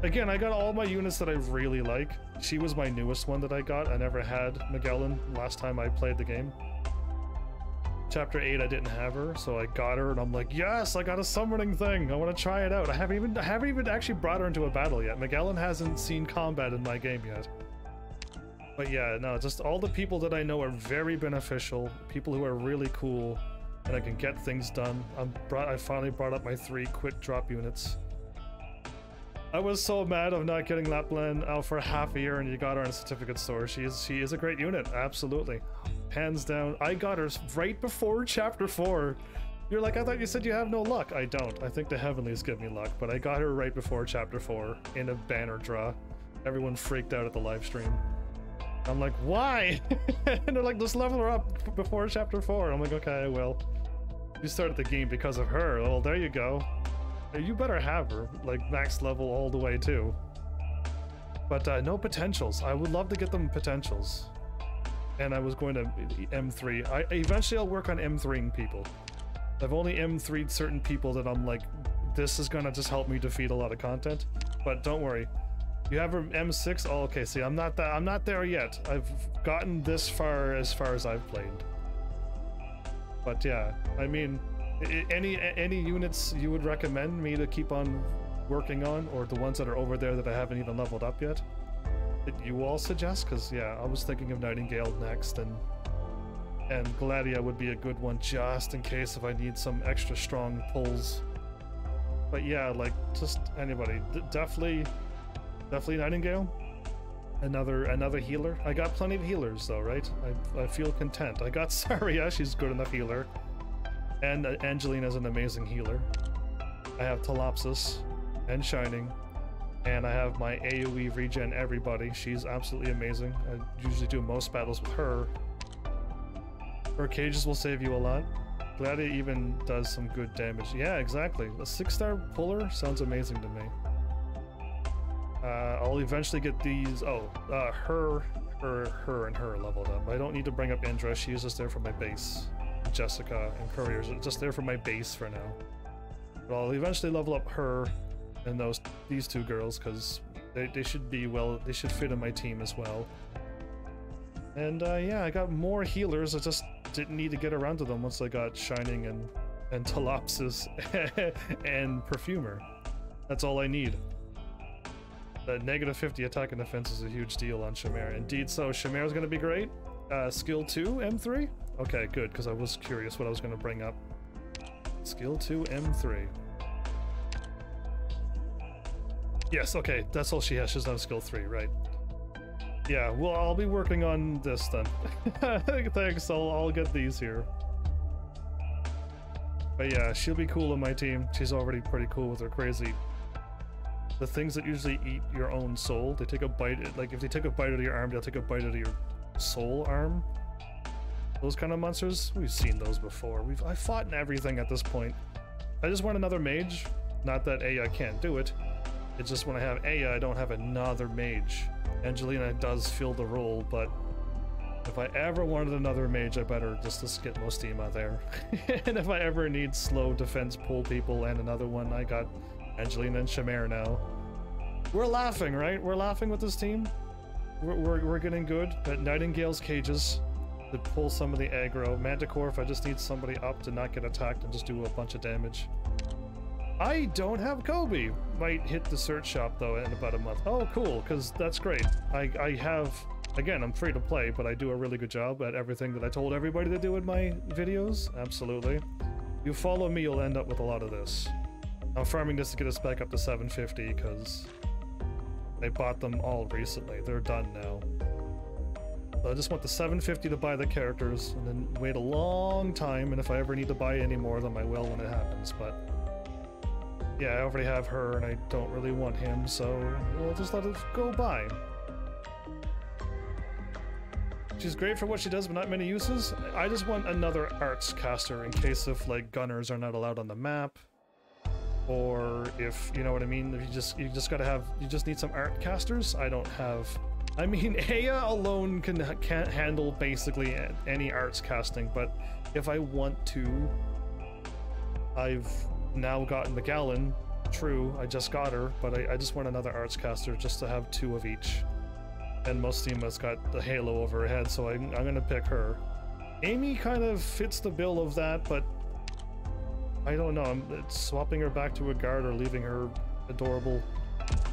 Again, I got all my units that I really like. She was my newest one that I got. I never had Magellan last time I played the game. Chapter 8, I didn't have her, so I got her, and I'm like, yes, I got a summoning thing. I want to try it out. I haven't even actually brought her into a battle yet. Magellan hasn't seen combat in my game yet. But yeah, no, just all the people that I know are very beneficial, people who are really cool, and I can get things done. I finally brought up my 3 quick drop units. I was so mad of not getting Lapland out for half a year, and you got her in a certificate store. She is a great unit, absolutely. Hands down. I got her right before Chapter 4. You're like, I thought you said you have no luck. I don't. I think the Heavenlies give me luck, but I got her right before Chapter 4 in a banner draw. Everyone freaked out at the live stream. I'm like, why? And they're like, just level her up before Chapter 4. I'm like, okay, I will. You started the game because of her. Well, there you go. You better have her, like, max level all the way, too. But no potentials. I would love to get them potentials. And I was going to M3. Eventually I'll work on M3ing people. I've only M3'd certain people that I'm like, this is gonna just help me defeat a lot of content. But don't worry. You have M6? Oh, okay, see, I'm not there yet. I've gotten this far as I've played. But yeah, I mean, any units you would recommend me to keep on working on, or the ones that are over there that I haven't even leveled up yet? That you all suggest? Because yeah, I was thinking of Nightingale next, and Gladia would be a good one just in case if I need some extra strong pulls. But yeah, like, just anybody. Definitely Nightingale. Another healer. I got plenty of healers though, right? I feel content. I got Saria, she's good enough healer. And Angelina's an amazing healer. I have Talopsis and Shining. And I have my AoE regen everybody. She's absolutely amazing. I usually do most battles with her. Her cages will save you a lot. Glad it even does some good damage. Yeah, exactly. A 6-star puller sounds amazing to me. I'll eventually get these. Oh, her and her leveled up. I don't need to bring up Indra. She is just there for my base. Jessica and Courier's just there for my base for now. But I'll eventually level up her and these two girls because they should be they should fit in my team as well. And yeah, I got more healers. I just didn't need to get around to them once I got Shining and Talopsis and Perfumer. That's all I need. The negative 50 attack and defense is a huge deal on Chimera. Indeed so. Chimera's going to be great. Skill 2, M3? Okay, good, because I was curious what I was going to bring up. Skill 2, M3. Yes, okay, that's all she has. She doesn't have skill 3, right? Yeah, well, I'll be working on this then. Thanks, I'll get these here. But yeah, she'll be cool in my team. She's already pretty cool with her crazy... The things that usually eat your own soul, they take a bite, like if they take a bite out of your arm, they'll take a bite out of your soul arm. Those kind of monsters, we've seen those before. I've fought in everything at this point. I just want another mage. Not that Aya can't do it. It's just when I have Aya, I don't have another mage. Angelina does fill the role, but if I ever wanted another mage, I better just get Mostima there. And if I ever need slow defense pull people and another one, I got Angelina and Chimera now. We're laughing, right? We're laughing with this team. We're getting good at Nightingale's cages to pull some of the aggro. Manticore if I just need somebody up to not get attacked and just do a bunch of damage. I don't have Kobe. Might hit the search shop though in about a month. Oh, cool, because that's great. I have, again, I'm free to play, but I do a really good job at everything that I told everybody to do in my videos. Absolutely. You follow me, you'll end up with a lot of this. I'm farming this to get us back up to 750 because I bought them all recently. They're done now. So I just want the 750 to buy the characters and then wait a long time, and if I ever need to buy any more of them, I will when it happens, but yeah, I already have her and I don't really want him, so we'll just let it go by. She's great for what she does, but not many uses. I just want another arts caster in case if like gunners are not allowed on the map. Or if, you know what I mean, if you just need some art casters. I don't have, I mean, Aya alone can't handle basically any arts casting, but if I want to, I've now gotten the Gallon, true, I just got her, but I just want another arts caster just to have 2 of each. And Mostima's got the halo over her head, so I'm gonna pick her. Amy kind of fits the bill of that, but I don't know, it's swapping her back to a guard or leaving her adorable.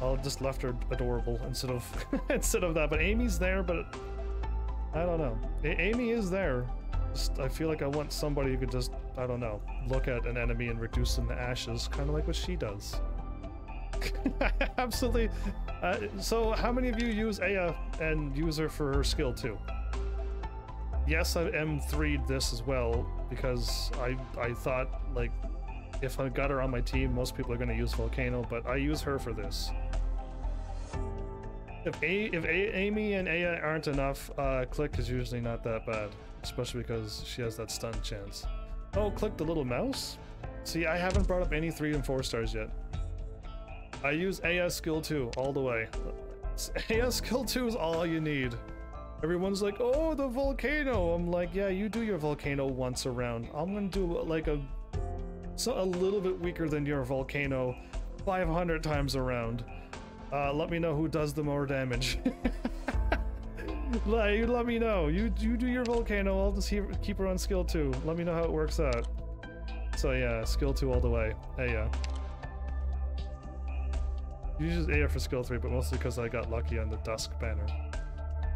I'll just left her adorable instead of instead of that, but Amy's there, but I don't know. Amy is there. Just, I feel like I want somebody who could just, I don't know, look at an enemy and reduce them to ashes, kind of like what she does. Absolutely. So how many of you use Aya and use her for her skill too? Yes, I M3'd this as well because I thought like if I got her on my team, most people are going to use Volcano, but I use her for this. If Amy and Aya aren't enough, Click is usually not that bad, especially because she has that stun chance. Oh, Click the little mouse? See, I haven't brought up any 3 and 4 stars yet. I use Aya skill 2 all the way. Aya skill 2 is all you need. Everyone's like, oh, the volcano. I'm like, yeah, you do your volcano once around. I'm gonna do like a little bit weaker than your volcano 500 times around. Let me know who does the more damage. Let me know. You do your volcano. I'll just keep her on skill 2. Let me know how it works out. So yeah, skill 2 all the way. Aya. You use Aya for skill 3, but mostly because I got lucky on the Dusk banner.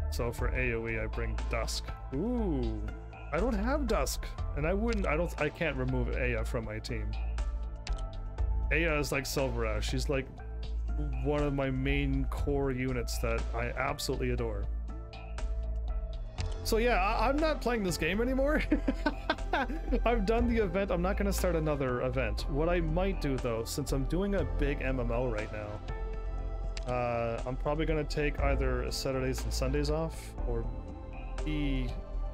So for AoE, I bring Dusk. Ooh, I don't have Dusk, and I can't remove Aya from my team. Aya is like Silverash. She's like one of my main core units that I absolutely adore. So yeah, I'm not playing this game anymore. I've done the event. I'm not going to start another event. What I might do though, since I'm doing a big MMO right now, I'm probably going to take either Saturdays and Sundays off, or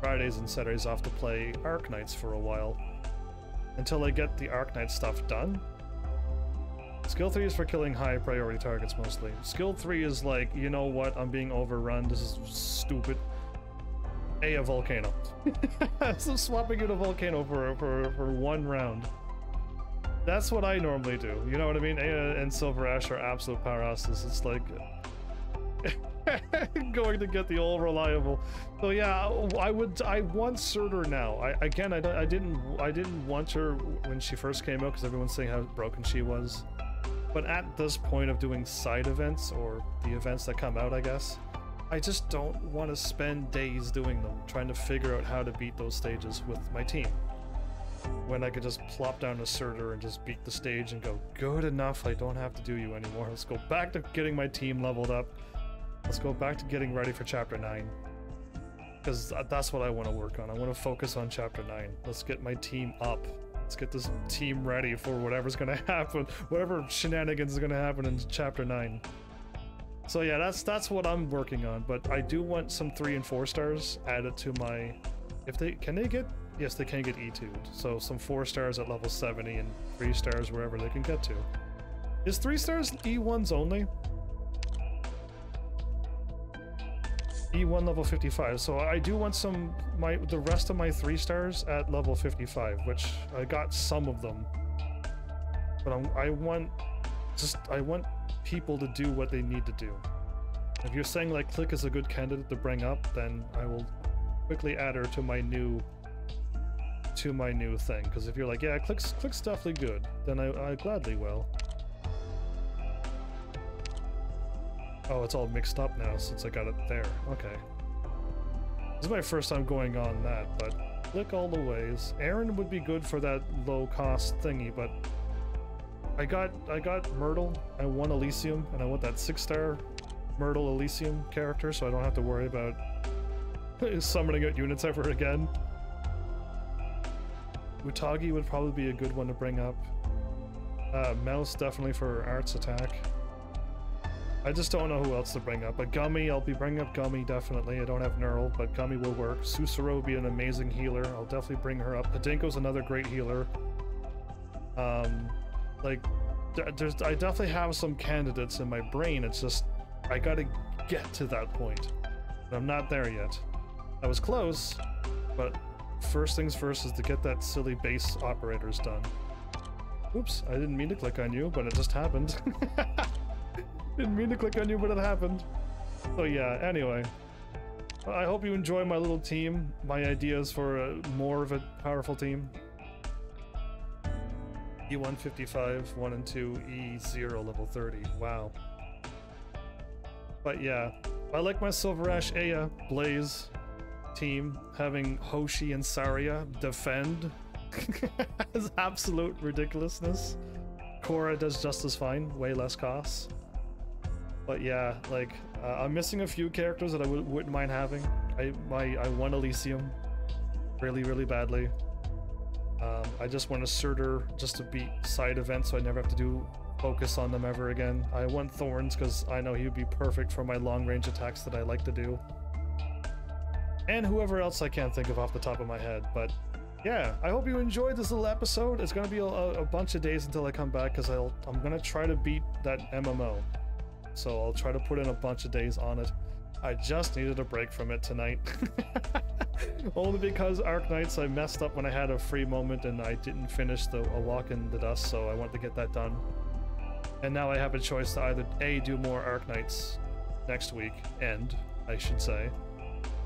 Fridays and Saturdays off to play Arknights for a while, until I get the Arknight stuff done. Skill 3 is for killing high priority targets mostly. Skill 3 is like, you know what, I'm being overrun, this is stupid. A volcano. So swapping in a volcano for one round. That's what I normally do. You know what I mean? Aya and Silver Ash are absolute powerhouses. It's like going to get the all reliable. So yeah, I want Surtur now. I didn't want her when she first came out because everyone's saying how broken she was. But at this point of doing side events, or the events that come out, I guess, I just don't want to spend days doing them, trying to figure out how to beat those stages with my team. When I could just plop down a Surtur and just beat the stage and go, good enough, I don't have to do you anymore. Let's go back to getting my team leveled up. Let's go back to getting ready for Chapter 9. Because that's what I want to work on. I want to focus on Chapter 9. Let's get my team up. Let's get this team ready for whatever's going to happen. Whatever shenanigans is going to happen in Chapter 9. So yeah, that's what I'm working on. But I do want some 3 and 4 stars added to my... Can they get... Yes, they can get E2'd. So some 4 stars at level 70 and 3 stars wherever they can get to. Is 3 stars E1s only? E1 level 55, so I do want the rest of my 3 stars at level 55, which I got some of them, but I want people to do what they need to do. If you're saying like Click is a good candidate to bring up, then I will quickly add her to my new thing, because if you're like, yeah, Click's definitely good, then I gladly will. Oh, it's all mixed up now since I got it there. Okay. This is my first time going on that, but Click all the ways. Aaron would be good for that low-cost thingy, but I got Myrtle, I want Elysium, and I want that 6-star Myrtle Elysium character, so I don't have to worry about summoning out units ever again. Utagi would probably be a good one to bring up. Mouse definitely for arts attack. I just don't know who else to bring up. But Gummy, I'll be bringing up Gummy definitely. I don't have Neural, but Gummy will work. Susuro will be an amazing healer. I'll definitely bring her up. Padinko's another great healer. Like, I definitely have some candidates in my brain. It's just, I gotta get to that point. And I'm not there yet. I was close, but first things first is to get that silly base operators done. Oops, I didn't mean to click on you, but it just happened. Didn't mean to click on you, but it happened. So yeah, anyway. I hope you enjoy my little team, my ideas for more of a powerful team. E155, 1 and 2, E0 level 30. Wow. But yeah, I like my Silver Ash Aya Blaze team having Hoshi and Saria defend. Is absolute ridiculousness. Korra does just as fine, way less costs. But yeah, like, I'm missing a few characters that I wouldn't mind having. I want Elysium really, really badly. I just want a Surtur just to beat side events so I never have to focus on them ever again. I want Thorns because I know he would be perfect for my long-range attacks that I like to do. And whoever else I can't think of off the top of my head, but yeah, I hope you enjoyed this little episode. It's gonna be a bunch of days until I come back because I'm gonna try to beat that MMO. So I'll try to put in a bunch of days on it. I just needed a break from it tonight. Only because Arknights, I messed up when I had a free moment and I didn't finish a Walk in the Dust, so I wanted to get that done. And now I have a choice to either A, do more Arknights next week, I should say,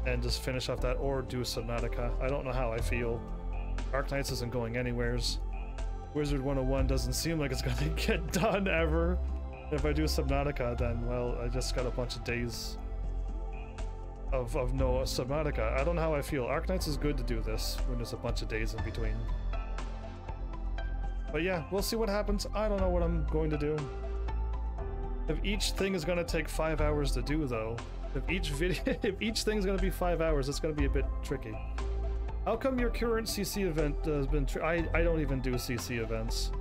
and just finish off that, or do Subnautica. I don't know how I feel. Arknights isn't going anywheres. Wizard 101 doesn't seem like it's gonna get done ever. If I do Subnautica, then, well, I just got a bunch of days of no Subnautica. I don't know how I feel. Arknights is good to do this when there's a bunch of days in between. But yeah, we'll see what happens. I don't know what I'm going to do. If each thing is gonna take 5 hours to do, though, if each thing's gonna be 5 hours, it's gonna be a bit tricky. How come your current CC event has been? I don't even do CC events.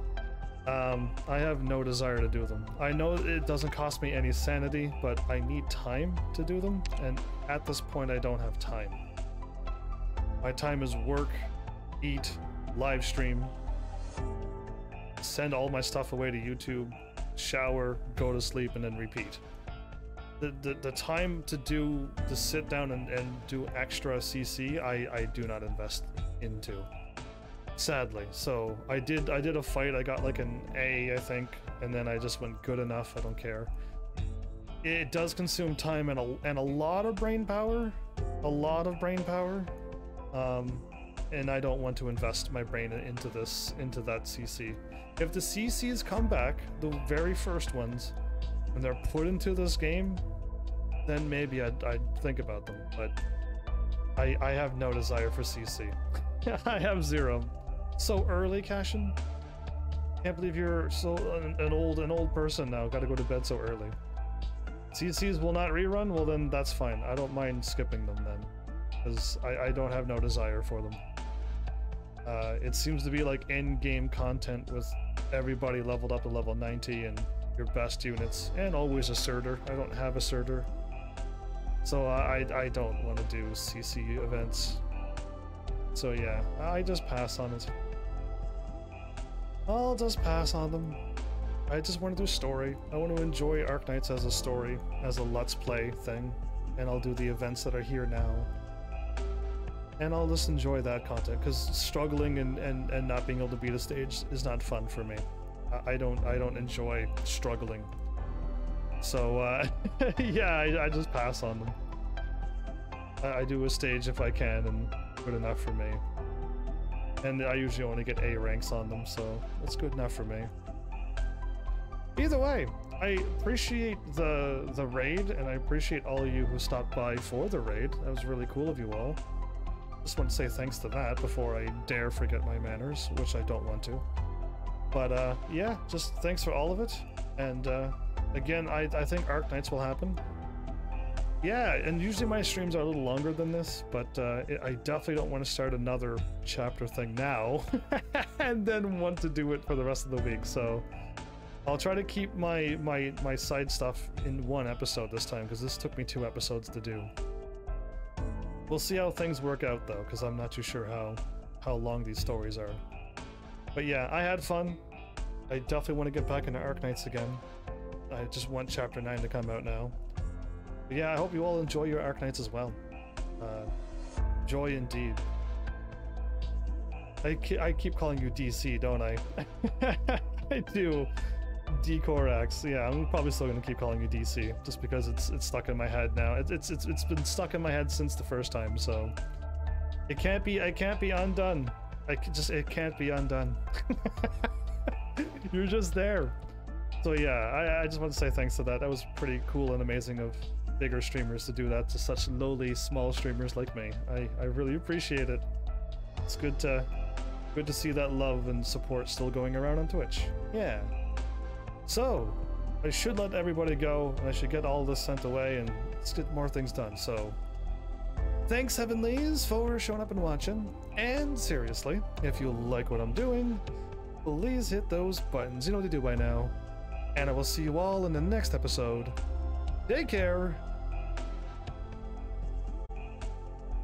I have no desire to do them. I know it doesn't cost me any sanity, but I need time to do them, and at this point, I don't have time. My time is work, eat, live stream, send all my stuff away to YouTube, shower, go to sleep, and then repeat. The time to sit down and do extra CC, I do not invest into, sadly. So I did a fight, I got like an A, I think, and then I just went good enough, I don't care. It does consume time and a lot of brain power, and I don't want to invest my brain into that CC. If the CCs come back, the very first ones, and they're put into this game, then maybe I'd think about them, but I have no desire for CC. I have zero. So early, Cashin? Can't believe you're so an old person now. Gotta go to bed so early. CCs will not rerun? Well then that's fine. I don't mind skipping them then, because I don't have no desire for them. It seems to be like end-game content with everybody leveled up to level 90 and your best units, and always asserter. I don't have asserter, so I don't want to do CC events. So yeah, I just pass on it. I'll just pass on them. I just want to do story. I want to enjoy Arknights as a story, as a let's play thing, and I'll do the events that are here now. And I'll just enjoy that content, because struggling and not being able to beat a stage is not fun for me. I don't enjoy struggling. So yeah, I just pass on them. I do a stage if I can, and good enough for me. And I usually only get A ranks on them, so that's good enough for me. Either way, I appreciate the raid, and I appreciate all of you who stopped by for the raid. That was really cool of you all. Just want to say thanks to that before I dare forget my manners, which I don't want to. But yeah, just thanks for all of it. And again, I think Arknights will happen. Yeah, and usually my streams are a little longer than this, but I definitely don't want to start another chapter thing now and then want to do it for the rest of the week. So I'll try to keep my side stuff in one episode this time, because this took me 2 episodes to do. We'll see how things work out though, because I'm not too sure how long these stories are. But yeah, I had fun. I definitely want to get back into Arknights again. I just want Chapter 9 to come out now. But yeah, I hope you all enjoy your Arknights as well. Joy indeed. I keep calling you DC, don't I? I do. D-Corax. Yeah, I'm probably still gonna keep calling you DC, just because it's stuck in my head now. It's been stuck in my head since the first time, so it can't be undone. It can't be undone. You're just there. So yeah, I just want to say thanks to that. That was pretty cool and amazing of bigger streamers to do that to such lowly, small streamers like me. I really appreciate it. It's good to see that love and support still going around on Twitch. Yeah. So, I should let everybody go, and I should get all this sent away, and let's get more things done. So, thanks Heavenlies for showing up and watching. And seriously, if you like what I'm doing, please hit those buttons. You know what to do by now. And I will see you all in the next episode. Take care.